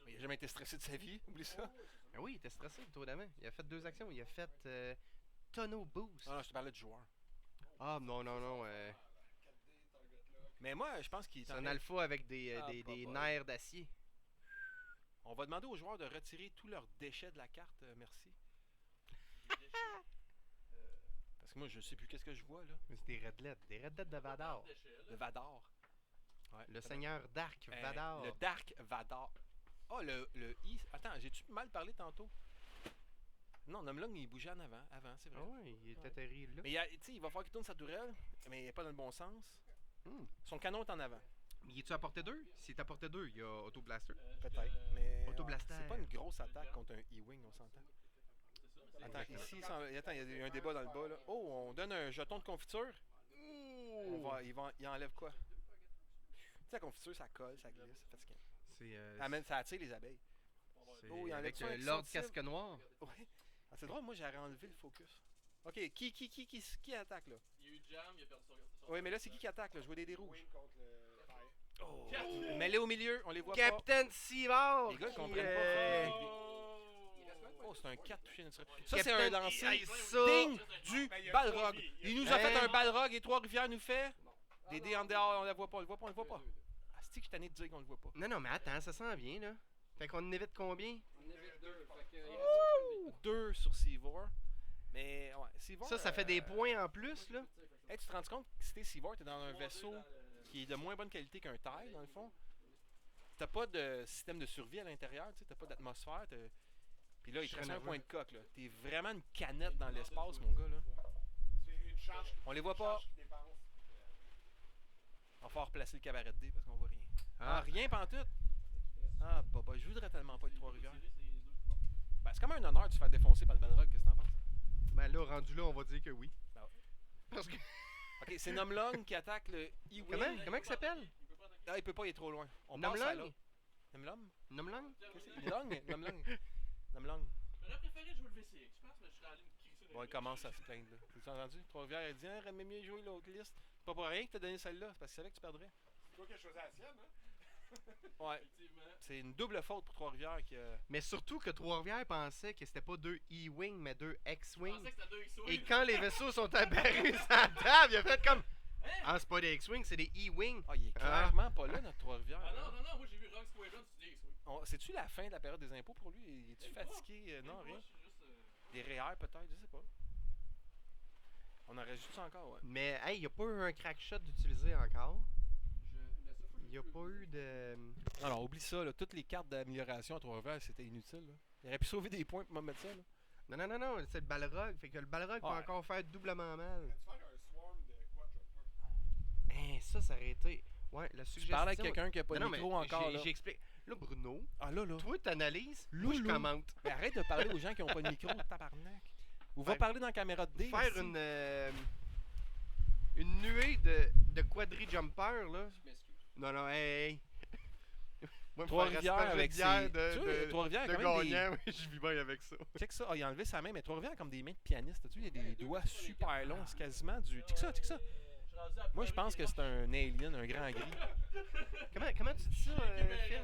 Il a jamais été stressé de sa vie, oublie ça. Ah oui, il était stressé, le tour d'avant. Il a fait 2 actions. Il a fait Tonneau Boost. Ah non, je te parlais du joueur. Ah, non, non, non. Mais moi, je pense qu'il est C'est en un train- alpha avec des Ah, pas bon. nerfs d'acier. On va demander aux joueurs de retirer tous leurs déchets de la carte, merci. Parce que moi, je sais plus qu'est-ce que je vois là. Mais c'est des Red Dead de Vador. Le Vador. Ouais, Le seigneur Dark Euh, Vador. Le Dark Vador. Ah, le I. Attends, j'ai-tu mal parlé tantôt? Non, Nom-Long, il bougeait en avant, c'est vrai. Ah ouais, il était terrible là. Mais tu sais, il va falloir qu'il tourne sa tourelle, mais il n'est pas dans le bon sens. Hmm. Son canon est en avant. Mais il est-tu à portée 2? S'il est à portée 2, il y a Auto Blaster. Peut-être. Mais Auto-blaster. c'est pas une grosse attaque contre un E-Wing, on s'entend. Attends, ici, il y a un débat dans le bas là. Oh, on donne un jeton de confiture. Il enlève quoi? Tu sais, la confiture, ça colle, ça glisse, c'est fatigant. Ça attire les abeilles. c'est Oh, il enlève avec ça avec Lord son cible. Casque Noir. Ouais. Ah, c'est drôle, moi j'aurais enlevé le focus. Ok, qui attaque là? Il y a eu Jam, il a perdu son. Oui, mais là c'est qui attaque là? Je vois des rouges. Wing contre le Fire. Oh. Mets-les au milieu, on les voit Captain Sivard! Les gars, ils qui, comprennent euh, pas. Oh, c'est un 4 touché naturel. Ça, c'est un Captain- lancer Hey, ça- digne du Ben, il y a Balrog. Toby, Il nous a fait Hein? un Balrog et Trois-Rivières nous fait des dés en dehors, on la voit pas, on le voit pas. Ah, c'est que je suis tanné de dire qu'on le voit pas. Non, non, mais attends, ça sent bien là. Fait qu'on en évite combien? On évite 2. Fait que. il reste 2 sur Seavor. Mais ouais, Seavor. Ça fait des points en plus là. Hey, tu te rends compte que si t'es Seavor, t'es dans un vaisseau qui est de moins bonne qualité qu'un taille, dans le fond. T'as pas de système de survie à l'intérieur, tu sais, t'as pas d'atmosphère. Puis là, il Je te serais reste un nerveux. point de coque, là. T'es vraiment une canette dans l'espace, mon gars, là. C'est une charge. On les voit une pas. charge qui dépense. On va falloir replacer le cabaret de dés parce qu'on voit rien. Ah, Ah. rien pantoute. Ah, bah, je voudrais tellement pas être Trois-Rivières. Ben, c'est comme un honneur de se faire défoncer par le Balrog, qu'est-ce que t'en penses? Ben là, rendu là, on va dire que oui. Ben ouais. Parce que. Ok, c'est Nom-Long qui attaque le E-Wing. Comment il s'appelle? Ah, il peut pas, il est trop loin. On passe à là. Nom-Long? Nom-Long? Nom-Long? Nom-Long? Nom-Long. J'aurais préféré jouer le VCX, je pense, mais je serais allé me crisser. Bon, il commence à se plaindre, là. T'as entendu? Trois-Rivières, elle dit, ah, j'aurais mieux jouer l'autre liste. C'est pas pour rien que t'as donné celle-là, c'est parce qu'il savait que tu perdrais. C'est toi qui as choisi la sienne, hein? Ouais. Effectivement. C'est une double faute pour Trois-Rivières qui a. Mais surtout que Trois-Rivières pensait que c'était pas 2 E-Wing, mais 2 Je X-Wing. pensais que c'était 2 X-Wing. Et quand les vaisseaux sont apparus sur la table, il a fait comme. Ah, c'est pas des X-Wing, c'est des E-Wing. Ah, il est clairement pas là, notre Trois-Rivières. Ah hein. non, moi j'ai vu Rock Squadron, c'est des X-Wing. C'est-tu la fin de la période des impôts pour lui? Es-tu fatigué? Non, Moi, rien. je suis juste. Des REER peut-être, je sais pas. On en rajoute ça encore, ouais. Mais, hey, il a pas eu un crack shot d'utiliser encore. le Il y a pas eu de. Alors, oublie ça, là. Toutes les cartes d'amélioration à Trois-Rivières, c'était inutile. Là. Il aurait pu sauver des points pour me mettre ça. Là. Non, non, non, non, c'est le Balrog. Fait que le Balrog peut Ouais. encore faire doublement mal. Tu faire un swarm de quadrupper. Hein, ça aurait été. Ouais, la Tu suggestion. parles avec quelqu'un qui a pas de Non, non, micro mais encore. Là. J'explique. Là, Bruno, Ah là, là. toi, t'analyses. Moi, je Loulou. commente. Mais arrête de parler aux gens qui ont pas de micro, tabarnak. Ou va Ouais. parler dans la caméra de D. Faire ici. une nuée de quadri-jumper, là. Je m'excuse. Non, non, hey. Moi, me faire Trois-Rivières asperger avec de bière ses... de, Tu vois, Trois-Rivières, de a quand même des... gagnant, oui, je vis bien avec ça. Check ça. Ah, il a enlevé sa main, mais Trois-Rivières a comme des mains de pianiste. Tu vois, il y a des doigts super longs. C'est quasiment du... Check ça, check ça. Moi, je pense que c'est un alien, un grand gris. Comment tu dis ça, Phil?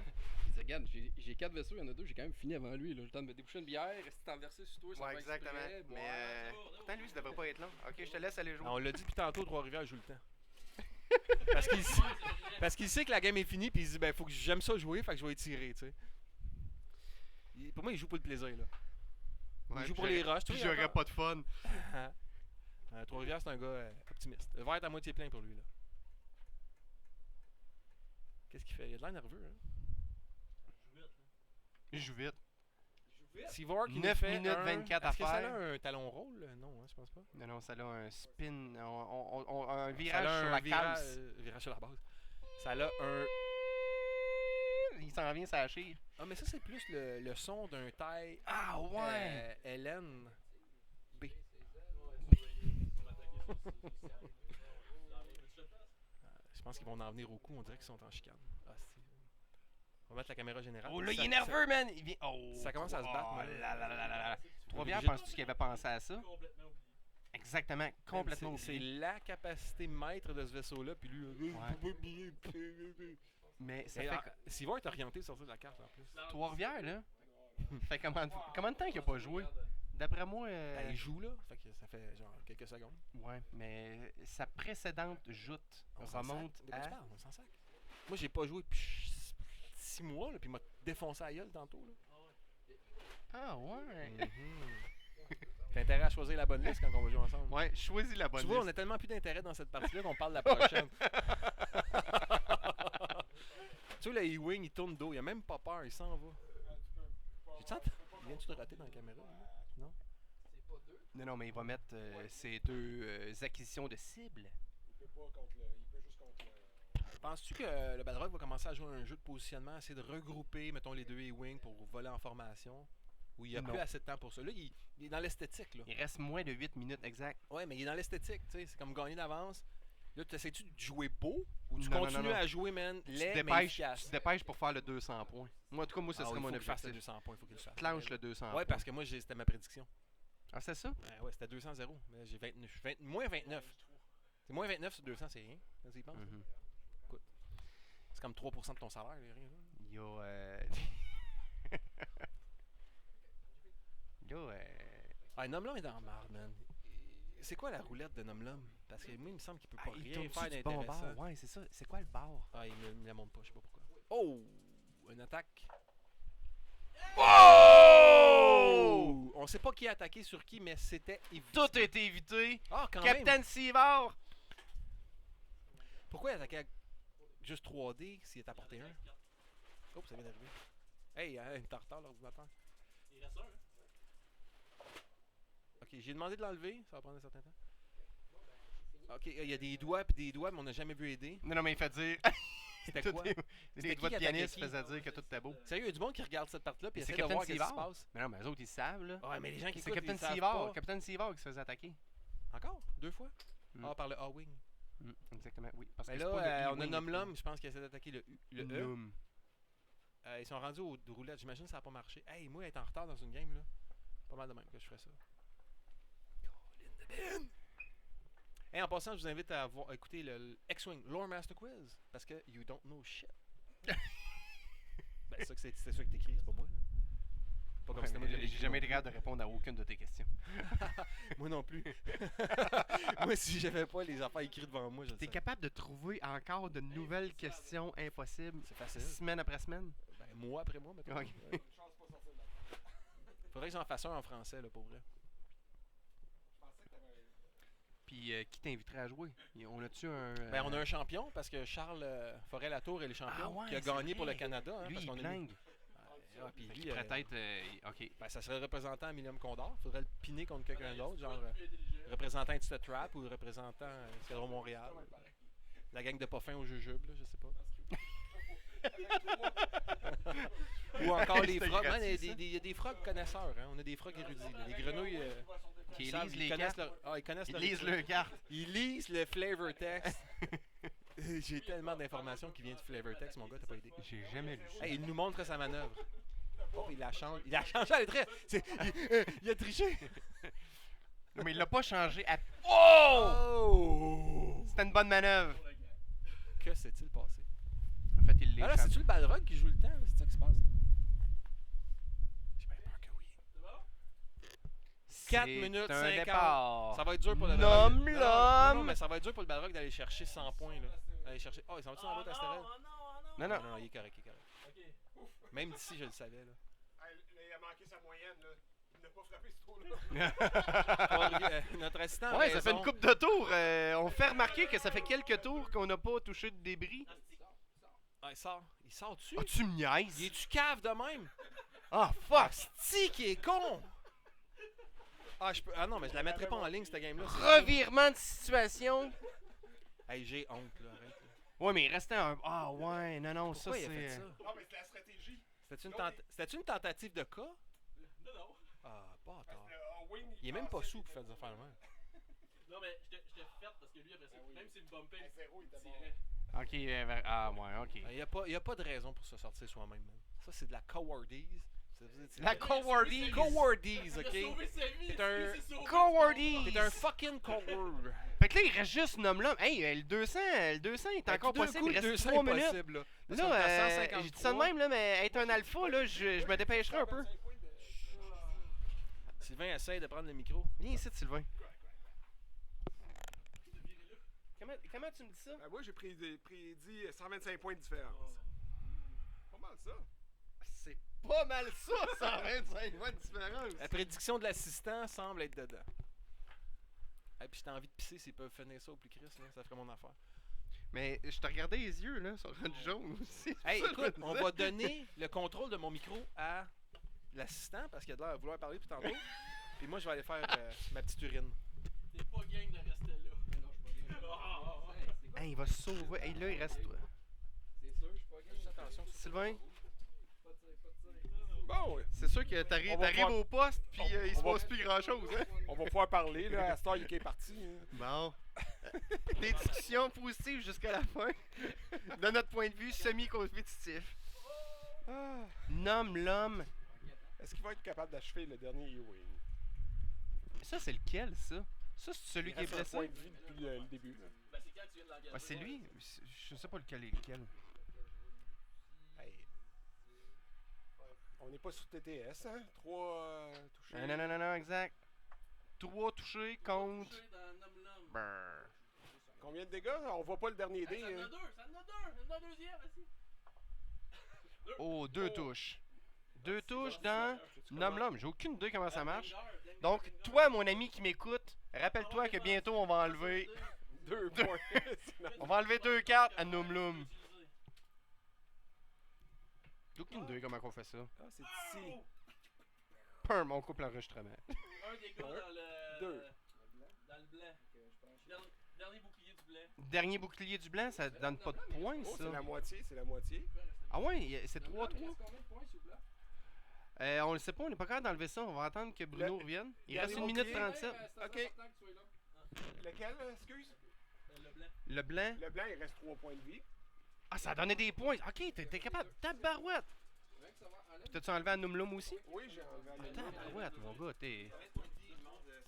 Il dit, regarde, j'ai 4 vaisseaux, il y en a 2, j'ai quand même fini avant lui. J'ai le temps de me déboucher une bière, rester t'en verser sur toi, ça Ouais, va exactement. exprès, Mais boire. pourtant, lui, ça devrait pas être long. Ok, je te laisse aller jouer. On l'a dit depuis tantôt, Trois-Rivières joue le temps. Parce qu'il parce qu'il sait que la game est finie, puis il se dit, ben, faut que j'aime ça jouer, fait que je vais étirer, tu sais. Pour moi, il joue pour le plaisir, là. Ouais, il joue puis pour les rushs. tu Puis sais, j'aurais encore. pas de fun. Trois-Rivières, c'est un gars optimiste. Le verre est à moitié plein pour lui, là. Qu'est-ce qu'il fait? Il a de l'air nerveux, hein? Il joue vite. Seavork, il 9 nous fait minutes un... 24 Est-ce que à ça faire. a un talon rôle? Non, hein, je pense pas. Non, non, ça a un spin, un Ça virage a sur un la virage, casse. virage sur la base. Ça a un... Il s'en vient, ça chire. Ah, mais ça, c'est plus le son d'un taille Ah ouais! LN B. Je pense qu'ils vont en venir au coup. On dirait qu'ils sont en chicane. Ah, on va mettre la caméra générale. Oh là, il Ça- est nerveux, man! Il vient... Oh! Ça commence à se battre, Oh man. là là là là là. Trois-Rivières, Obligé de- penses-tu qu'il avait pensé à ça? Complètement oublié. Exactement, complètement C'est oublié. la capacité maître de ce vaisseau-là. Puis lui... Mais ça Et, fait... Seavork est orienté sur sortir de la carte en plus. Trois-Rivières, là? fait combien de temps qu'il a pas joué? D'après moi... Ben, il joue là. Fait que ça fait genre quelques secondes. Ouais, mais sa précédente joute On s'en remonte sac. De quoi tu à... parles? On s'en sac. Moi, j'ai pas joué depuis 6 mois, là, puis il m'a défoncé à gueule tantôt. Là. Ah ouais! T'as intérêt à choisir la bonne liste quand on va jouer ensemble. Ouais, choisis la bonne Tu vois, on liste. a tellement plus d'intérêt dans cette partie-là qu'on parle de la prochaine. Tu vois, le E-Wing, il tourne dos, il a même pas peur, il s'en va. Viens-tu de rater dans la caméra? Là? Non? Non, non, mais il va mettre ses deux acquisitions de cibles. Il peut pas contre le. Il peut juste contre le. Penses-tu que le Balrog va commencer à jouer un jeu de positionnement, essayer de regrouper, mettons, les deux E-Wing pour voler en formation? Ou il n'y a Non. plus assez de temps pour ça? Là, il est dans l'esthétique, là. Il reste moins de 8 minutes exact. Ouais, mais il est dans l'esthétique, tu sais. C'est comme gagner d'avance. Là, tu essaies-tu de jouer beau ou tu Non, non, continues non, non. à jouer, man, Tu laid, te mais dépêches, tu efficace? te dépêches pour faire le 200 points. Moi, en tout cas, moi, ce Ah serait oui, mon faut qu'il fasse le objectif. 200 points, il faut qu'il le fasse. Clenche le 200 Ouais, points. parce que moi, c'était ma prédiction. Ah, c'est ça? Ouais, c'était 200-0. Mais j'ai 29. Moins 29. C'est moins 29 sur 200, c'est rien. Quand tu y penses. Mhm. C'est comme 3% de ton salaire, les rien. Là. Il y a... Ah, Nomlum est dans la marde, man. C'est quoi la roulette de Nomlum? Parce que moi, il me semble qu'il peut pas il rien tourne-tu faire du bon d'intéressant. bord? Ouais, c'est ça. C'est quoi le bar? Ah, il me la montre pas, je sais pas pourquoi. Oh! Une attaque. Oh! On sait pas qui a attaqué sur qui, mais c'était évident. Tout a été évité. Ah, quand même! Capitaine Sivard! Pourquoi il attaquait juste 3D s'il est apporté un? Oh, ça vient d'arriver. Hey, il est en retard l'ordinateur. Il reste un. Hein? Ok, j'ai demandé de l'enlever, ça va prendre un certain temps. Ok, il y a des doigts puis des doigts, mais on n'a jamais vu aider. Non, non, mais il fait dire... C'était Tout quoi? est- C'était Les qui doigts de qui attaquait pianiste qui? faisaient dire que tout était beau. Sérieux, il y a du monde qui regarde cette partie-là puis C'est essaie de Capitaine voir qu'est-ce qui se Sivard. passe. Mais non, mais eux autres, ils savent, là. Ouais, mais les gens qui C'est écoutent, Capitaine ils savent Sivard. pas. Capitaine Sivard qui se faisait attaquer. Encore? 2 fois? Mm. Ah, par le A-Wing. Exactement, oui. Parce Mais que là, c'est pas le on a E-Wing, Nomlum, je pense qu'il essaie d'attaquer le E. Num. Ils sont rendus aux roulettes, j'imagine que ça n'a pas marché. Hey, moi, être en retard dans une game, là, pas mal de même que je ferais ça. Hey, en passant, je vous invite à écouter le X-Wing Lore Master Quiz, parce que you don't know shit. Ben, c'est ça que t'écris, c'est pas moi. Là. Pas comme Ouais, c'était moi mais qui l'avais J'ai écrit jamais non été capable de répondre à aucune de tes questions. plus. Moi non plus. Moi, si j'avais pas les affaires écrites devant moi, je le T'es sais. capable de trouver encore de nouvelles questions impossibles C'est facile. semaine après semaine? Ben, mois après mois, maintenant. Ok. Ouais. Faudrait que j'en fasse un en français, là, pour vrai. Puis qui t'inviterait à jouer? On a-tu un... Ben, on a un champion, parce que Charles Forêt-Latour est le champion, Ah ouais, qui a c'est gagné pour le vrai. Canada. Hein, Lui, parce il qu'on a mis- blingue. Ah, puis Fait lui, qu'il pourrait être... OK. ben, ça serait le représentant à Millium Condor. Faudrait le piner contre quelqu'un d'autre, genre Plus intelligent. le représentant It's Trap ou le représentant Escadron Montréal. La gang de Poffin au jujube, là, je sais pas. Ou encore les C'était frogs. Man, gratuit, il y a des frogs connaisseurs. Hein. On a des frogs érudits. Là. Les grenouilles. Qui ils savent, lisent ils les connaissent cartes. leur- ah, ils connaissent Ils leur lisent écrit. le carte. Ils lisent le flavor text. J'ai tellement d'informations qui viennent du flavor text, mon gars, t'as pas idée. J'ai jamais lu ça. Hey, il nous montre sa manœuvre. Oh, il la change. Il a changé à l'entrée. Il a triché. Non, mais il l'a pas changé à... Oh! C'était une bonne manœuvre. Que s'est-il passé? En fait, il Ah là, l'échappe. c'est-tu le Balrog qui joue le temps? là? C'est ça qui se passe? J'ai bien peur que oui. 4 minutes un 50. départ. Ça va être dur pour le Nom Balrog. l'homme. Non, mais ça va être dur pour le Balrog d'aller chercher 100 points. Là. Allez chercher. Oh, ils sont-ils dans l'autre astéroïde? Non, Non, non. non, il est correct, il est correct. Ok. Même d'ici, je le savais, là. Hey, là, il a manqué sa moyenne, là. Il n'a pas frappé ce tour-là. Notre assistant a Ouais, ça raison. fait une coupe de tours. On fait remarquer que ça fait quelques tours qu'on n'a pas touché de débris. Ah, il sort. Il sort dessus. Ah, tu me Il niaises? est-tu cave de même? Ah, fuck! Asti qui est con! Ah, je peux... ah non, mais je la mettrai pas en ligne, cette game-là. c'est- Revirement de situation. Hey, j'ai honte, là. Arrête. Là. Ouais, mais il restait un. Ah, ouais, non, ça Pourquoi il a fait c'est. ça? Non, mais c'est la stratégie. C'était-tu une tentative de cas? Non, non. Ah, pas tard. En wing, Il est même pas sous pour faire des affaires de même. Non, mais je te fait parce que lui, après ça, Ah oui. même s'il me bumpait, À zéro, il il était mort. tirait. Ok, ah, ouais, ok. Il y a pas de raison pour se sortir soi-même, man. Ça, c'est de la cowardise. C'est La cowardise. Cowardise, Il a ok? sauvé sa vie. C'est un lui, s'est sauvé. Cowardise. T'es un fucking coward. Fait que là, il reste juste Nom-L'Homme. Hey, le 200 est encore possible. Il reste 3 minutes. possible, là. Parce qu'on est à Là, 153. j'ai dit ça de même, là, mais être un alpha, là, je me dépêcherai un peu. 25 points de- Sylvain essaye de prendre le micro. Viens ici, Sylvain. Comment tu me dis ça? Ben, moi, j'ai prédit 125 points de différence. Pas mal ça. C'est pas mal ça, 125 points de différence. La prédiction de l'assistant semble être dedans. Et puis j'ai envie de pisser s'ils peuvent finir ça au plus Christ, là, ça ferait mon affaire. Mais je te regardais les yeux, là, sont rendus jaunes aussi. Hey, C'est ça, je me écoute, on disais. va donner le contrôle de mon micro à l'assistant parce qu'il a l'air de vouloir parler depuis tantôt. Puis moi, je vais aller faire ma petite urine. T'es pas game de rester là. Mais non, je suis pas game. Ah. Hey, c'est quoi? Hey, il va se sauver. Hey, là, il reste toi. C'est sûr, je suis pas game. Juste attention, Sylvain, Pas de tir, pas de tir. Bon, c'est sûr que t'arrives On va t'arrives voir- au poste, puis il se on va- passe plus grand-chose, hein? on va pouvoir parler, là. À cette heure, il est parti. hein. Bon. Des discussions positives jusqu'à la fin. De notre point de vue, semi-compétitif. Ah. Nomme l'homme. Est-ce qu'il va être capable d'achever le dernier E-Wing? Ça, c'est lequel, ça? Ça, c'est celui qui est Il reste un blessé? point de vie depuis le début. là. Ben, c'est quand tu viens de l'engager. Ouais, c'est lui? Je sais pas lequel est lequel. Hey. On n'est pas sur TTS, hein? 3 touchés. Non, exact. 3 touchés contre... Touché dans Nom-L'Homme. Brrr. Combien de dégâts? On voit pas le dernier dé. Ça en a hein. deux, ça en a deux. Ça en a un deuxième, aussi. Oh, 2 touches. 2 touches dans... Nomme l'homme. J'ai aucune idée comment ça marche. Danger. Donc, toi, mon ami qui m'écoute, rappelle-toi que bientôt, on va enlever... 2 points. On va enlever 2 cartes à Nomme l'homme. J'ai aucune idée comment on fait ça. Ah, c'est ici. Perm, on coupe l'enregistrement. Un des gars Un, dans le... deux. Dans le blanc. Dernier bouclier du blanc. Dernier bouclier du blanc, ça donne pas de points, Oh, ça. c'est la moitié, c'est la moitié. Ah ouais, c'est Il 3-3. reste combien de points, s'il vous plaît? On le sait pas, on n'est pas capable d'enlever ça. On va attendre que Bruno revienne. Il reste 1 dernier minute bouclier. 37. C'est Ok. important que tu sois là. Lequel, excuse? Le blanc. Le blanc. Le blanc, il reste 3 points de vie. Ah, ça a donné des points. Ok, t'es capable. Tabarouette. C'est vrai que ça va enlever. T'as-tu enlevé à Numlum aussi? Oui, j'ai enlevé un Tabarouette, mon gars, t'es.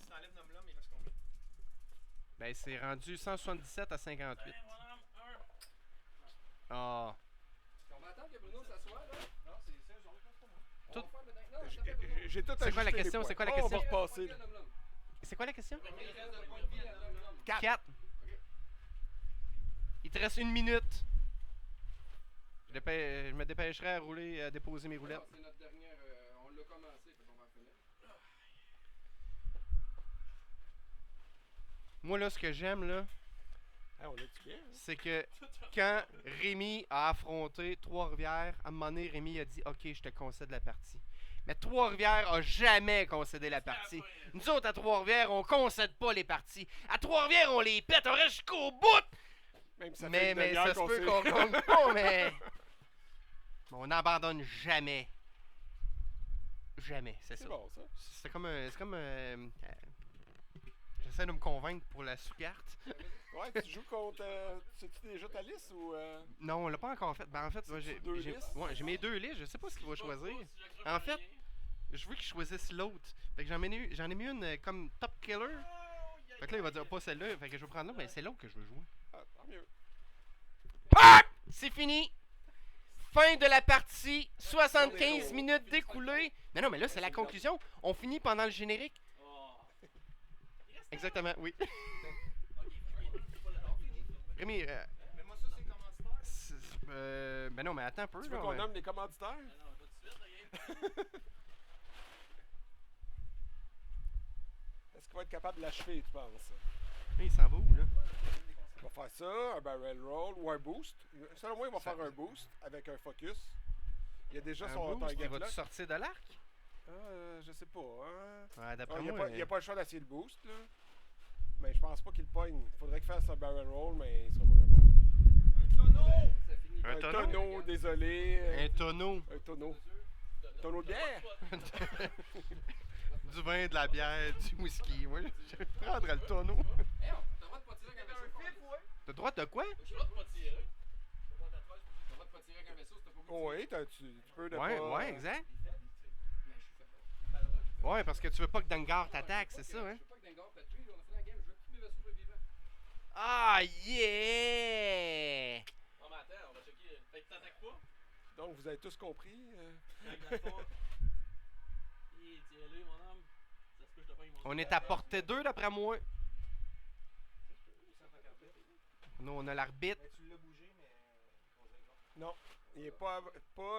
Si t'enlèves Nom-L'Homme, il reste combien? Ben, c'est rendu 177 à 58. Ah. On va attendre que Bruno s'assoie, là. Non, c'est eux autres, c'est pas moi. On Tout- va faire maintenant. Non, attends, Bruno. J'ai tout C'est quoi la ajusté, les question? points. C'est quoi la Oh, question? On va repasser. Combien de Nom-L'Homme? C'est quoi la question? Il reste de points de vie à Nom-L'Homme. 4. Il te reste 1 minute. Je me dépêcherai à rouler, à déposer mes roulettes. Non, c'est notre dernière. On l'a commencé, fait qu'on va en finir. Moi, là, ce que j'aime, là, Ah, on a-tu bien? hein? c'est que quand Rémi a affronté Trois-Rivières, à un moment donné, Rémi a dit « Ok, je te concède la partie ». Mais Trois-Rivières a jamais concédé la partie. Nous autres, à Trois-Rivières, on concède pas les parties. À Trois-Rivières, on les pète, on reste jusqu'au bout! Même si ça fait Mais, une mais demi-heure ça se qu'on peut s'est- qu'on gagne pas, mais... On n'abandonne jamais. Jamais, c'est C'est ça. bon, ça. C'est comme un... J'essaie de me convaincre pour la sous-carte. Ouais, tu joues contre... sais-tu déjà ta liste ou... Non, on l'a pas encore fait. Ben en fait, moi, C'est deux listes? j'ai mes 2 listes. Je sais pas ce qu'il va choisir. En fait, je veux qu'il choisisse l'autre. Fait que j'en ai mis une comme top killer. Fait que là, il va dire pas celle-là. Fait que je vais prendre l'autre, mais c'est l'autre que je veux jouer. Ah, tant mieux. C'est fini. Fin de la partie. 75 minutes découlées. Mais non, mais là, c'est la conclusion. On finit pendant le générique. Exactement, oui. Rémi, Mais moi, ça, Ben non, mais attends un peu. Tu veux là, qu'on ouais. nomme les commanditaires? Non, non, pas tout de suite, la game. Est-ce qu'il va être capable de l'achever, tu penses? Hey, il s'en va où, là? Il va faire ça, un barrel roll ou un boost. Selon moi, il va Ça- faire un boost avec un focus. Il y a déjà Un son boost, target il va-tu lock. sortir de l'arc? Je sais pas. Hein? Ouais, d'après Il n'y moi... a, pas le choix d'essayer le boost. Là. Mais je pense pas qu'il le pogne. Il faudrait qu'il fasse un barrel roll, mais il sera pas capable. Ça finit. Un Un tonneau? tonneau, désolé. Un tonneau. Un tonneau. Tonneau de bière? Du vin, de la bière, du whisky. Moi, je prendrais le tonneau. Hey, t'as le droit de pas tirer avec un vaisseau. T'as le droit de quoi? Je dois pas tirer. T'as le droit de pas tirer avec un vaisseau, c'est pas beaucoup. Oh, oui, tu peux ne Ouais, pas... ouais, exact. Mais je suis fait. Ouais, parce que tu veux pas que Dengar t'attaque, c'est ça, hein? Je veux pas que Dengar pète lui, on a fait la game, je veux que tous mes vaisseaux soient vivants. Ah, yeah! Non, mais attends, on va checker. Fait que t'attaques pas. Donc, vous avez tous compris. T'attaques pas. Tiens-le, mon homme. Ça se peut, je te pogne mon On est à portée 2 d'après moi. Nous, on a l'arbitre. Tu l'as bougé, mais. Non, il n'est pas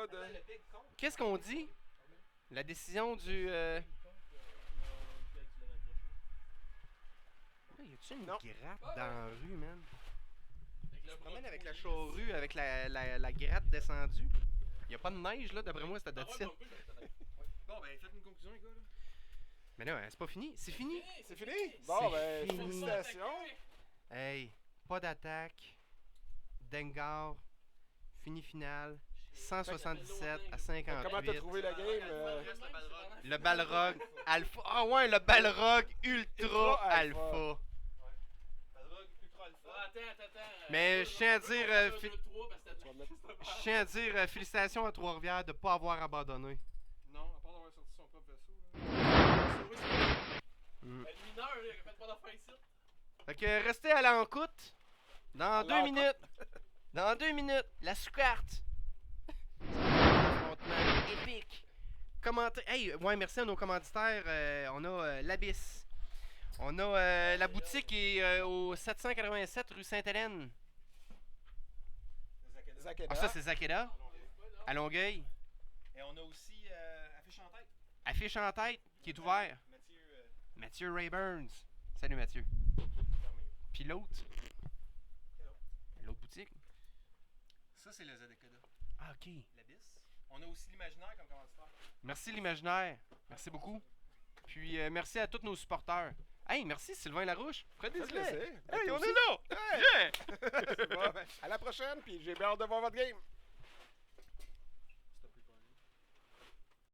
de... Qu'est-ce qu'on dit? La décision du... Là, y a-tu une Non. gratte dans la rue, man? Je Je me promène avec la charrue, avec la gratte descendue. Y a pas de neige, là, d'après moi, c'était de site. Bon, ben, faites une conclusion, les gars. Là. Mais non, c'est pas fini. C'est fini. C'est fini? Bon, C'est ben, fini. félicitations. Hey, pas d'attaque. Dengar. Fini finale. 177 à 58. Comment t'as trouvé la game? Le Balrog Alpha. Ah ouais, le Balrog Ultra Ultra Alpha. Alpha. Attends. Mais je tiens à dire, Je veux 3 parce que Tu vas mettre- Je tiens à dire félicitations à Trois-Rivières de ne pas avoir abandonné. Non, à part d'avoir sorti son propre vaisseau. Là. Mm. Le mineur, là, il a fait pas d'affaires ici. Fait que restez à l'encoute. Dans 2 l'encoute. minutes. Dans 2 minutes, la sous-carte. Un affrontement épique. Hey, ouais, merci à nos commanditaires. On a l'Abyss. On a la boutique qui est au 787 rue Sainte-Hélène. Zakeda. Ah, ça, c'est Zakeda. À Longueuil. Et on a aussi Affiche en tête. Affiche en tête qui est ouvert. Mathieu Rayburns. Salut Mathieu. Puis l'autre. L'autre boutique. Ça, c'est le Zakeda. Ah, ok. L'Abyss. On a aussi l'Imaginaire comme commanditaire. Merci l'imaginaire. Merci beaucoup. Puis merci à tous nos supporters. Hey, merci Sylvain Larouche. Fred Ça fait Deslay. plaisir. Hey, Toi on aussi. est là! Hey! Yeah! Bon, ben, à la prochaine, puis j'ai bien hâte de voir votre game.